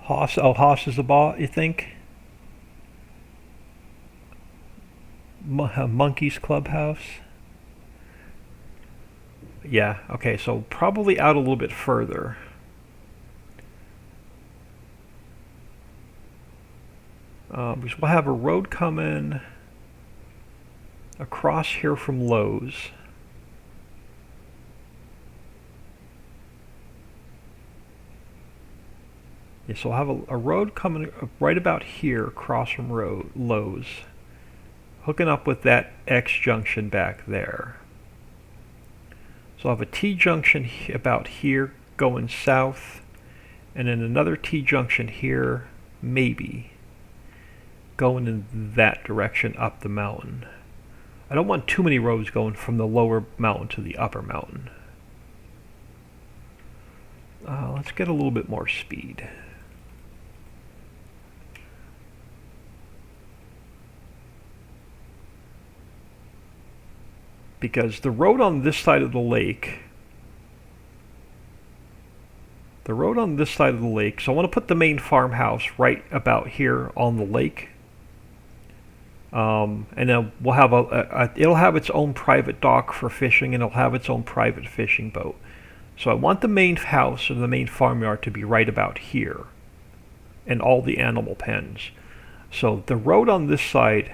Hoss is the boss, you think? Monkey's Clubhouse? Yeah, okay, so probably out a little bit further. Because we'll have a road coming across here from Lowe's. Yeah, so I'll have a road coming right about here across from Lowe's, hooking up with that X junction back there. So I'll have a T junction about here going south, and then another T junction here, maybe, going in that direction up the mountain. I don't want too many roads going from the lower mountain to the upper mountain. Let's get a little bit more speed. Because the road on this side of the lake, road on this side of the lake. So I want to put the main farmhouse right about here on the lake. And then we'll have it'll have its own private dock for fishing, and it'll have its own private fishing boat. So I want the main house or the main farmyard to be right about here, and all the animal pens. So the road on this side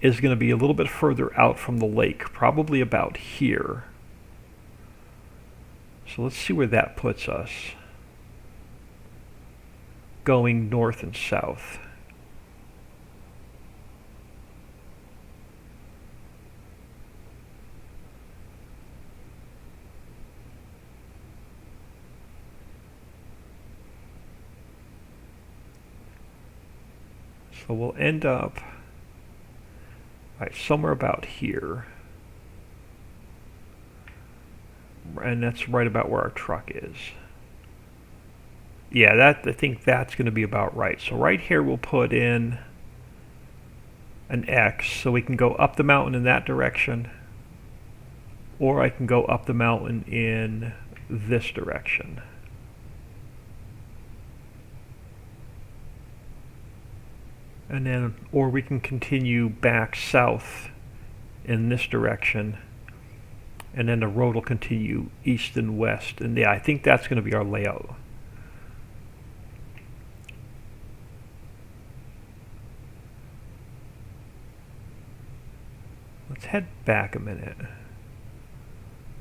is going to be a little bit further out from the lake, probably about here. So let's see where that puts us, going north and south. So we'll end up somewhere about here. And that's right about where our truck is. Yeah, I think that's going to be about right. So right here we'll put in an X so we can go up the mountain in that direction, or I can go up the mountain in this direction. And then, or we can continue back south in this direction, and then the road will continue east and west. And yeah, I think that's going to be our layout. Let's head back a minute.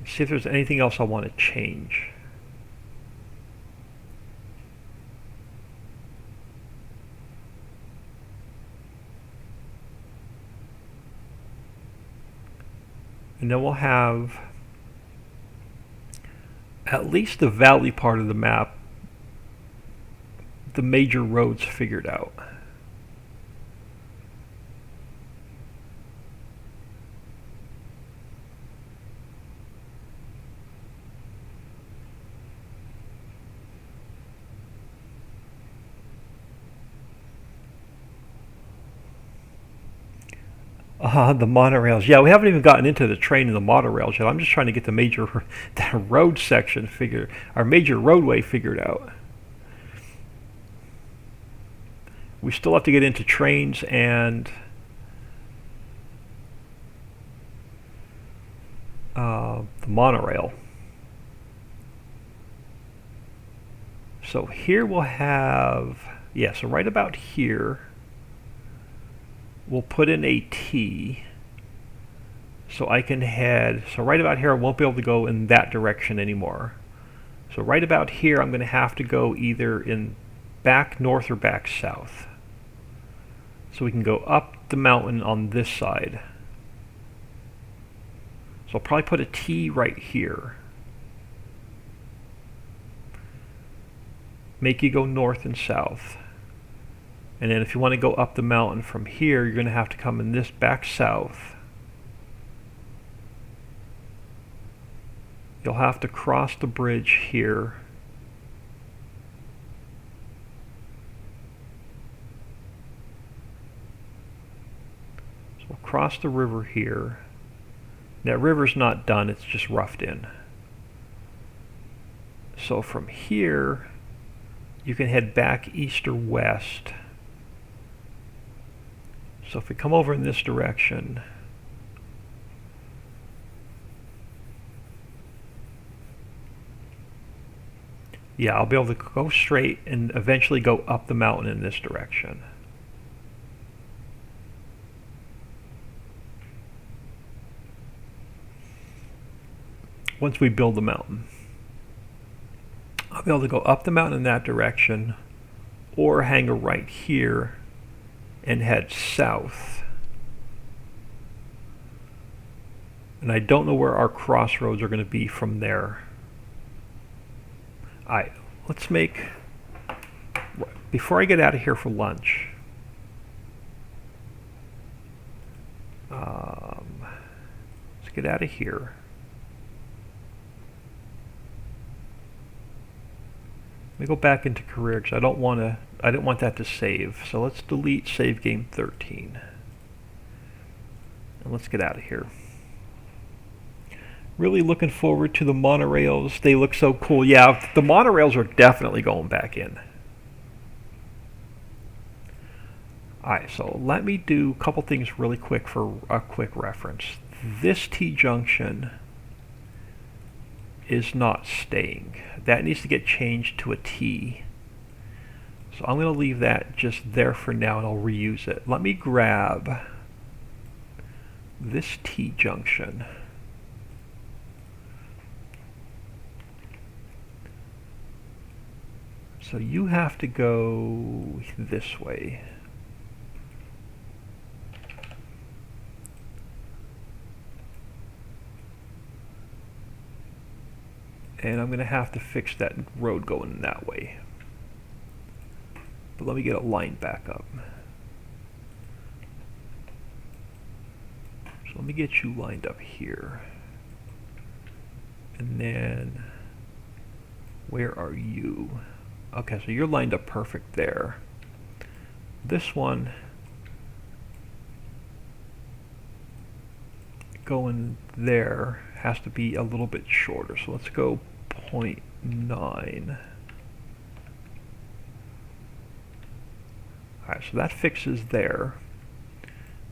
See if there's anything else I want to change. And then we'll have at least the valley part of the map, the major roads figured out. The monorails. Yeah, we haven't even gotten into the train and the monorails yet. I'm just trying to get the major the road section figured, our major roadway figured out. We still have to get into trains and the monorail. So here we'll have, yeah, so right about here, we'll put in a T so I can head, so right about here I won't be able to go in that direction anymore. So right about here I'm going to have to go either in back north or back south. So we can go up the mountain on this side. So I'll probably put a T right here. Make you go north and south. And then if you want to go up the mountain from here, you're going to have to come in this back south. You'll have to cross the bridge here. So we'll cross the river here. That river's not done, it's just roughed in. So from here, you can head back east or west. So if we come over in this direction, yeah, I'll be able to go straight and eventually go up the mountain in this direction. Once we build the mountain, I'll be able to go up the mountain in that direction, or hang a right here and head south. And I don't know where our crossroads are going to be from there. Alright, let's make, before I get out of here for lunch, let's get out of here. Let me go back into career because I didn't want that to save. So let's delete save game 13. And let's get out of here. Really looking forward to the monorails. They look so cool. Yeah, the monorails are definitely going back in. Alright, so let me do a couple things really quick for a quick reference. This T-junction is not staying. That needs to get changed to a T. So I'm going to leave that just there for now and I'll reuse it. Let me grab this T-junction. So you have to go this way. And I'm going to have to fix that road going that way. But let me get it lined back up. So let me get you lined up here. And then, where are you? Okay, so you're lined up perfect there. This one, going there, has to be a little bit shorter. So let's go 0.9. Alright, so that fixes there.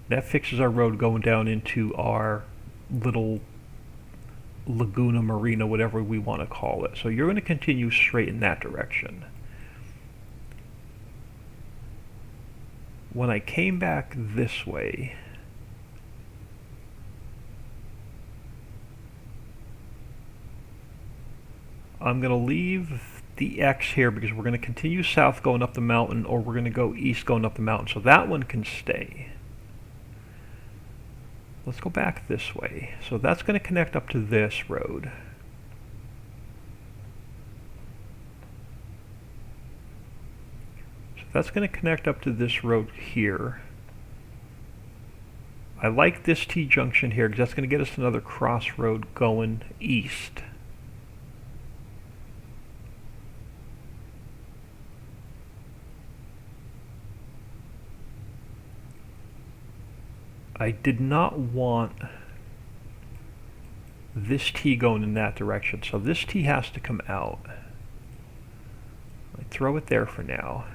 That fixes our road going down into our little Laguna Marina, whatever we want to call it. So you're going to continue straight in that direction. When I came back this way, I'm going to leave the X here because we're going to continue south going up the mountain, or we're going to go east going up the mountain. So that one can stay. Let's go back this way. So that's going to connect up to this road. So that's going to connect up to this road here. I like this T-junction here because that's going to get us another crossroad going east. I did not want this T going in that direction, so this T has to come out. I throw it there for now.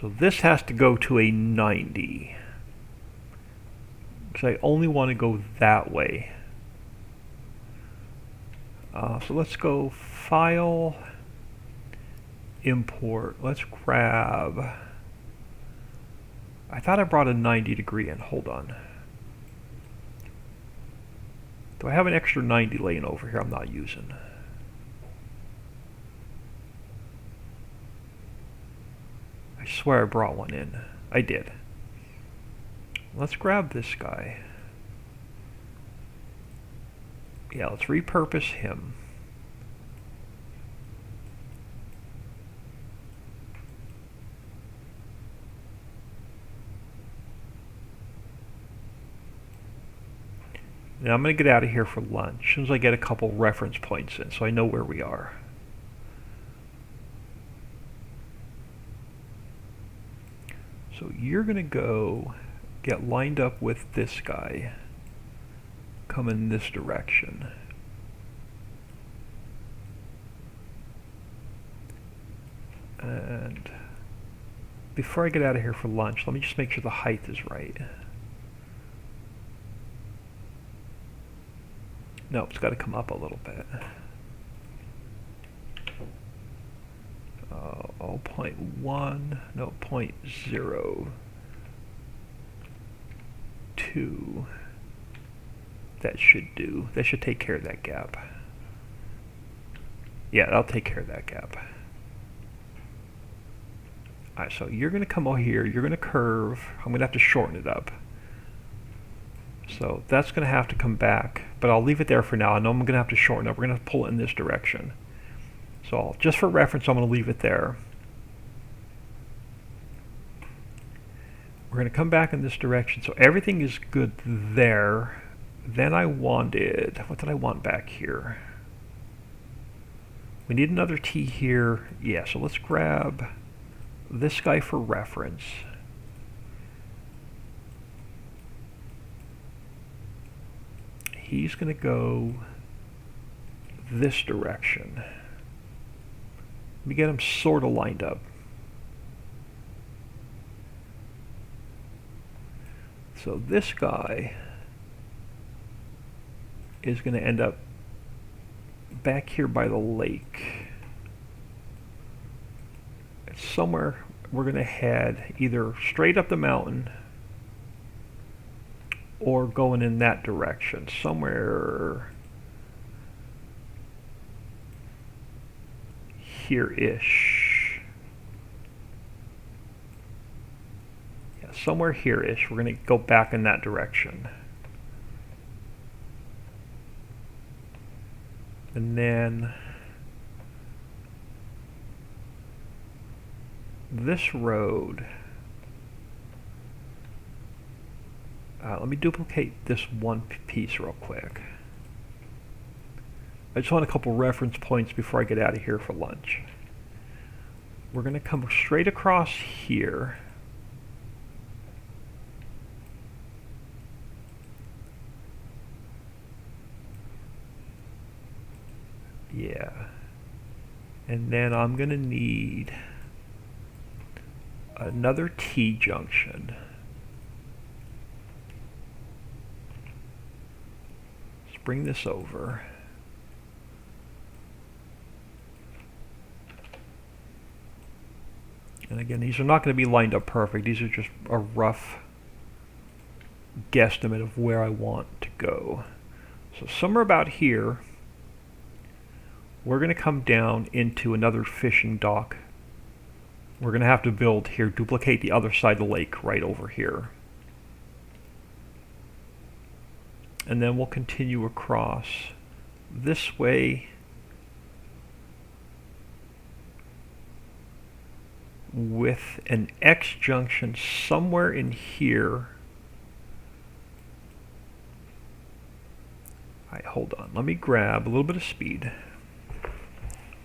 So this has to go to a 90. Because I only want to go that way. So let's go File, Import. Let's grab... I thought I brought a 90 degree in. Hold on. Do I have an extra 90 laying over here I'm not using? I swear I brought one in. I did. Let's grab this guy. Yeah, let's repurpose him. Now I'm going to get out of here for lunch as soon as I get a couple reference points in so I know where we are. So you're going to go get lined up with this guy. Come in this direction. And before I get out of here for lunch, let me just make sure the height is right. No, it's got to come up a little bit. 0.1, no, 0.02. That should do. That should take care of that gap. Yeah, that'll take care of that gap. Alright, so you're going to come over here, you're going to curve. I'm going to have to shorten it up. So that's going to have to come back, but I'll leave it there for now. I know I'm going to have to shorten it. We're going to pull it in this direction. So just for reference, I'm going to leave it there. We're going to come back in this direction. So everything is good there. Then I wanted, what did I want back here? We need another T here. Yeah, so let's grab this guy for reference. he's going to go this direction. Let me get him sort of lined up. So this guy is going to end up back here by the lake. Somewhere we're going to head either straight up the mountain or going in that direction. Somewhere here-ish. Yeah, somewhere here-ish. We're going to go back in that direction. And then this road, let me duplicate this one piece real quick. I just want a couple reference points before I get out of here for lunch. We're going to come straight across here. Yeah. And then I'm going to need another T-junction. Let's bring this over. And again, these are not going to be lined up perfect. These are just a rough guesstimate of where I want to go. So somewhere about here, we're going to come down into another fishing dock. We're going to have to build here, duplicate the other side of the lake right over here. And then we'll continue across this way with an X junction somewhere in here. Alright, hold on. Let me grab a little bit of speed.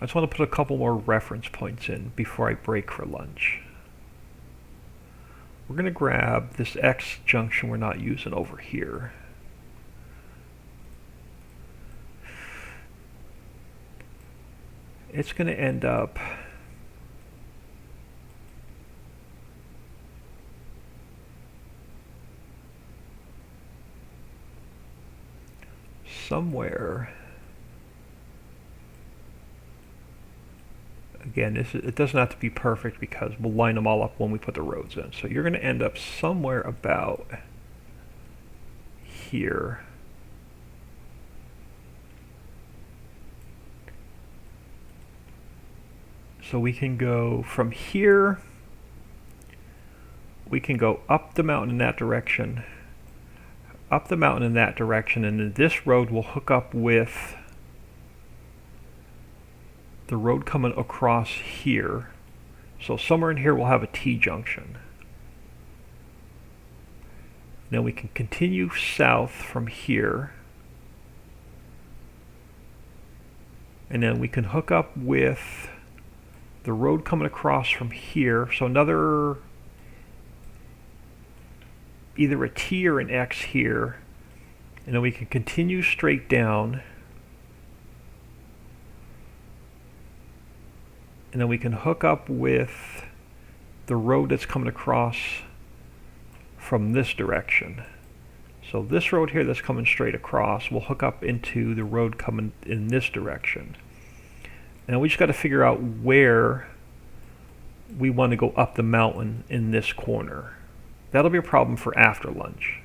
I just want to put a couple more reference points in before I break for lunch. We're going to grab this X junction we're not using over here. It's going to end up somewhere. Again, it doesn't have to be perfect because we'll line them all up when we put the roads in. So you're going to end up somewhere about here. So we can go from here, we can go up the mountain in that direction, up the mountain in that direction, and then this road will hook up with the road coming across here. So somewhere in here we'll have a T-junction. Then we can continue south from here. And then we can hook up with the road coming across from here. So another, either a T or an X here. And then we can continue straight down. And then we can hook up with the road that's coming across from this direction. So this road here that's coming straight across will hook up into the road coming in this direction. And we just got to figure out where we want to go up the mountain in this corner. That'll be a problem for after lunch.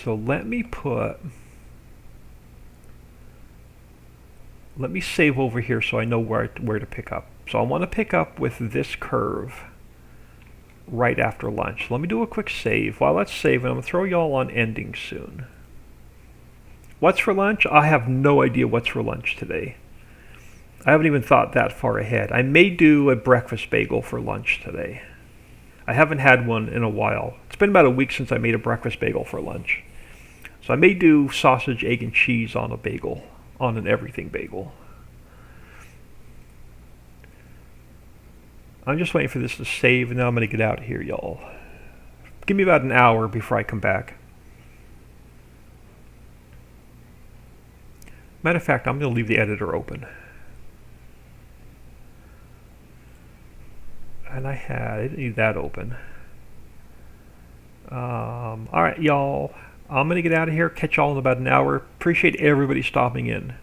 So let me save over here so I know where to pick up. So I want to pick up with this curve right after lunch. Let me do a quick save. While that's saving, I'm going to throw y'all on ending soon. What's for lunch? I have no idea what's for lunch today. I haven't even thought that far ahead. I may do a breakfast bagel for lunch today. I haven't had one in a while. It's been about a week since I made a breakfast bagel for lunch. So I may do sausage, egg, and cheese on a bagel, on an everything bagel. I'm just waiting for this to save, and then I'm going to get out of here, y'all. Give me about an hour before I come back. Matter of fact, I'm going to leave the editor open. And I didn't need that open. Alright, y'all. I'm going to get out of here. Catch y'all in about an hour. Appreciate everybody stopping in.